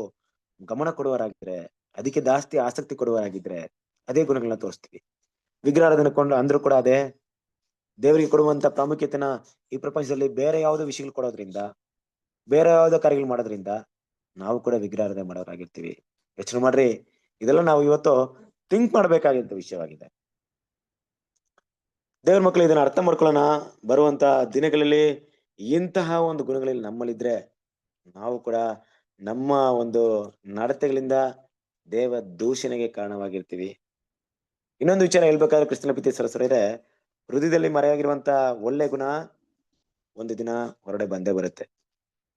ಗಮನ ಕೊಡುವರಾಗಿದ್ರೆ, ಅದಕ್ಕೆ ಜಾಸ್ತಿ ಆಸಕ್ತಿ ಕೊಡುವರಾಗಿದ್ರೆ ಅದೇ ಗುಣಗಳನ್ನ ತೋರಿಸ್ತೀವಿ. ವಿಗ್ರಹಾರಾಧನೆ ಕೊಂಡು ಅಂದ್ರೂ ಕೂಡ ಅದೇ ದೇವರಿಗೆ ಕೊಡುವಂತ ಪ್ರಾಮುಖ್ಯತೆನ ಈ ಪ್ರಪಂಚದಲ್ಲಿ ಬೇರೆ ಯಾವುದೋ ವಿಷಯಗಳು ಕೊಡೋದ್ರಿಂದ, ಬೇರೆ ಯಾವುದೋ ಕಾರ್ಯಗಳು ಮಾಡೋದ್ರಿಂದ ನಾವು ಕೂಡ ವಿಗ್ರಹಾರಾಧನೆ ಮಾಡೋರಾಗಿರ್ತೀವಿ. ಯೋಚನೆ ಮಾಡ್ರಿ, ಇದೆಲ್ಲ ನಾವು ಇವತ್ತು ಥಿಂಕ್ ಮಾಡ್ಬೇಕಾಗಿದ್ದ ವಿಷಯವಾಗಿದೆ. ದೇವ್ರ ಮಕ್ಕಳು ಇದನ್ನ ಅರ್ಥ ಮಾಡ್ಕೊಳ್ಳೋಣ. ಬರುವಂತ ದಿನಗಳಲ್ಲಿ ಇಂತಹ ಒಂದು ಗುಣಗಳಲ್ಲಿ ನಮ್ಮಲ್ಲಿದ್ರೆ ನಾವು ಕೂಡ ನಮ್ಮ ಒಂದು ನಡತೆಗಳಿಂದ ದೇವ ದೂಷಣೆಗೆ ಕಾರಣವಾಗಿರ್ತೀವಿ. ಇನ್ನೊಂದು ವಿಚಾರ ಹೇಳ್ಬೇಕಾದ್ರೆ ಕ್ರಿಸ್ತನ ಪ್ರೀತಿ ಸರಸರಿದೆ, ಹೃದಯದಲ್ಲಿ ಮರೆಯಾಗಿರುವಂತ ಒಳ್ಳೆ ಗುಣ ಒಂದು ದಿನ ಹೊರಡೆ ಬಂದೇ ಬರುತ್ತೆ.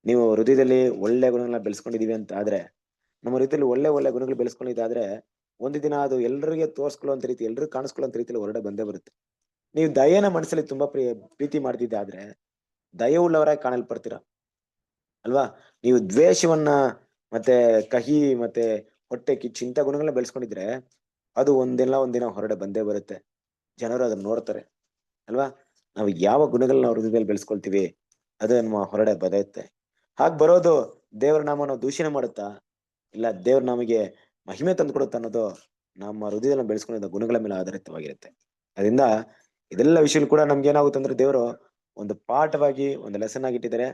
ನೀವು ಹೃದಯದಲ್ಲಿ ಒಳ್ಳೆ ಗುಣಗಳನ್ನ ಬೆಳೆಸ್ಕೊಂಡಿದೀವಿ ಅಂತ ಆದ್ರೆ, ನಮ್ಮ ಹೃದಯದಲ್ಲಿ ಒಳ್ಳೆ ಒಳ್ಳೆ ಗುಣಗಳು ಬೆಳೆಸ್ಕೊಂಡಿದ್ದಾದ್ರೆ ಒಂದು ದಿನ ಅದು ಎಲ್ರಿಗೆ ತೋರ್ಸ್ಕೊಳ್ಳುವಂತ ರೀತಿ, ಎಲ್ರಿಗೂ ಕಾಣಿಸ್ಕೊಳ್ಳುವಂತ ರೀತಿಯಲ್ಲಿ ಹೊರಡೆ ಬಂದೇ ಬರುತ್ತೆ. ನೀವು ದಯೆನ ಮನಸ್ಸಲ್ಲಿ ತುಂಬಾ ಪ್ರೀತಿ ಮಾಡ್ತಿದ್ದಾದ್ರೆ ದಯವುಳ್ಳವರಾಗಿ ಕಾಣಲ್ಪಡ್ತೀರಾ ಅಲ್ವಾ? ನೀವು ದ್ವೇಷವನ್ನ ಮತ್ತೆ ಕಹಿ ಮತ್ತೆ ಹೊಟ್ಟೆ ಕಿಚ್ಚು ಇಂಥ ಗುಣಗಳನ್ನ ಬೆಳೆಸ್ಕೊಂಡಿದ್ರೆ ಅದು ಒಂದಿನ ಹೊರಡೆ ಬಂದೇ ಬರುತ್ತೆ. ಜನರು ಅದನ್ನ ನೋಡ್ತಾರೆ ಅಲ್ವಾ? ನಾವು ಯಾವ ಗುಣಗಳನ್ನ ನಾವು ಹೃದಯದಲ್ಲಿ ಬೆಳೆಸ್ಕೊಳ್ತೀವಿ ಅದು ನಮ್ಮ ಹೊರಡೆ ಬದತ್ತೆ. ಹಾಗೆ ಬರೋದು ದೇವರ ನಾಮನ ದೂಷಣೆ ಮಾಡುತ್ತಾ ಇಲ್ಲ ದೇವ್ರ ನಮಗೆ ಮಹಿಮೆ ತಂದು ಕೊಡುತ್ತಾ ಅನ್ನೋದು ನಮ್ಮ ಹೃದಯದಲ್ಲಿ ಬೆಳೆಸ್ಕೊಂಡಿದ್ದ ಗುಣಗಳ ಮೇಲೆ ಆಧಾರಿತವಾಗಿರುತ್ತೆ. ಅದರಿಂದ ಇದೆಲ್ಲ ವಿಷಯಗಳು ಕೂಡ ನಮ್ಗೆ ಏನಾಗುತ್ತೆ ಅಂದ್ರೆ ದೇವರು ಒಂದು ಪಾಠವಾಗಿ ಒಂದು ಲೆಸನ್ ಆಗಿ ಇಟ್ಟಿದ್ದಾರೆ.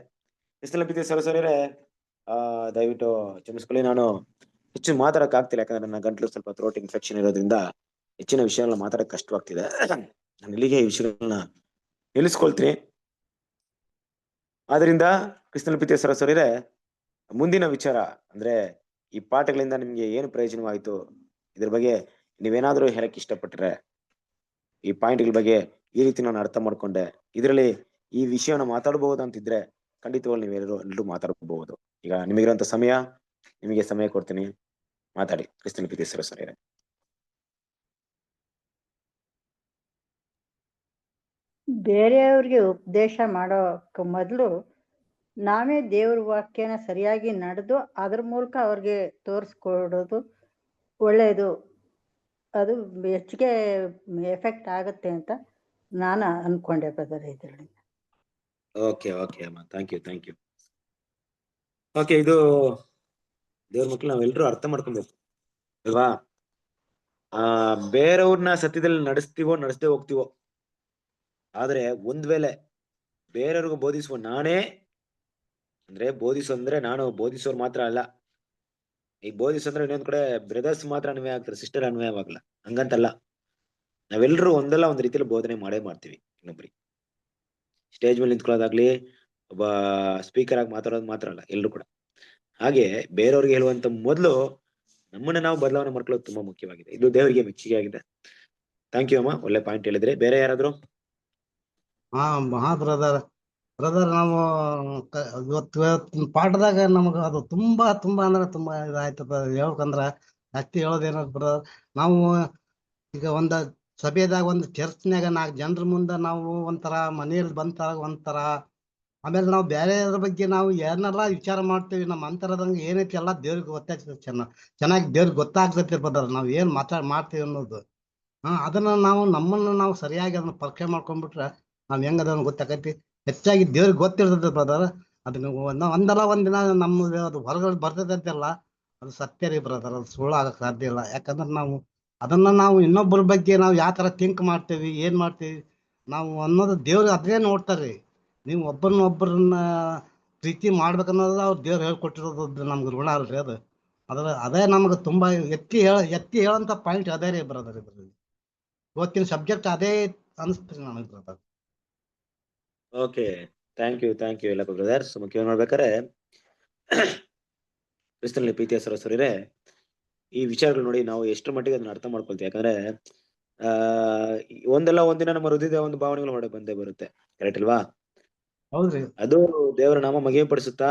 ಕ್ರಿಸ್ತನ ಪ್ರೀತಿ ಸರಸರಿಯರೇ, ದಯವಿಟ್ಟು ಕ್ಷಮಿಸ್ಕೊಳ್ಳಿ, ನಾನು ಹೆಚ್ಚು ಮಾತಾಡಕ್ ಆಗ್ತಿಲ್ಲ. ಯಾಕಂದ್ರೆ ನನ್ನ ಗಂಟ್ಲು ಸ್ವಲ್ಪ ಥ್ರೋಟ್ ಇನ್ಫೆಕ್ಷನ್ ಇರೋದ್ರಿಂದ ಹೆಚ್ಚಿನ ವಿಷಯಗಳನ್ನ ಮಾತಾಡಕ್ ಕಷ್ಟವಾಗ್ತಿದೆ. ನಾನು ಇಲ್ಲಿಗೆ ಈ ವಿಷಯಗಳನ್ನ ನಿಲ್ಲಿಸ್ಕೊಳ್ತೀನಿ. ಆದ್ರಿಂದ ಕ್ರಿಸ್ತನ ಪ್ರೀತಿ ಸರಸರಿಯರೇ, ಮುಂದಿನ ವಿಚಾರ ಅಂದ್ರೆ ಈ ಪಾಠಗಳಿಂದ ನಿಮ್ಗೆ ಏನು ಪ್ರಯೋಜನವಾಯಿತು, ಇದ್ರ ಬಗ್ಗೆ ನೀವೇನಾದ್ರೂ ಹೇಳಕ್ ಇಷ್ಟಪಟ್ರೆ, ಈ ಪಾಯಿಂಟ್ಗಳ ಬಗ್ಗೆ ಈ ರೀತಿ ನಾನು ಅರ್ಥ ಮಾಡ್ಕೊಂಡೆ, ಇದರಲ್ಲಿ ಈ ವಿಷಯನ ಮಾತಾಡಬಹುದು ಅಂತಿದ್ರೆ ಖಂಡಿತವಾಗಿ ನೀವೆಲ್ಲರೂ ಮಾತಾಡಬಹುದು. ಈಗ ನಿಮಗಿರುವಂತ ನಿಮಗೆ ಸಮಯ ಕೊಡ್ತೀನಿ, ಮಾತಾಡಿ. ಕ್ರಿಸ್ತನ ಪ್ರೀತಿ ಸರಸರಿಯರೇ. ಬೇರೆಯವ್ರಿಗೆ ಉಪದೇಶ ಮಾಡೋಕೆ ಮೊದಲು ನಾವೇ ದೇವ್ರ ವಾಕ್ಯನ ಸರಿಯಾಗಿ ನಡೆದು ಅದ್ರ ಮೂಲಕ ಅವ್ರಿಗೆ ತೋರಿಸ್ಕೊಡೋದು ಒಳ್ಳೆಯದು. ಅದು ಹೆಚ್ಚಿಗೆ ಎಫೆಕ್ಟ್ ಆಗುತ್ತೆ ಅಂತ ನಾನು ಅನ್ಕೊಂಡೆ ಬ್ರದರ್ ಇದರಲ್ಲಿ. ಓಕೆ ಅಮ್ಮ, ಥ್ಯಾಂಕ್ ಯು. ಓಕೆ, ಇದು ದೇವ್ರ ಮಕ್ಳು ನಾವೆಲ್ಲರೂ ಅರ್ಥ ಮಾಡ್ಕೊಬೇಕು ಅಲ್ವಾ? ಬೇರೆಯವ್ರನ್ನ ಸತ್ಯದಲ್ಲಿ ನಡೆಸದೆ ಹೋಗ್ತೀವೋ, ಆದ್ರೆ ಒಂದ್ ವೇಳೆ ಬೇರೆಯವ್ರಿಗೂ ಬೋಧಿಸುವ ನಾನೇ ಅಂದ್ರೆ ಬೋಧಿಸು ನಾನು ಬೋಧಿಸೋರು ಮಾತ್ರ ಅಲ್ಲ. ಈ ಬೋಧಿಸಂದ್ರೆ ಇನ್ನೊಂದ್ ಕಡೆ ಬ್ರದರ್ಸ್ ಮಾತ್ರ ಅನ್ವಯ ಆಗ್ತಾರೆ, ಸಿಸ್ಟರ್ ಅನ್ವಯವಾಗಲ್ಲ. ಹಂಗಂತಲ್ಲ, ನಾವೆಲ್ಲರೂ ಒಂದಲ್ಲ ಒಂದ್ ರೀತಿಯಲ್ಲಿ ಬೋಧನೆ ಮಾಡ್ತೀವಿ ಇನ್ನೊಬ್ರಿಗೆ. ಸ್ಟೇಜ್ ಮೇಲೆ ನಿಂತ್ಕೊಳ್ಳೋದಾಗ್ಲಿ, ಒಬ್ಬ ಸ್ಪೀಕರ್ ಆಗಿ ಮಾತಾಡೋದು ಮಾತ್ರ ಅಲ್ಲ, ಎಲ್ರು ಕೂಡ. ಹಾಗೆ ಬೇರೆಯವ್ರಿಗೆ ಹೇಳುವಂತ ಮೊದಲು ನಮ್ಮನ್ನ ನಾವು ಬದಲಾವಣೆ ಮಾಡ್ಕೊಳ್ಳೋದು ತುಂಬಾ ಮುಖ್ಯವಾಗಿದೆ. ಇದು ದೇವರಿಗೆ ಮೆಚ್ಚುಗೆ ಆಗಿದೆ. ಥ್ಯಾಂಕ್ ಯು ಅಮ್ಮ, ಒಳ್ಳೆ ಪಾಯಿಂಟ್ ಹೇಳಿದ್ರೆ. ಬೇರೆ ಯಾರಾದ್ರು? ಬ್ರದರ್ ನಾವು ಇವತ್ತು ಪಾಠದಾಗ ನಮಗ ಅದು ತುಂಬಾ ಅಂದ್ರೆ ತುಂಬಾ ಇದಾಯ್ತು ಹೇಳ್ಬೇಕಂದ್ರ. ಜಾಸ್ತಿ ಹೇಳೋದೇನ ಬ್ರದರ್, ನಾವು ಈಗ ಒಂದ ಸಭೆದಾಗ ಒಂದು ಚರ್ಚ್ನ್ಯಾಗ 4 ಜನರ ಮುಂದೆ ನಾವು ಒಂಥರ ಮನೆಯಲ್ಲಿ ಬಂತಾಗ ಒಂಥರ, ಆಮೇಲೆ ನಾವು ಬೇರೆಯವ್ರ ಬಗ್ಗೆ ನಾವು ಏನೆಲ್ಲ ವಿಚಾರ ಮಾಡ್ತೀವಿ, ನಮ್ಮ ಅಂತರದಂಗೆ ಏನೈತಿ ಎಲ್ಲ ದೇವ್ರಿಗೆ ಗೊತ್ತಾಗ್ತದೆ. ಚೆನ್ನಾಗಿ ದೇವ್ರಿಗೆ ಗೊತ್ತಾಗ್ತೈತಿ ಬ್ರದರ್, ನಾವು ಏನ್ ಮಾಡ್ತೀವಿ ಅನ್ನೋದು. ಅದನ್ನ ನಮ್ಮನ್ನ ನಾವು ಸರಿಯಾಗಿ ಅದನ್ನ ಪರೀಕ್ಷೆ ಮಾಡ್ಕೊಂಡ್ಬಿಟ್ರೆ ನಾವ್ ಹೆಂಗ್ ಅದನ್ನ ಗೊತ್ತಾಕೈತಿ. ಹೆಚ್ಚಾಗಿ ದೇವ್ರಿಗೆ ಗೊತ್ತಿರ್ತದೆ ಬ್ರದರ್. ಅದನ್ನ ಒಂದಲ್ಲ ಒಂದಿನ ನಮ್ಗೆ ಅದು ಹೊರಗಡೆ ಬರ್ತೈತಲ್ಲ, ಅದು ಸತ್ಯ ರೀ ಬ್ರದರ್, ಅದು ಸುಳ್ಳು ಆಗಕ್ ಸಾಧ್ಯ ಇಲ್ಲ. ಯಾಕಂದ್ರೆ ನಾವು ಇನ್ನೊಬ್ಬರ ಬಗ್ಗೆ ನಾವು ಯಾವ ತರ ಥಿಂಕ್ ಮಾಡ್ತೇವಿ, ಏನ್ ಮಾಡ್ತೀವಿ ನಾವು ಅನ್ನೋದು ದೇವ್ರು ಅದೇ ನೋಡ್ತಾರ್ರಿ. ನೀವು ಒಬ್ಬರನ್ನ ಪ್ರೀತಿ ಮಾಡ್ಬೇಕನ್ನೋದು ಅವ್ರು ದೇವ್ರು ಹೇಳ್ಕೊಟ್ಟಿರೋದು ನಮ್ಗೆ ಋಣ ಅಲ್ರಿ ಅದು. ಅದೇ ನಮ್ಗೆ ತುಂಬಾ ಎತ್ತಿ ಹೇಳಂತ ಪಾಯಿಂಟ್ ಅದೇ ರೀ ಬ್ರದರ್. ಇದ್ರಲ್ಲಿ ಇವತ್ತಿನ ಸಬ್ಜೆಕ್ಟ್ ಅದೇ ಅನಿಸ್ತೀರಿ ನನಗೆ ಬ್ರದರ್. ಓಕೆ, ಥ್ಯಾಂಕ್ ಯು ಎಲ್ಲ ಬ್ರದರ್. ಮುಖ್ಯ ನೋಡ್ಬೇಕಾರೆ ಕ್ರಿಸ್ತನಲ್ಲಿ ಪ್ರೀತಿಯ ಸರಸರಿಯರೇ, ಈ ವಿಚಾರಗಳು ನೋಡಿ ನಾವು ಎಷ್ಟರ ಮಟ್ಟಿಗೆ ಅದನ್ನ ಅರ್ಥ ಮಾಡ್ಕೊಳ್ತೀವಿ. ಯಾಕಂದ್ರೆ ಒಂದಲ್ಲ ಒಂದಿನ ನಮ್ಮ ಹೃದಯದ ಒಂದು ಭಾವನೆಗಳು ಹೊರಗೆ ಬಂದೇ ಬರುತ್ತೆ. ಕರೆಕ್ಟ್ ಅಲ್ವಾ? ಹೌದ್ರಿ. ಅದು ದೇವರ ನಾಮ ಮಹಿಮೆ ಪಡಿಸುತ್ತಾ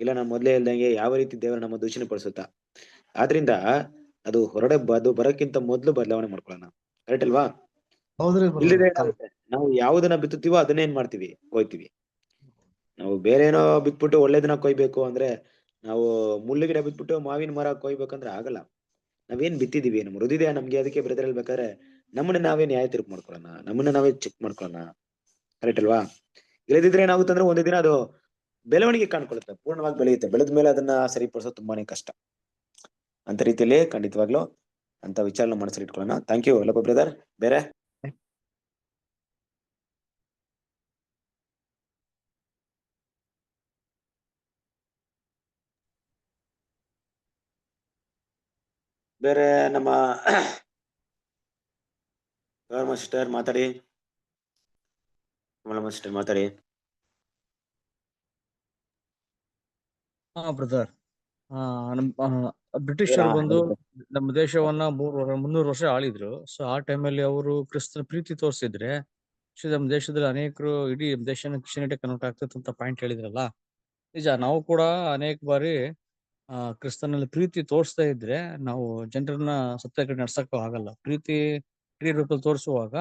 ಇಲ್ಲ ನಮ್ಮ ಮೊದಲೇ ಹೇಳ್ದಂಗೆ ಯಾವ ರೀತಿ ದೇವರ ನಮ್ಮ ದೂಷಣೆ ಪಡಿಸುತ್ತಾ? ಆದ್ರಿಂದ ಅದು ಹೊರಡೆ ಬರೋಕ್ಕಿಂತ ಮೊದಲು ಬದಲಾವಣೆ ಮಾಡ್ಕೊಳ್ಳೋಣ. ಕರೆಕ್ಟ್ ಅಲ್ವಾ? ಹೌದ್ರಿ. ಇಲ್ಲದೆ ನಾವು ಯಾವುದನ್ನ ಬಿತ್ತುತ್ತೀವೋ ಅದನ್ನೇ ಏನ್ ಮಾಡ್ತೀವಿ, ಕೊಯ್ತೀವಿ. ನಾವು ಬೇರೆ ಏನೋ ಬಿಟ್ಬಿಟ್ಟು ಒಳ್ಳೇದನ್ನ ಕೊಯ್ಬೇಕು ಅಂದ್ರೆ, ನಾವು ಮುಳ್ಳು ಗಿಡ ಬಿಟ್ಬಿಟ್ಟು ಮಾವಿನ ಮರ ಕೊಯ್ಬೇಕಂದ್ರೆ ಆಗಲ್ಲ. ನಾವೇನ್ ಬಿತ್ತಿದೀವಿ, ನಮ್ಮ ಹೃದಯ ನಮ್ಗೆ ಅದಕ್ಕೆ ಬ್ರದರ್ ಹೇಳ್ಬೇಕಾದ್ರೆ ನಮ್ಮನ್ನ ನಾವೇ ನ್ಯಾಯ ತೀರ್ಪು ಮಾಡ್ಕೊಳ್ಳೋಣ, ನಮ್ಮನ್ನ ನಾವೇ ಚೆಕ್ ಮಾಡ್ಕೊಳ್ಳೋಣ. ಕರೆಕ್ಟ್ ಅಲ್ವಾ? ಇಲ್ಲದಿದ್ರೆ ಏನಾಗುತ್ತೆ ಅಂದ್ರೆ ಒಂದೇ ದಿನ ಅದು ಬೆಳವಣಿಗೆ ಕಾಣ್ಕೊಳ್ಳುತ್ತೆ, ಪೂರ್ಣವಾಗಿ ಬೆಳೆಯುತ್ತೆ. ಬೆಳೆದ ಮೇಲೆ ಅದನ್ನ ಸರಿಪಡಿಸೋದು ತುಂಬಾನೇ ಕಷ್ಟ. ಅಂತ ರೀತಿಯಲ್ಲಿ ಖಂಡಿತವಾಗ್ಲೂ ಅಂತ ವಿಚಾರನ ಮನಸ್ಸಲ್ಲಿ ಇಟ್ಕೊಳ್ಳೋಣ. ಥ್ಯಾಂಕ್ ಯು ಅಲ್ಲಪ್ಪ ಬ್ರದರ್. ಬೇರೆ ಬೇರೆ ನಮ್ಮ ಸಿಸ್ಟರ್ ಮಾತಾಡಿ, ಸಿಸ್ಟರ್ ಮಾತಾಡಿ. ಬ್ರದರ್, ಬ್ರಿಟಿಷರು ಬಂದು ನಮ್ಮ ದೇಶವನ್ನ 300 ವರ್ಷ ಆಳಿದ್ರು. ಸೊ ಆ ಟೈಮಲ್ಲಿ ಅವರು ಕ್ರಿಸ್ತನ ಪ್ರೀತಿ ತೋರಿಸಿದ್ರೆ ನಮ್ಮ ದೇಶದಲ್ಲಿ ಅನೇಕರು ಇಡೀ ದೇಶನ ಕ್ರಿಶ್ಚಿಯಾನಿಟಿ ಕನ್ವರ್ಟ್ ಆಗ್ತದೆ ಅಂತ ಪಾಯಿಂಟ್ ಹೇಳಿದ್ರಲ್ಲ, ನಿಜ. ನಾವು ಕೂಡ ಅನೇಕ ಬಾರಿ ಕ್ರಿಸ್ತನಲ್ಲಿ ಪ್ರೀತಿ ತೋರಿಸ್ತಾ ಇದ್ರೆ ನಾವು ಜನರನ್ನ ಸತ್ಯ ಕಡೆ ನಡ್ಸಕ್ಕೂ ಆಗಲ್ಲ. ಪ್ರೀತಿ ಕ್ರಿಯೆ ರೂಪದಲ್ಲಿ ತೋರಿಸುವಾಗ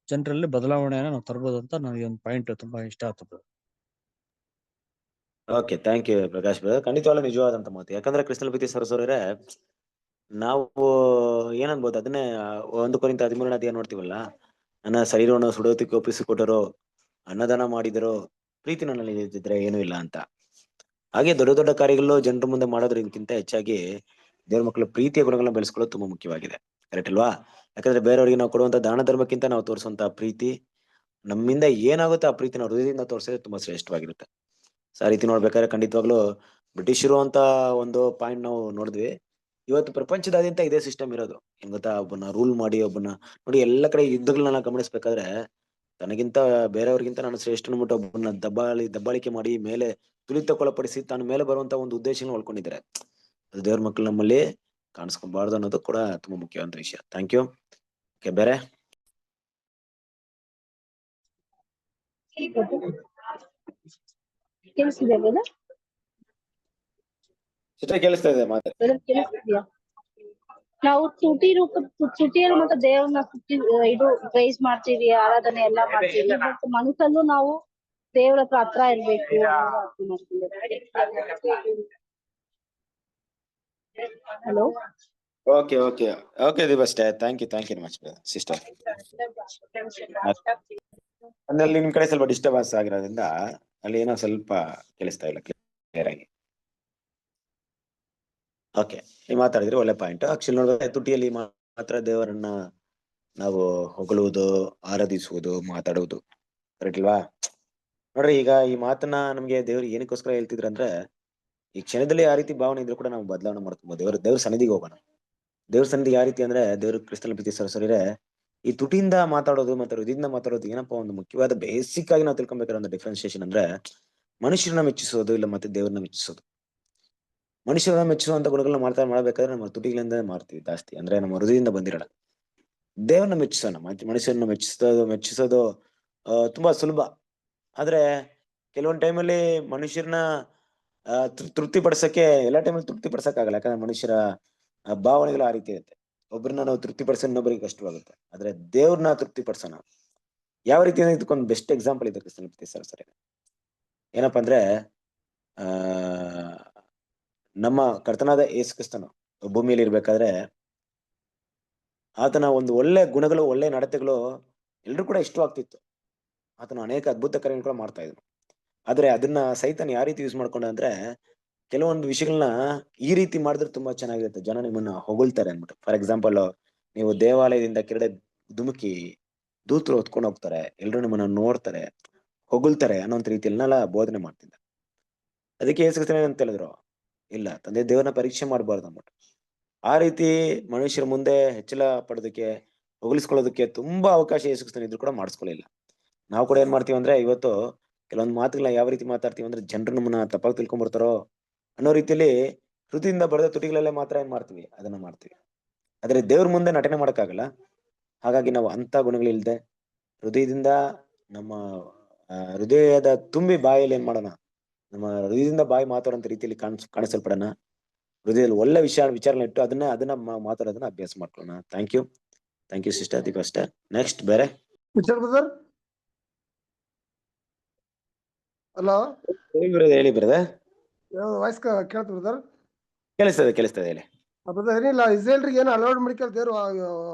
ಜನರಲ್ಲಿ ಬದಲಾವಣೆಯನ್ನ ನಾವು ತರ್ಬೋದು ಅಂತ ನನಗೆ ಒಂದು ಪಾಯಿಂಟ್ ತುಂಬಾ ಇಷ್ಟ ಆಗ್ತದೆ. Okay, thank you Prakash brother. ಖಂಡಿತವಾಗ್ಲೂ ನಿಜವಾದಂತ ಮಾತು. ಯಾಕಂದ್ರೆ ಕ್ರಿಸ್ತನ ಪ್ರೀತಿ ಸರಸೋರೆ ನಾವು ಏನನ್ಬೋದು, ಅದನ್ನೇ 1 ಕೊರಿಂಥ 13ನೇ ಅಧ್ಯಾಯ ನೋಡ್ತೀವಲ್ಲ, ನನ್ನ ಶರೀರವನ್ನು ಸುಡೋದಕ್ಕೆ ಒಪ್ಪಿಸಿಕೊಟ್ಟರು, ಅನ್ನದಾನ ಮಾಡಿದರು, ಪ್ರೀತಿ ನನ್ನಲ್ಲಿ ಇದ್ದಿದ್ರೆ ಏನೂ ಇಲ್ಲ ಅಂತ. ಹಾಗೆ ದೊಡ್ಡ ದೊಡ್ಡ ಕಾರ್ಯಗಳು ಜನರ ಮುಂದೆ ಮಾಡೋದ್ರಿಂದಕ್ಕಿಂತ ಹೆಚ್ಚಾಗಿ ದೇವ್ರ ಮಕ್ಕಳ ಪ್ರೀತಿಯ ಗುಣಗಳನ್ನ ಬೆಳೆಸ್ಕೊಳ್ಳೋದು ತುಂಬಾ ಮುಖ್ಯವಾಗಿದೆ. ಕರೆಕ್ಟ್ ಅಲ್ವಾ? ಯಾಕಂದ್ರೆ ಬೇರೆಯವ್ರಿಗೆ ನಾವು ಕೊಡುವಂತ ದಾನ ಧರ್ಮಕ್ಕಿಂತ ನಾವು ತೋರಿಸುವಂತ ಪ್ರೀತಿ, ನಮ್ಮಿಂದ ಏನಾಗುತ್ತೆ ಆ ಪ್ರೀತಿ ನಾವು ಹೃದಯದಿಂದ ತೋರಿಸಿದ್ರೆ ತುಂಬಾ ಶ್ರೇಷ್ಠವಾಗಿರುತ್ತೆ. ಸೊ ಆ ರೀತಿ ನೋಡ್ಬೇಕಾದ್ರೆ ಖಂಡಿತವಾಗ್ಲೂ ಬ್ರಿಟಿಷರು ಅಂತ ಒಂದು ಪಾಯಿಂಟ್ ನಾವು ನೋಡಿದ್ವಿ. ಇವತ್ತು ಪ್ರಪಂಚದಾದ್ಯಂತ ಇದೇ ಸಿಸ್ಟಮ್ ಇರೋದು. ಏನ್ ಗೊತ್ತಾ, ಒಬ್ಬನ ರೂಲ್ ಮಾಡಿ ಒಬ್ಬನ ನೋಡಿ, ಎಲ್ಲ ಕಡೆ ಯುದ್ಧಗಳನ್ನ ಗಮನಿಸ್ಬೇಕಾದ್ರೆ ತನಗಿಂತ ಬೇರೆಯವ್ರಿಗಿಂತ ನಾನು ಶ್ರೇಷ್ಠ ಅನ್ಬಿಟ್ಟು ಒಬ್ಬನ ದಬ್ಬಾಳಿಕೆ ಮಾಡಿ ಮೇಲೆ ತುಳಿತಕ್ಕೊಳಪಡಿಸಿ ತನ್ನ ಮೇಲೆ ಬರುವಂತ ಒಂದು ಉದ್ದೇಶನ ಹೊಳ್ಕೊಂಡಿದ್ದಾರೆ. ಅದು ದೇವ್ರ ಮಕ್ಕಳು ನಮ್ಮಲ್ಲಿ ಕಾಣಿಸ್ಕೊಬಾರ್ದು ಅನ್ನೋದು ಕೂಡ ತುಂಬಾ ಮುಖ್ಯವಾದ ವಿಷಯ. Thank you. ಓಕೆ, ಬೇರೆ ಕೇಳಿಸ್ತಾ ಇದೆ ಮಾತಾಡಿ. ನಾವು ತುಟಿಯಲ್ಲಿ ಮಾತ್ರ ದೇವ್ರನ್ನ ಇದು ಪ್ರೈಸ್ ಮಾಡ್ತೀವಿ, ಆರಾಧನೆ ಎಲ್ಲಾ ಮಾಡ್ತೀವಿ. ಬಟ್ ಮನಸ್ಸಲ್ಲೂ ನಾವು ದೇವ್ರ ಹತ್ರ ಇರ್ಬೇಕು. ಹಲೋ, ಓಕೆ ಓಕೆ ಓಕೆ ದಿವಷ್ಟೇ. Thank you much sister. ಅಲ್ಲಿ ನಿಮ್ ಕಡೆ ಸ್ವಲ್ಪ ಡಿಸ್ಟರ್ಬೆನ್ಸ್ ಆಗಿರೋದ್ರಿಂದ ಅಲ್ಲಿ ಏನೋ ಸ್ವಲ್ಪ ಕೇಳಿಸ್ತಾ ಇಲ್ಲ ಕ್ಲಿಯರ್ ಆಗಿ. ಓಕೆ, ನೀವು ಮಾತಾಡಿದ್ರೆ ಒಳ್ಳೆ ಪಾಯಿಂಟ್. ಆಕ್ಚುಲಿ ನೋಡಿದ್ರೆ ತುಟಿಯಲ್ಲಿ ಮಾತ್ರ ದೇವರನ್ನ ನಾವು ಹೊಗಳುವುದು, ಆರಾಧಿಸುವುದು, ಮಾತಾಡುವುದು. ಕರೆಕ್ಟ್ ಇಲ್ವಾ? ನೋಡ್ರಿ, ಈಗ ಈ ಮಾತನ್ನ ನಮ್ಗೆ ದೇವ್ರು ಏನಕ್ಕೋಸ್ಕರ ಹೇಳ್ತಿದ್ರಂದ್ರೆ, ಈ ಕ್ಷಣದಲ್ಲಿ ಯಾವ ರೀತಿ ಭಾವನೆ ಇದ್ರು ಕೂಡ ನಾವು ಬದಲಾವಣೆ ಮಾಡ್ಕೊಬೋದು. ದೇವ್ರ ಸನ್ನಿಧಿಗೆ ಹೋಗೋಣ. ದೇವ್ರ ಸನ್ನಿಧಿಗೆ ಯಾವ ರೀತಿ ಅಂದ್ರೆ, ದೇವ್ರ ಕ್ರಿಸ್ತನ ಪ್ರೀತಿ ಸರಸರಿರೆ ಈ ತುಟಿಯಿಂದ ಮಾತಾಡೋದು ಮತ್ತೆ ಹೃದಯದಿಂದ ಮಾತಾಡೋದು ಏನಪ್ಪಾ ಒಂದು ಮುಖ್ಯವಾದ ಬೇಸಿಕ್ ಆಗಿ ನಾವು ತಿಳ್ಕೊಬೇಕಾದ ಒಂದು ಡಿಫ್ರೆನ್ಸಿಯೇಷನ್ ಅಂದ್ರೆ, ಮನುಷ್ಯರನ್ನ ಮೆಚ್ಚಿಸೋದು ಇಲ್ಲ ಮತ್ತೆ ದೇವ್ರನ್ನ ಮೆಚ್ಚಿಸೋದು. ಮನುಷ್ಯರನ್ನ ಮೆಚ್ಚಿಸುವಂತ ಗುಣಗಳನ್ನ ಮಾಡ್ಬೇಕಾದ್ರೆ ನಮ್ಮ ತುಟಿಗಳಿಂದ ಮಾಡ್ತೀವಿ ಜಾಸ್ತಿ, ಅಂದ್ರೆ ನಮ್ಮ ಹೃದಯದಿಂದ ಬಂದಿರಲ್ಲ. ದೇವ್ರನ್ನ ಮೆಚ್ಚಿಸೋಣ. ಮನುಷ್ಯರನ್ನ ಮೆಚ್ಚಿಸೋದು ತುಂಬಾ ಸುಲಭ. ಆದ್ರೆ ಕೆಲವೊಂದ್ ಟೈಮಲ್ಲಿ ಮನುಷ್ಯರನ್ನ ತೃಪ್ತಿ ಪಡಿಸಕ್ಕೆ ಎಲ್ಲಾ ಟೈಮಲ್ಲಿ ತೃಪ್ತಿ ಪಡಿಸಕ್ ಆಗಲ್ಲ. ಯಾಕಂದ್ರೆ ಮನುಷ್ಯರ ಭಾವನೆಗಳು ಆ ರೀತಿ ಇರುತ್ತೆ. ಒಬ್ಬರನ್ನ ನಾವು ತೃಪ್ತಿ ಪಡಿಸೋದು ಇನ್ನೊಬ್ಬರಿಗೆ ಕಷ್ಟವಾಗುತ್ತೆ. ಆದ್ರೆ ದೇವ್ರನ್ನ ತೃಪ್ತಿ ಪಡಿಸೋಣ. ಯಾವ ರೀತಿ ಇದಕ್ಕೊಂದು ಬೆಸ್ಟ್ ಎಕ್ಸಾಂಪಲ್ ಇದೆ ಕ್ರಿಸ್ತನ ಪ್ರೀತಿ ಸರಿ. ಏನಪ್ಪಾ ಅಂದ್ರೆ, ನಮ್ಮ ಕರ್ತನಾದ ಯೇಸು ಕ್ರಿಸ್ತನು ಭೂಮಿಯಲ್ಲಿ ಇರ್ಬೇಕಾದ್ರೆ ಆತನ ಒಂದು ಒಳ್ಳೆ ಗುಣಗಳು, ಒಳ್ಳೆ ನಡತೆಗಳು ಎಲ್ರು ಕೂಡ ಇಷ್ಟವಾಗ್ತಿತ್ತು. ಆತನ ಅನೇಕ ಅದ್ಭುತ ಕಾರ್ಯಗಳು ಮಾಡ್ತಾ ಇದ್ರು. ಆದ್ರೆ ಅದನ್ನ ಸೈತಾನ್ ಯಾವ ರೀತಿ ಯೂಸ್ ಮಾಡ್ಕೊಂಡ ಅಂದ್ರೆ, ಕೆಲವೊಂದು ವಿಷಯಗಳನ್ನ ಈ ರೀತಿ ಮಾಡಿದ್ರೆ ತುಂಬಾ ಚೆನ್ನಾಗಿರುತ್ತೆ, ಜನ ನಿಮ್ಮನ್ನ ಹೊಗಳ್ತಾರೆ ಅನ್ಬಿಟ್ಟು. ಫಾರ್ ಎಕ್ಸಾಂಪಲ್, ನೀವು ದೇವಾಲಯದಿಂದ ಕೆರಡೆ ಧುಮುಕಿ ದೂತರು ಹೊತ್ಕೊಂಡು ಹೋಗ್ತಾರೆ, ಎಲ್ರು ನಿಮ್ಮನ್ನ ನೋಡ್ತಾರೆ, ಹೊಗಳ್ತಾರೆ ಅನ್ನೋಂತ ರೀತಿಯಲ್ಲೆಲ್ಲ ಬೋಧನೆ ಮಾಡ್ತಿದ್ದ. ಅದಕ್ಕೆ ಯೇಸು ಕ್ರಿಸ್ತನು ಅಂತ ಹೇಳಿದ್ರು, ಇಲ್ಲ, ತಂದೆ ದೇವ್ರನ್ನ ಪರೀಕ್ಷೆ ಮಾಡಬಾರ್ದು ಅಂದ್ಬಿಟ್ಟು. ಆ ರೀತಿ ಮನುಷ್ಯರ ಮುಂದೆ ಹೆಚ್ಚಳ ಪಡೋದಕ್ಕೆ, ಹೊಗಳಿಸ್ಕೊಳ್ಳೋದಕ್ಕೆ ತುಂಬಾ ಅವಕಾಶ ಯೇಸು ಕ್ರಿಸ್ತನು ಇದ್ರು ಕೂಡ ಮಾಡಿಸ್ಕೊಳ್ಳಿಲ್ಲ. ನಾವು ಕೂಡ ಏನ್ ಮಾಡ್ತೀವಿ ಅಂದ್ರೆ, ಇವತ್ತು ಕೆಲವೊಂದು ಮಾತುಗಳನ್ನ ಯಾವ ರೀತಿ ಮಾತಾಡ್ತೀವಿ ಅಂದ್ರೆ, ಜನರು ನಮ್ಮನ್ನ ತಪ್ಪಾಗಿ ತಿಳ್ಕೊಂಡ್ಬಿಡ್ತಾರೋ ಅನ್ನೋ ರೀತಿಯಲ್ಲಿ ಹೃದಯದಿಂದ ಬರೆದ ತುಟಿಗಳಲ್ಲೇ ಮಾತ್ರ ಏನ್ ಮಾಡ್ತೀವಿ, ಅದನ್ನ ಮಾಡ್ತೀವಿ. ಆದ್ರೆ ದೇವ್ರ ಮುಂದೆ ನಟನೆ ಮಾಡಕ್ಕಾಗಲ್ಲ. ಹಾಗಾಗಿ ನಾವು ಅಂತ ಗುಣಗಳಿಲ್ದೆ ಹೃದಯದಿಂದ ನಮ್ಮ ಹೃದಯದ ತುಂಬಿ ಬಾಯಲ್ಲಿ ಏನ್ ಮಾಡೋಣ, ನಮ್ಮ ಹೃದಯದಿಂದ ಬಾಯಿ ಮಾತಾಡೋಂತ ರೀತಿಯಲ್ಲಿ ಕಾಣಿಸಲ್ಪಡೋಣ. ಹೃದಯದಲ್ಲಿ ಒಳ್ಳೆ ವಿಚಾರಗಳನ್ನ ಇಟ್ಟು ಅದನ್ನ ಮಾತಾಡೋದನ್ನ ಅಭ್ಯಾಸ ಮಾಡ್ಕೊಳ್ಳೋಣ. ಥ್ಯಾಂಕ್ ಯು ಸಿಸ್ಟರ್ ದೀಪ ಅಷ್ಟೇ. ನೆಕ್ಸ್ಟ್ ಬೇರೆ ಹಲೋ, ಹೇಳಿ ಬ್ರದರ್. ವಾಯ್ಸ್ ಕೇಳ್ತ ಬ್ರದರ್? ಕೇಳಿಸ್ತದೆ ಹೇಳಿ. ಬ್ರದರ್ ಏನಿಲ್ಲ, ಇಸ್ರೇಲ್ರಿಗೆ ಏನು ಅಲೌಡ್ ಮಾಡ್ಕೊಳ್ ದೇವ್ರು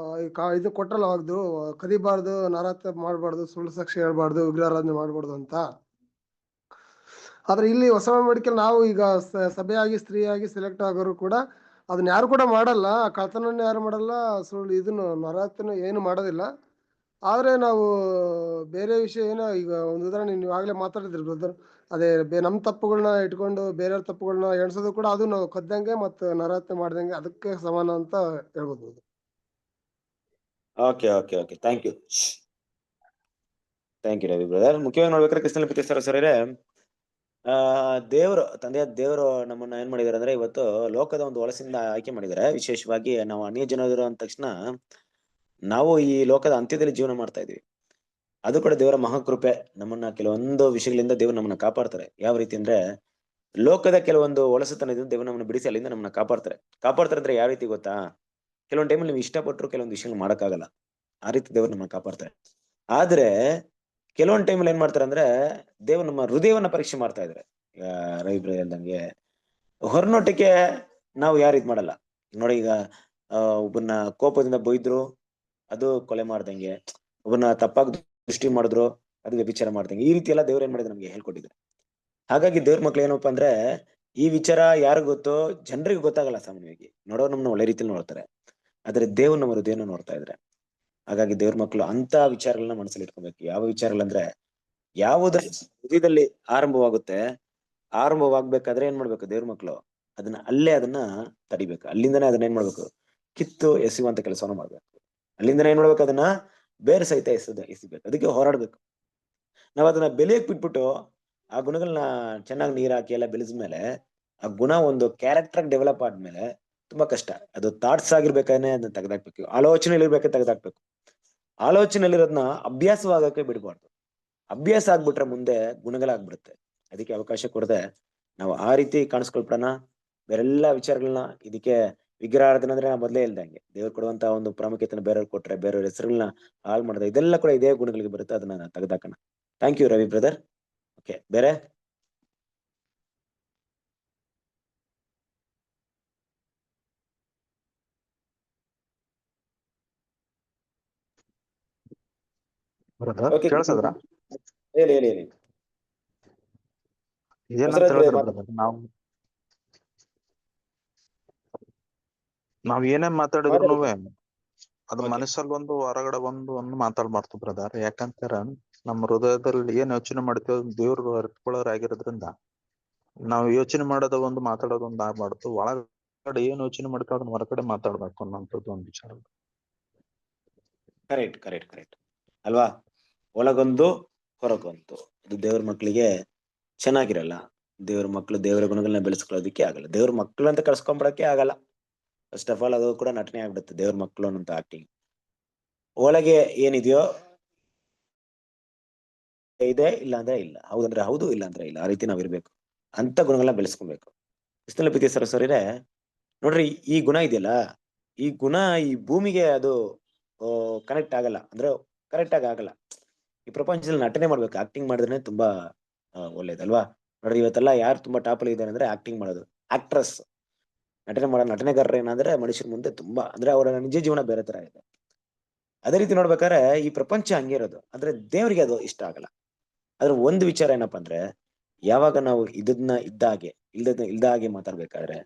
ಇದು ಕೊಟ್ರಲ್ಲ ಅವಾಗ್ದು, ಕದಿಬಾರ್ದು, ನರಹತ್ಯೆ ಮಾಡ್ಬಾರ್ದು, ಸುಳ್ಳು ಸಾಕ್ಷಿ ಹೇಳ್ಬಾರ್ದು, ವಿಗ್ರಹಾರಾಧನೆ ಮಾಡ್ಬಾರ್ದು ಅಂತ. ಆದ್ರೆ ಇಲ್ಲಿ ಹೊಸ ಒಡಂಬಡಿಕೆಯಲ್ಲಿ ನಾವು ಈಗ ಸಭೆಯಾಗಿ ಸ್ತ್ರೀಯಾಗಿ ಸೆಲೆಕ್ಟ್ ಆಗೋರು ಕೂಡ ಅದನ್ನ ಯಾರು ಕೂಡ ಮಾಡಲ್ಲ, ಕಳ್ತನನ್ನು ಯಾರು ಮಾಡಲ್ಲ, ಸುಳ್ಳು ಇದನ್ನು ನರಹತ್ಯೆನು ಏನು ಮಾಡೋದಿಲ್ಲ. ಆದ್ರೆ ನಾವು ಬೇರೆ ವಿಷಯ ಏನೋ, ಈಗ ಒಂದು ಉದಾಹರಣೆ ನೀವು ಆಗ್ಲೇ ಮಾತಾಡಿದ್ರಿ ಬ್ರದರ್, ಅದೇ ನಮ್ಮ ತಪ್ಪುಗಳನ್ನ ಇಟ್ಕೊಂಡು ಬೇರೆಯವ್ರ ತಪ್ಪುಗಳನ್ನ ಎಣಿಸೋದು ಕೂಡ ಅದು ನಾವು ಕದ್ದಂಗೆ ಮತ್ತು ನರಹತ್ಯೆ ಮಾಡ್ದಂಗೆ, ಅದಕ್ಕೆ ಸಮಾನ ಅಂತ ಹೇಳ್ಬೋದು. Okay, thank you Ravi brother. ಮುಖ್ಯವಾಗಿ ನೋಡ್ಬೇಕಾದ್ರೆ ಕ್ರಿಸ್ತನ ಪ್ರೀತಿಸ್ತಾರ ಸರ್ ದೇವರು, ತಂದೆಯಾದ ದೇವರು ನಮ್ಮನ್ನ ಏನ್ ಮಾಡಿದಾರೆ ಅಂದ್ರೆ ಇವತ್ತು ಲೋಕದ ಒಂದು ಒಳಸಿಂದ ಆಯ್ಕೆ ಮಾಡಿದ್ದಾರೆ. ವಿಶೇಷವಾಗಿ ನಾವು ಅನ್ಯ ಜನರು ಅಂದ ತಕ್ಷಣ ನಾವು ಈ ಲೋಕದ ಅಂತ್ಯದಲ್ಲಿ ಜೀವನ ಮಾಡ್ತಾ ಇದೀವಿ. ಅದು ಕೂಡ ದೇವರ ಮಹಾಕೃಪೆ. ನಮ್ಮನ್ನ ಕೆಲವೊಂದು ವಿಷಯಗಳಿಂದ ದೇವರು ನಮ್ಮನ್ನ ಕಾಪಾಡ್ತಾರೆ. ಯಾವ ರೀತಿ ಅಂದ್ರೆ, ಲೋಕದ ಕೆಲವೊಂದು ಒಳಸುತನದಿಂದ ದೇವರು ನಮ್ಮನ್ನ ಬಿಡಿಸಿ ಅಲ್ಲಿಂದ ನಮ್ಮನ್ನ ಕಾಪಾಡ್ತಾರೆ ಅಂದ್ರೆ ಯಾವ ರೀತಿ ಗೊತ್ತಾ? ಕೆಲವೊಂದು ಟೈಮಲ್ಲಿ ನೀವು ಇಷ್ಟಪಟ್ಟರು ಕೆಲವೊಂದು ವಿಷಯಗಳು ಮಾಡಕ್ಕಾಗಲ್ಲ, ಆ ರೀತಿ ದೇವರು ನಮ್ಮನ್ನ ಕಾಪಾಡ್ತಾರೆ. ಆದ್ರೆ ಕೆಲವೊಂದು ಟೈಮಲ್ಲಿ ಏನ್ ಮಾಡ್ತಾರೆ ಅಂದ್ರೆ, ದೇವರು ನಮ್ಮ ಹೃದಯವನ್ನ ಪರೀಕ್ಷೆ ಮಾಡ್ತಾ ಇದ್ದಾರೆ. ರವಿ ಬ್ರದರ್ ಹೇಳ್ದಂಗೆ ಹೊರನೋಟಕ್ಕೆ ನಾವು ಯಾರು ಇದ್ ಮಾಡಲ್ಲ ನೋಡಿ. ಈಗ ಒಬ್ಬನ್ನ ಕೋಪದಿಂದ ಬೈದ್ರು ಅದು ಕೊಲೆ ಮಾಡ್ದಂಗೆ, ಒಬ್ಬನ್ನ ತಪ್ಪಾಗಿ ದೃಷ್ಟಿ ಮಾಡಿದ್ರು ಅದು ವ್ಯಭಿಚಾರ ಮಾಡ್ದಂಗೆ. ಈ ರೀತಿ ಎಲ್ಲ ದೇವ್ರು ಏನ್ ಮಾಡಿದ್ರೆ ನಮ್ಗೆ ಹೇಳ್ಕೊಟ್ಟಿದ್ದಾರೆ. ಹಾಗಾಗಿ ದೇವ್ರ ಮಕ್ಳು ಏನಪ್ಪಾ ಅಂದ್ರೆ, ಈ ವಿಚಾರ ಯಾರಿಗೂ ಗೊತ್ತೋ ಜನರಿಗೆ ಗೊತ್ತಾಗಲ್ಲ. ಸಾಮಾನ್ಯವಾಗಿ ನೋಡೋರು ನಮ್ಮನ್ನ ಒಳ್ಳೆ ರೀತಿಯಲ್ಲಿ ನೋಡ್ತಾರೆ, ಆದ್ರೆ ದೇವ್ರು ನಮ್ಮ ಹೃದಯನ ನೋಡ್ತಾ ಇದ್ರೆ. ಹಾಗಾಗಿ ದೇವ್ರ ಮಕ್ಳು ಅಂತ ವಿಚಾರಗಳನ್ನ ಮನಸ್ಸಲ್ಲಿ ಇಟ್ಕೊಬೇಕು. ಯಾವ ವಿಚಾರಗಳಂದ್ರೆ, ಯಾವುದ್ರ ಹೃದಯದಲ್ಲಿ ಆರಂಭವಾಗ್ಬೇಕಾದ್ರೆ ಏನ್ ಮಾಡ್ಬೇಕು ದೇವ್ರ ಮಕ್ಳು? ಅದನ್ನ ತಡಿಬೇಕು. ಅಲ್ಲಿಂದನೇ ಅದನ್ನ ಏನ್ ಮಾಡ್ಬೇಕು? ಕಿತ್ತು ಎಸೆಯುವಂತ ಕೆಲಸವನ್ನ ಮಾಡ್ಬೇಕು. ಅಲ್ಲಿಂದನೇ ಏನ್ ಮಾಡ್ಬೇಕು? ಅದನ್ನ ಬೇರೆ ಸಹಿತ ಎಸಿಬೇಕು. ಅದಕ್ಕೆ ಹೋರಾಡ್ಬೇಕು. ನಾವ್ ಅದನ್ನ ಬೆಲೆಯಕ್ ಬಿಟ್ಬಿಟ್ಟು ಆ ಗುಣಗಳನ್ನ ಚೆನ್ನಾಗಿ ನೀರ್ ಹಾಕಿ ಎಲ್ಲ ಬೆಳೆಸ್ಮೇಲೆ, ಆ ಗುಣ ಒಂದು ಕ್ಯಾರೆಕ್ಟರ್ ಡೆವಲಪ್ ಆದ್ಮೇಲೆ ತುಂಬಾ ಕಷ್ಟ. ಅದು ಥಾಟ್ಸ್ ಆಗಿರ್ಬೇಕಾದ್ರೆ ಅದನ್ನ ತೆಗೆದಾಕ್ಬೇಕು, ಆಲೋಚನೆಗಳಿರ್ಬೇಕಾದ್ರೆ ತೆಗೆದಾಕ್ಬೇಕು. ಆಲೋಚನೆಯಲ್ಲಿರೋದನ್ನ ಅಭ್ಯಾಸವಾಗಕ್ಕೆ ಬಿಡ್ಬಾರ್ದು. ಅಭ್ಯಾಸ ಆಗ್ಬಿಟ್ರೆ ಮುಂದೆ ಗುಣಗಳಾಗ್ಬಿಡುತ್ತೆ. ಅದಕ್ಕೆ ಅವಕಾಶ ಕೊಡದೆ ನಾವು ಆ ರೀತಿ ಕಾಣಿಸ್ಕೊಳ್ಬಿಡೋಣ. ಬೇರೆಲ್ಲಾ ವಿಚಾರಗಳನ್ನ, ಇದಕ್ಕೆ ವಿಗ್ರಹಾರಾಧನೆ ಅಂದ್ರೆ ನಾ ಮೊದಲೇ ಹೇಳ್ದಂಗೆ ದೇವ್ರು ಕೊಡುವಂತ ಒಂದು ಪ್ರಾಮುಖ್ಯತೆನ ಬೇರೆಯವ್ರು ಕೊಟ್ರೆ, ಬೇರೆಯವ್ರ ಹೆಸರುಗಳನ್ನ ಹಾಳು ಮಾಡಿದ್ರೆ, ಇದೆಲ್ಲ ಕೂಡ ಇದೇ ಗುಣಗಳಿಗೆ ಬರುತ್ತೆ. ಅದನ್ನ ತೆಗೆದಾಕೋಣ. Thank you Ravi brother. Okay, ಬೇರೆ ಕೇಳಿಸದ್ರ? ಹೇಳಿ. ಏನಂತ ಹೇಳಿದ್ರ ಬ್ರದರ್, ನಾವ್ ಏನೇ ಮಾತಾಡಿದ್ರು ಅದು ಮನಸ್ಸಲ್ಲಿ ಒಂದು ಹೊರಗಡೆ ಒಂದು ಮಾತಾಡ್ಬಾರ್ದು ಬ್ರದರ್. ಯಾಕಂತಾರ ನಮ್ಮ ಹೃದಯದಲ್ಲಿ ಏನ್ ಯೋಚನೆ ಮಾಡ್ತೀವಿ ದೇವ್ರು ಅರಿತುಕೊಳ್ಳೋರಾಗಿರೋದ್ರಿಂದ ನಾವು ಯೋಚನೆ ಮಾಡೋದ ಒಂದು ಮಾತಾಡೋದು ಒಂದು ಆಗ್ಬಾರ್ದು. ಒಳಗಡೆ ಏನ್ ಯೋಚನೆ ಮಾಡ್ತೀವಿ ಅದನ್ನ ಹೊರಗಡೆ ಮಾತಾಡ್ಬೇಕು ಅನ್ನೋಂಥದ್ದು ಒಂದು ವಿಚಾರ. ಕರೆಕ್ಟ್ ಅಲ್ವಾ? ಒಳಗೊಂದು ಹೊರಗೊಂದು, ಇದು ದೇವ್ರ ಮಕ್ಳಿಗೆ ಚೆನ್ನಾಗಿರಲ್ಲ. ದೇವ್ರ ಮಕ್ಳು ದೇವರ ಗುಣಗಳನ್ನ ಬೆಳೆಸ್ಕೊಳ್ಳೋದಿಕ್ಕೆ ಆಗಲ್ಲ. ದೇವ್ರ ಮಕ್ಳು ಅಂತ ಕಳ್ಸ್ಕೊಂಡ್ಬಿಡಕ್ಕೆ ಆಗಲ್ಲ. ಫಸ್ಟ್ ಆಫ್ ಆಲ್ ಅದು ಕೂಡ ನಟನೆ ಆಗ್ಬಿಡುತ್ತೆ ದೇವ್ರ ಮಕ್ಳು ಅನ್ನೋಂತ ಆಕ್ಟಿಂಗ್. ಒಳಗೆ ಏನಿದೆಯೋ ಇದೆ, ಇಲ್ಲ ಅಂದ್ರೆ ಇಲ್ಲ, ಹೌದಂದ್ರೆ ಹೌದು, ಇಲ್ಲ ಅಂದ್ರೆ ಇಲ್ಲ. ಆ ರೀತಿ ನಾವಿರ್ಬೇಕು. ಅಂತ ಗುಣಗಳನ್ನ ಬೆಳೆಸ್ಕೊಬೇಕು. ಕ್ರಿಸ್ತನ ಪ್ರೀತಿ ಸರಸರಿರೆ ನೋಡ್ರಿ, ಈ ಗುಣ ಇದೆಯಲ್ಲ, ಈ ಗುಣ ಈ ಭೂಮಿಗೆ ಅದು ಕನೆಕ್ಟ್ ಆಗಲ್ಲ, ಅಂದ್ರೆ ಕರೆಕ್ಟ್ ಆಗಲ್ಲ. ಈ ಪ್ರಪಂಚದಲ್ಲಿ ನಟನೆ ಮಾಡ್ಬೇಕು. ಆಕ್ಟಿಂಗ್ ಮಾಡಿದ್ರೆ ತುಂಬಾ ಒಳ್ಳೇದಲ್ವಾ? ನೋಡ್ರಿ, ಇವತ್ತೆಲ್ಲ ಯಾರು ತುಂಬಾ ಟಾಪ್ ಅಲ್ಲಿ ಇದ್ದಾರೆ ಅಂದ್ರೆ ಆಕ್ಟಿಂಗ್ ಮಾಡೋದು, ಆಕ್ಟ್ರೆಸ್. ನಟನೆಗಾರರು ಏನಂದ್ರೆ ಮನುಷ್ಯರ ಮುಂದೆ ತುಂಬಾ, ಅಂದ್ರೆ ಅವರ ನಿಜ ಜೀವನ ಬೇರೆ ತರ ಇದೆ. ಅದೇ ರೀತಿ ನೋಡ್ಬೇಕಾದ್ರೆ ಈ ಪ್ರಪಂಚ ಹಂಗೆ ಇರೋದು, ಅಂದ್ರೆ ದೇವ್ರಿಗೆ ಅದು ಇಷ್ಟ ಆಗಲ್ಲ. ಆದ್ರೆ ಒಂದು ವಿಚಾರ ಏನಪ್ಪಾ ಅಂದ್ರೆ, ಯಾವಾಗ ನಾವು ಇದನ್ನ ಇಲ್ದ ಹಾಗೆ ಮಾತಾಡ್ಬೇಕಾದ್ರೆ,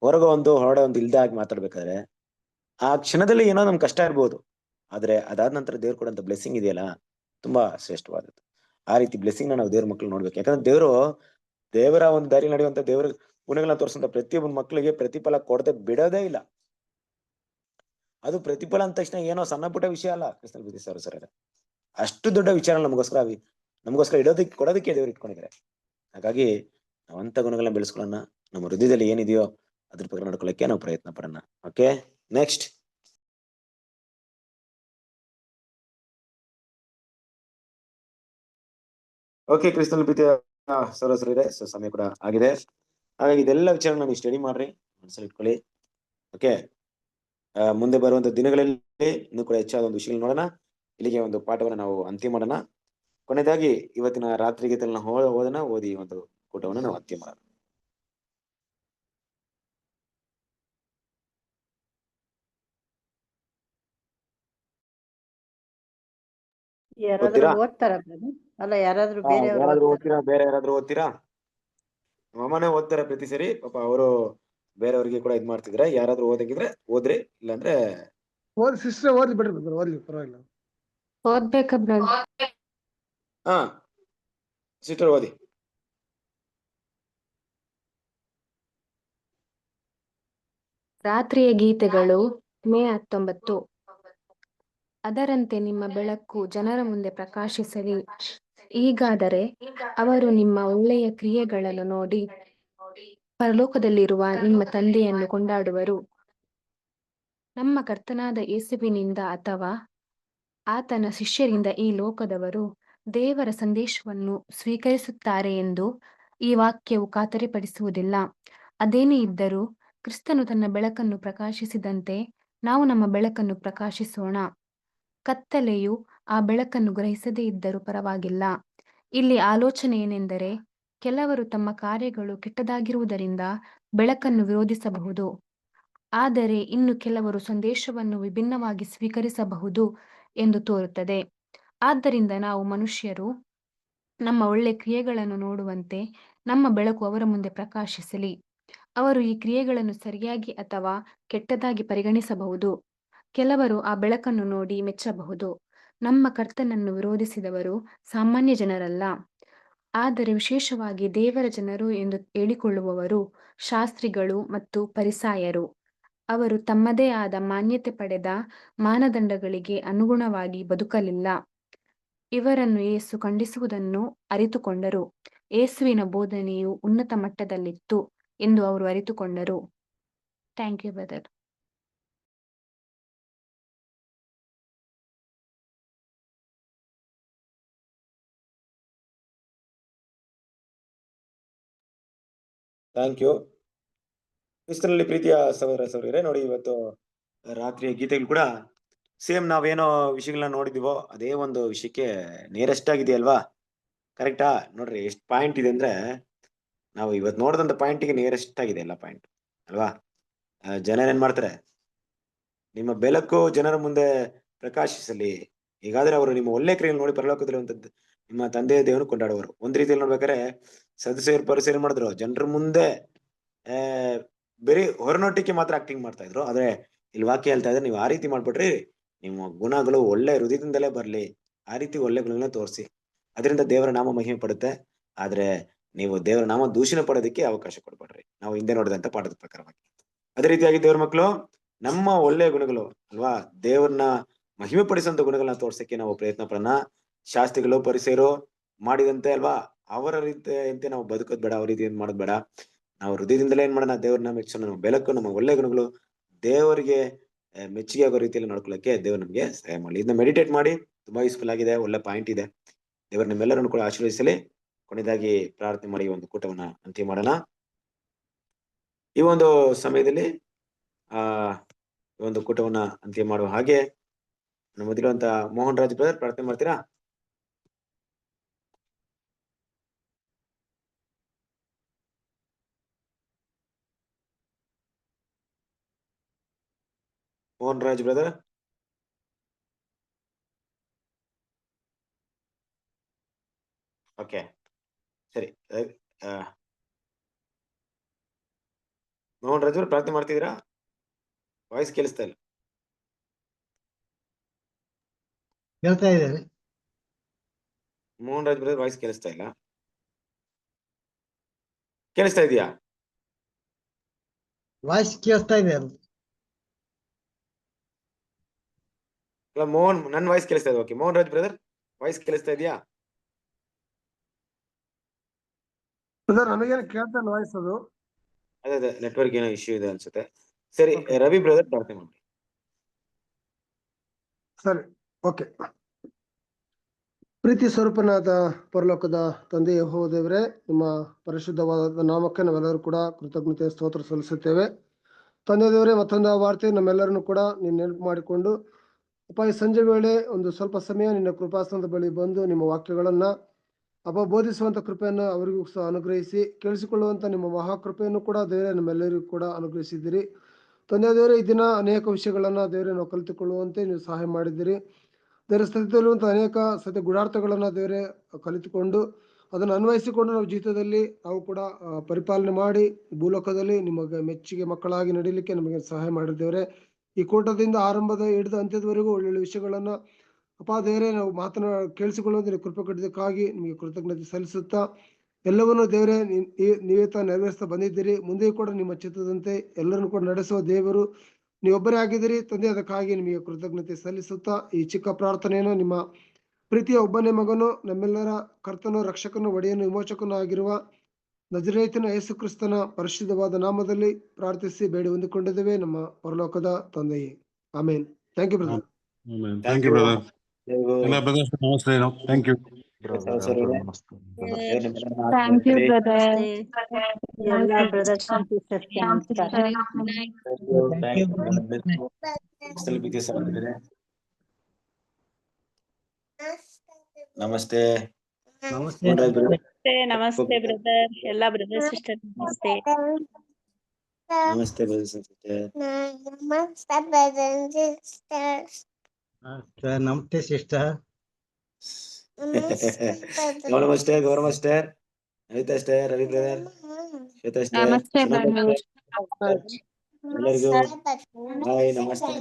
ಹೊರಗೆ ಹೊರಡೆ ಇಲ್ದ ಹಾಗೆ ಮಾತಾಡ್ಬೇಕಾದ್ರೆ, ಆ ಕ್ಷಣದಲ್ಲಿ ಏನೋ ನಮ್ಗೆ ಕಷ್ಟ ಇರ್ಬೋದು, ಆದ್ರೆ ಅದಾದ ನಂತರ ದೇವ್ರು ಕೊಡಂತ ಬ್ಲೆಸ್ಸಿಂಗ್ ಇದೆಯಲ್ಲ, ತುಂಬಾ ಶ್ರೇಷ್ಠವಾದದ್ದು. ಆ ರೀತಿ ಬ್ಲೆಸ್ಸಿಂಗ್ ನಾವು ದೇವ್ರ ಮಕ್ಳು ನೋಡ್ಬೇಕು. ಯಾಕಂದ್ರೆ ದೇವರ ಒಂದು ದಾರಿ ನಡೆಯುವಂತ ದೇವರ ಗುಣಗಳನ್ನ ತೋರಿಸುವಂತ ಪ್ರತಿಯೊಬ್ಬನ ಮಕ್ಳಿಗೆ ಪ್ರತಿಫಲ ಕೊಡದೆ ಬಿಡೋದೇ ಇಲ್ಲ. ಅದು ಪ್ರತಿಫಲ ಅಂದ ತಕ್ಷಣ ಏನೋ ಸಣ್ಣ ಪುಟ್ಟ ವಿಷಯ ಅಲ್ಲ. ಕ್ರಿಸ್ತನ ಪ್ರೀತಿ ಸರ್ ಅಷ್ಟು ದೊಡ್ಡ ವಿಚಾರ ನಮಗೋಸ್ಕರ ಕೊಡೋದಕ್ಕೆ ದೇವ್ರು ಇಟ್ಕೊಂಡಿದ್ದಾರೆ. ಹಾಗಾಗಿ ನಾವಂತ ಗುಣಗಳನ್ನ ಬೆಳೆಸ್ಕೊಳ್ಳೋಣ. ನಮ್ಮ ಹೃದಯದಲ್ಲಿ ಏನಿದೆಯೋ ಅದ್ರ ಪ್ರಕಾರ ನಡ್ಕೊಳ್ಳಕ್ಕೆ ನಾವು ಪ್ರಯತ್ನ ಪಡೋಣ. Okay, next. ಓಕೆ, ಕ್ರಿಸ್ತನ ಪ್ರೀತಿಯ ಸರೋಸರಿದೆ, ಸಮಯ ಕೂಡ ಆಗಿದೆ. ಹಾಗಾಗಿ ಇದೆಲ್ಲ ವಿಚಾರ ನೀವು ಸ್ಟಡಿ ಮಾಡ್ರಿ, ಮನಸ್ಸಲ್ಲಿ ಇಟ್ಕೊಳ್ಳಿ. ಓಕೆ, ಮುಂದೆ ಬರುವಂತ ದಿನಗಳಲ್ಲಿ ಇನ್ನೂ ಕೂಡ ಹೆಚ್ಚಾದ ಒಂದು ವಿಷಯ ನೋಡೋಣ. ಇಲ್ಲಿಗೆ ಒಂದು ಪಾಠವನ್ನು ನಾವು ಅಂತ್ಯ ಮಾಡೋಣ. ಕೊನೆಯದಾಗಿ ಇವತ್ತಿನ ರಾತ್ರಿಗೆ ಓದಿ ಒಂದು ಕೂಟವನ್ನು ನಾವು ಅಂತ್ಯ ಮಾಡೋಣ. ಯಾರಾದ್ರೂ ಓದ್ತಾರ ಅಲ್ಲ, ಯಾರಾದ್ರೂ ಬೇರೆಯವರು ಬೇರೆ ಯಾರಾದ್ರೂ ಓದ್ತೀರಾ? ಅಮ್ಮನೇ ಓದ್ತಾರ ಪ್ರತಿ ಸರಿ, ಪಾಪ ಅವರು ಬೇರೆಯವ್ರಿಗೆ ಕೂಡ ಇದ್ ಮಾಡ್ತಿದ್ರೆ. ಯಾರಾದ್ರೂ ಓದಂಗಿದ್ರೆ ಓದ್ರಿ, ಇಲ್ಲಾಂದ್ರೆ ಸಿಸ್ಟರ್ ಓದಿ ಬಿಡ್ರಿ, ಓದ್ಲಿ ಪರವಾಗಿಲ್ಲ. ಓದ್ಬೇಕ ಹಾ ಸಿಸ್ಟರ್ ಓದಿ. ರಾತ್ರಿಯ ಗೀತೆಗಳು ಮೇ 19. ಅದರಂತೆ ನಿಮ್ಮ ಬೆಳಕು ಜನರ ಮುಂದೆ ಪ್ರಕಾಶಿಸಲಿ. ಹೀಗಾದರೆ ಅವರು ನಿಮ್ಮ ಒಳ್ಳೆಯ ಕ್ರಿಯೆಗಳನ್ನು ನೋಡಿ ಪರಲೋಕದಲ್ಲಿರುವ ನಿಮ್ಮ ತಂದೆಯನ್ನು ಕೊಂಡಾಡುವರು. ನಮ್ಮ ಕರ್ತನಾದ ಯೇಸುವಿನಿಂದ ಅಥವಾ ಆತನ ಶಿಷ್ಯರಿಂದ ಈ ಲೋಕದವರು ದೇವರ ಸಂದೇಶವನ್ನು ಸ್ವೀಕರಿಸುತ್ತಾರೆ ಎಂದು ಈ ವಾಕ್ಯವು ಖಾತರಿಪಡಿಸುವುದಿಲ್ಲ. ಅದೇನೇ ಇದ್ದರೂ ಕ್ರಿಸ್ತನು ತನ್ನ ಬೆಳಕನ್ನು ಪ್ರಕಾಶಿಸಿದಂತೆ ನಾವು ನಮ್ಮ ಬೆಳಕನ್ನು ಪ್ರಕಾಶಿಸೋಣ. ಕತ್ತಲೆಯು ಆ ಬೆಳಕನ್ನು ಗ್ರಹಿಸದೇ ಇದ್ದರೂ ಪರವಾಗಿಲ್ಲ. ಇಲ್ಲಿ ಆಲೋಚನೆ ಏನೆಂದರೆ, ಕೆಲವರು ತಮ್ಮ ಕಾರ್ಯಗಳು ಕೆಟ್ಟದಾಗಿರುವುದರಿಂದ ಬೆಳಕನ್ನು ವಿರೋಧಿಸಬಹುದು, ಆದರೆ ಇನ್ನು ಕೆಲವರು ಸಂದೇಶವನ್ನು ವಿಭಿನ್ನವಾಗಿ ಸ್ವೀಕರಿಸಬಹುದು ಎಂದು ತೋರುತ್ತದೆ. ಆದ್ದರಿಂದ ನಾವು ಮನುಷ್ಯರು ನಮ್ಮ ಒಳ್ಳೆ ಕ್ರಿಯೆಗಳನ್ನು ನೋಡುವಂತೆ ನಮ್ಮ ಬೆಳಕು ಅವರ ಮುಂದೆ ಪ್ರಕಾಶಿಸಲಿ. ಅವರು ಈ ಕ್ರಿಯೆಗಳನ್ನು ಸರಿಯಾಗಿ ಅಥವಾ ಕೆಟ್ಟದಾಗಿ ಪರಿಗಣಿಸಬಹುದು. ಕೆಲವರು ಆ ಬೆಳಕನ್ನು ನೋಡಿ ಮೆಚ್ಚಬಹುದು. ನಮ್ಮ ಕರ್ತನನ್ನು ವಿರೋಧಿಸಿದವರು ಸಾಮಾನ್ಯ ಜನರಲ್ಲ, ಆದರೆ ವಿಶೇಷವಾಗಿ ದೇವರ ಜನರು ಎಂದು ಹೇಳಿಕೊಳ್ಳುವವರು ಶಾಸ್ತ್ರಿಗಳು ಮತ್ತು ಫರಿಸಾಯರು. ಅವರು ತಮ್ಮದೇ ಆದ ಮಾನ್ಯತೆ ಪಡೆದ ಮಾನದಂಡಗಳಿಗೆ ಅನುಗುಣವಾಗಿ ಬದುಕಲಿಲ್ಲ. ಇವರನ್ನು ಯೇಸು ಖಂಡಿಸುವುದನ್ನು ಅರಿತುಕೊಂಡರು. ಯೇಸುವಿನ ಬೋಧನೆಯು ಉನ್ನತ ಮಟ್ಟದಲ್ಲಿತ್ತು ಎಂದು ಅವರು ಅರಿತುಕೊಂಡರು. Thank you brother. Thank you. ಕ್ರಿಸ್ತನಲ್ಲಿ ಪ್ರೀತಿಯ ಸಹೋದರ ಸಹೋದರಿಯರೇ, ನೋಡಿ ಇವತ್ತು ರಾತ್ರಿಯ ಗೀತೆಗಳು ಕೂಡ ಸೇಮ್ ನಾವೇನೋ ವಿಷಯಗಳನ್ನ ನೋಡಿದೀವೋ ಅದೇ ಒಂದು ವಿಷಯಕ್ಕೆ ನಿಯರೆಸ್ಟ್ ಆಗಿದೆಯಲ್ವಾ? ಕರೆಕ್ಟಾ? ನೋಡ್ರಿ ಎಷ್ಟು ಪಾಯಿಂಟ್ ಇದೆ ಅಂದ್ರೆ, ನಾವು ಇವತ್ತು ನೋಡಿದಂತ ಪಾಯಿಂಟಿಗೆ ನಿಯರೆಸ್ಟ್ ಆಗಿದೆ ಎಲ್ಲ ಪಾಯಿಂಟ್ ಅಲ್ವಾ? ಜನ ಏನ್ ಮಾಡ್ತಾರೆ, ನಿಮ್ಮ ಬೆಳಕು ಜನರ ಮುಂದೆ ಪ್ರಕಾಶಿಸಲಿ, ಹೀಗಾದ್ರೆ ಅವರು ನಿಮ್ಮ ಒಳ್ಳೆ ಕ್ರಿಯೆಯನ್ನು ನೋಡಿ ಪರಲೋಕದಲ್ಲಿರುವಂತದ್ದು ನಿಮ್ಮ ತಂದೆಯ ದೇವನು ಕೊಂಡಾಡುವರು. ಒಂದ್ ರೀತಿಯಲ್ಲಿ ನೋಡ್ಬೇಕಾದ್ರೆ ಸದಸ್ಯರು ಪರಿಸರ ಮಾಡಿದ್ರು, ಜನರ ಮುಂದೆ ಬರೀ ಹೊರನೋಟಕ್ಕೆ ಮಾತ್ರ ಆಕ್ಟಿಂಗ್ ಮಾಡ್ತಾ ಇದ್ರು. ಆದ್ರೆ ಇಲ್ಲಿ ವಾಕ್ಯ ಹೇಳ್ತಾ ಇದ್ರೆ, ನೀವು ಆ ರೀತಿ ಮಾಡ್ಬಿಟ್ರಿ, ನಿಮ್ಮ ಗುಣಗಳು ಒಳ್ಳೆ ಹೃದಯದಿಂದಲೇ ಬರ್ಲಿ, ಆ ರೀತಿ ಒಳ್ಳೆ ಗುಣಗಳನ್ನ ತೋರಿಸಿ, ಅದರಿಂದ ದೇವರ ನಾಮ ಮಹಿಮೆ ಪಡುತ್ತೆ. ಆದ್ರೆ ನೀವು ದೇವರ ನಾಮ ದೂಷಣೆ ಪಡೋದಕ್ಕೆ ಅವಕಾಶ ಕೊಡ್ಬೇಡ್ರಿ, ನಾವು ಹಿಂದೆ ನೋಡಿದಂತ ಪಾಠದ ಪ್ರಕಾರವಾಗಿ. ಅದೇ ರೀತಿಯಾಗಿ ದೇವ್ರ ಮಕ್ಕಳು ನಮ್ಮ ಒಳ್ಳೆಯ ಗುಣಗಳು ಅಲ್ವಾ, ದೇವ್ರನ್ನ ಮಹಿಮೆ ಪಡಿಸುವಂತ ಗುಣಗಳನ್ನ ತೋರ್ಸಕ್ಕೆ ನಾವು ಪ್ರಯತ್ನ ಪಡೋಣ. ಶಾಸ್ತ್ರಿಗಳು ಪರಿಸರು ಮಾಡಿದಂತೆ ಅಲ್ವಾ, ಅವರ ರೀತಿಯಂತೆ ನಾವು ಬದುಕೋದ್ ಬೇಡ, ಅವ್ರ ರೀತಿ ಏನ್ ಮಾಡೋದ್ ಬೇಡ. ನಾವು ಹೃದಯದಿಂದಲೇ ಏನ್ ಮಾಡೋಣ, ದೇವ್ರನ್ನ ಮೆಚ್ಚೋಣ. ನಮ್ಮ ಬೆಳಕು, ನಮ್ಮ ಒಳ್ಳೆ ಗುಣಗಳು ದೇವರಿಗೆ ಮೆಚ್ಚುಗೆ ಆಗೋ ರೀತಿಯಲ್ಲಿ ನೋಡ್ಕೊಳ್ಳಕ್ಕೆ ದೇವ್ರು ನಮ್ಗೆ ಸಹಾಯ ಮಾಡಲಿ. ಇದನ್ನ ಮೆಡಿಟೇಟ್ ಮಾಡಿ, ತುಂಬಾ ಯೂಸ್ಫುಲ್ ಆಗಿದೆ, ಒಳ್ಳೆ ಪಾಯಿಂಟ್ ಇದೆ. ದೇವ್ರ ನಿಮ್ಮೆಲ್ಲರನ್ನು ಕೂಡ ಆಶೀರ್ವದಿಸಲಿ. ಕೊನೆಯದಾಗಿ ಪ್ರಾರ್ಥನೆ ಮಾಡಿ ಒಂದು ಕೂಟವನ್ನ ಅಂತ್ಯ ಮಾಡೋಣ. ಈ ಒಂದು ಸಮಯದಲ್ಲಿ ಈ ಒಂದು ಕೂಟವನ್ನ ಅಂತ್ಯ ಮಾಡುವ ಹಾಗೆ ನಮ್ಮದಿರುವಂತ ಮೋಹನ್ ರಾಜ್ ಬ್ರದರ್ ಪ್ರಾರ್ಥನೆ ಮಾಡ್ತೀರಾ? ಮೋಹನ್ ರಾಜ್ ಬ್ರದರ್. ಓಕೆ, ಸರಿ. ಮೋಹನ್ ರಾಜ್ ಅವರು ಪ್ರಾರ್ಥನೆ ಮಾಡ್ತಿದ್ದೀರಾ? ವಾಯ್ಸ್ ಕೇಳಿಸ್ತಾ ಇಲ್ಲ. ಕೇಳ್ತಾ ಇದ್ದೇವೆ. ಮೋಹನ್ ರಾಜ್ ಬ್ರದರ್ ವಾಯ್ಸ್ ಕೇಳಿಸ್ತಾ ಇಲ್ಲ. ಕೇಳಿಸ್ತಾ ಇದೆಯಾ? ವಾಯ್ಸ್ ಕೇಳಿಸ್ತಾ ಇದೆ. ಮೋಹನ್, ನನ್ನ ವಾಯ್ಸ್ ಕೇಳಿಸ್ತಾ ಇದೆ. Okay, Mohan Raj brother voice ಕೇಳಿಸ್ತಾ ಇದೆಯಾ? ನನಗೇನು ಕೇಳ್ತಾ ಇಲ್ಲ ವಾಯ್ಸ್. ಅದು ಅದೇ ನೆಟ್ವರ್ಕ್ ಏನೋ ಇಶ್ಯೂ ಇದೆ ಅನ್ಸುತ್ತೆ. ಸರಿ, ರವಿ ಬ್ರದರ್ ಪ್ರಾರ್ಥನೆ ಮಾಡಿ. ಸರಿ, ಓಕೆ. ಪ್ರೀತಿ ಸ್ವರೂಪನಾದ ಪರಲೋಕದ ತಂದೆ ಯೆಹೋವ ದೇವರೇ, ನಿಮ್ಮ ಪರಿಶುದ್ಧವಾದ ನಾಮಕ್ಕೆ ನಾವೆಲ್ಲರೂ ಕೂಡ ಕೃತಜ್ಞತೆ ಸ್ತೋತ್ರ ಸಲ್ಲಿಸುತ್ತೇವೆ. ತಂದೆ ದೇವರೇ, ಮತ್ತೊಂದು ವಾರ್ತೆ ನಮ್ಮೆಲ್ಲರನ್ನು ಕೂಡ ನೀನು ನೆನಪು ಮಾಡಿಕೊಂಡು ಅಪ್ಪ ಈ ಸಂಜೆ ವೇಳೆ ಒಂದು ಸ್ವಲ್ಪ ಸಮಯ ನಿನ್ನ ಕೃಪಾಸನದ ಬಳಿ ಬಂದು ನಿಮ್ಮ ವಾಕ್ಯಗಳನ್ನ ಅಪ್ಪ ಬೋಧಿಸುವಂತ ಕೃಪೆಯನ್ನು ಅವರಿಗೂ ಸಹ ಅನುಗ್ರಹಿಸಿ ಕೇಳಿಸಿಕೊಳ್ಳುವಂತ ನಿಮ್ಮ ಮಹಾಕೃಪೆಯನ್ನು ಕೂಡ ದೇವರೇ ನಮ್ಮೆಲ್ಲರಿಗೂ ಕೂಡ ಅನುಗ್ರಹಿಸಿದ್ದೀರಿ. ತಂದೆ ದೇವರೇ, ಈ ದಿನ ಅನೇಕ ವಿಷಯಗಳನ್ನ ದೇವರೇ ನಾವು ಕಲಿತುಕೊಳ್ಳುವಂತೆ ನೀವು ಸಹಾಯ ಮಾಡಿದ್ದೀರಿ. ದೇವರ ಸ್ಥಿತಿಯಲ್ಲಿರುವಂಥ ಅನೇಕ ಸತ್ಯ ಗುಣಾರ್ಥಗಳನ್ನ ದೇವರೇ ಕಲಿತುಕೊಂಡು ಅದನ್ನು ಅನ್ವಯಿಸಿಕೊಂಡು ನಾವು ಜೀವಿತದಲ್ಲಿ ನಾವು ಕೂಡ ಪರಿಪಾಲನೆ ಮಾಡಿ ಭೂಲೋಕದಲ್ಲಿ ನಿಮಗೆ ಮೆಚ್ಚುಗೆ ಮಕ್ಕಳಾಗಿ ನಡೀಲಿಕ್ಕೆ ನಮಗೆ ಸಹಾಯ ಮಾಡಿದ್ದೇವೆ. ಈ ಕೂಟದಿಂದ ಆರಂಭದ ಹಿಡಿದು ಅಂತ್ಯದವರೆಗೂ ಒಳ್ಳೊಳ್ಳೆ ವಿಷಯಗಳನ್ನ ಅಪ್ಪ ದೇವರೇ ನಾವು ಕೇಳಿಸಿಕೊಳ್ಳುವಂತೆ ಕೃಪೆ ಕೊಟ್ಟಿದ್ದಕ್ಕಾಗಿ ನಿಮಗೆ ಕೃತಜ್ಞತೆ ಸಲ್ಲಿಸುತ್ತಾ ಎಲ್ಲವನ್ನೂ ದೇವರೇ ನೀವೇ ನೆರವೇರಿಸ್ತಾ ಬಂದಿದ್ದೀರಿ. ಮುಂದೆ ಕೂಡ ನಿಮ್ಮ ಚಿತ್ತದಂತೆ ಎಲ್ಲರನ್ನು ಕೂಡ ನಡೆಸುವ ದೇವರು ನೀವೊಬ್ಬರೇ ಆಗಿದ್ದೀರಿ ತಂದೆ. ಅದಕ್ಕಾಗಿ ನಿಮಗೆ ಕೃತಜ್ಞತೆ ಸಲ್ಲಿಸುತ್ತಾ ಈ ಚಿಕ್ಕ ಪ್ರಾರ್ಥನೆಯನ್ನು ನಿಮ್ಮ ಪ್ರೀತಿಯ ಒಬ್ಬನೇ ಮಗನು ನಮ್ಮೆಲ್ಲರ ಕರ್ತನು ರಕ್ಷಕನು ಒಡೆಯನು ವಿಮೋಚಕನು ಆಗಿರುವ ನಜರೇತಿನ ಯೇಸು ಕ್ರಿಸ್ತನ ಪರಿಶುದ್ಧವಾದ ನಾಮದಲ್ಲಿ ಪ್ರಾರ್ಥಿಸಿ ಬೇಡಿ ಹೊಂದಿಕೊಂಡಿದ್ದೇವೆ ನಮ್ಮ ಪರಲೋಕದ ತಂದೆಯೇ. Amen. Thank you brother. Thank you brother. ಎಲ್ಲ ಬ್ರದರ್ಸ್ ನಮಸ್ತೆ. Thank you. Thank you brother. ಎಲ್ಲ ಬ್ರದರ್ಸ್ ಅಂಡ್ ಸಿಸ್ಟರ್ಸ್ ನಮಸ್ಕಾರ. ನಮಸ್ತೆ. ನಮಸ್ತೆ. ನಮಸ್ತೆ ಬ್ರದರ್. ಎಲ್ಲ ಬ್ರದರ್ ಸಿಸ್ಟರ್ ನಮಸ್ತೆ. ನಮಸ್ತೆ ಬ್ರದರ್ಸ್ ಅಂಡ್ ಸಿಸ್ಟರ್. ನಮಸ್ತೆ ಸಿಸ್ಟರ್. ಗೌರವ master, Anita star, Ravi brother, Shweta star, ನಮಸ್ತೆ ಬ್ರದರ್. ಎಲ್ಲರಿಗೂ ಹಾಯ್ ನಮಸ್ತೆ.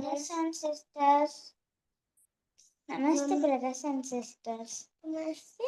Namaste brothers and sisters. Namaste.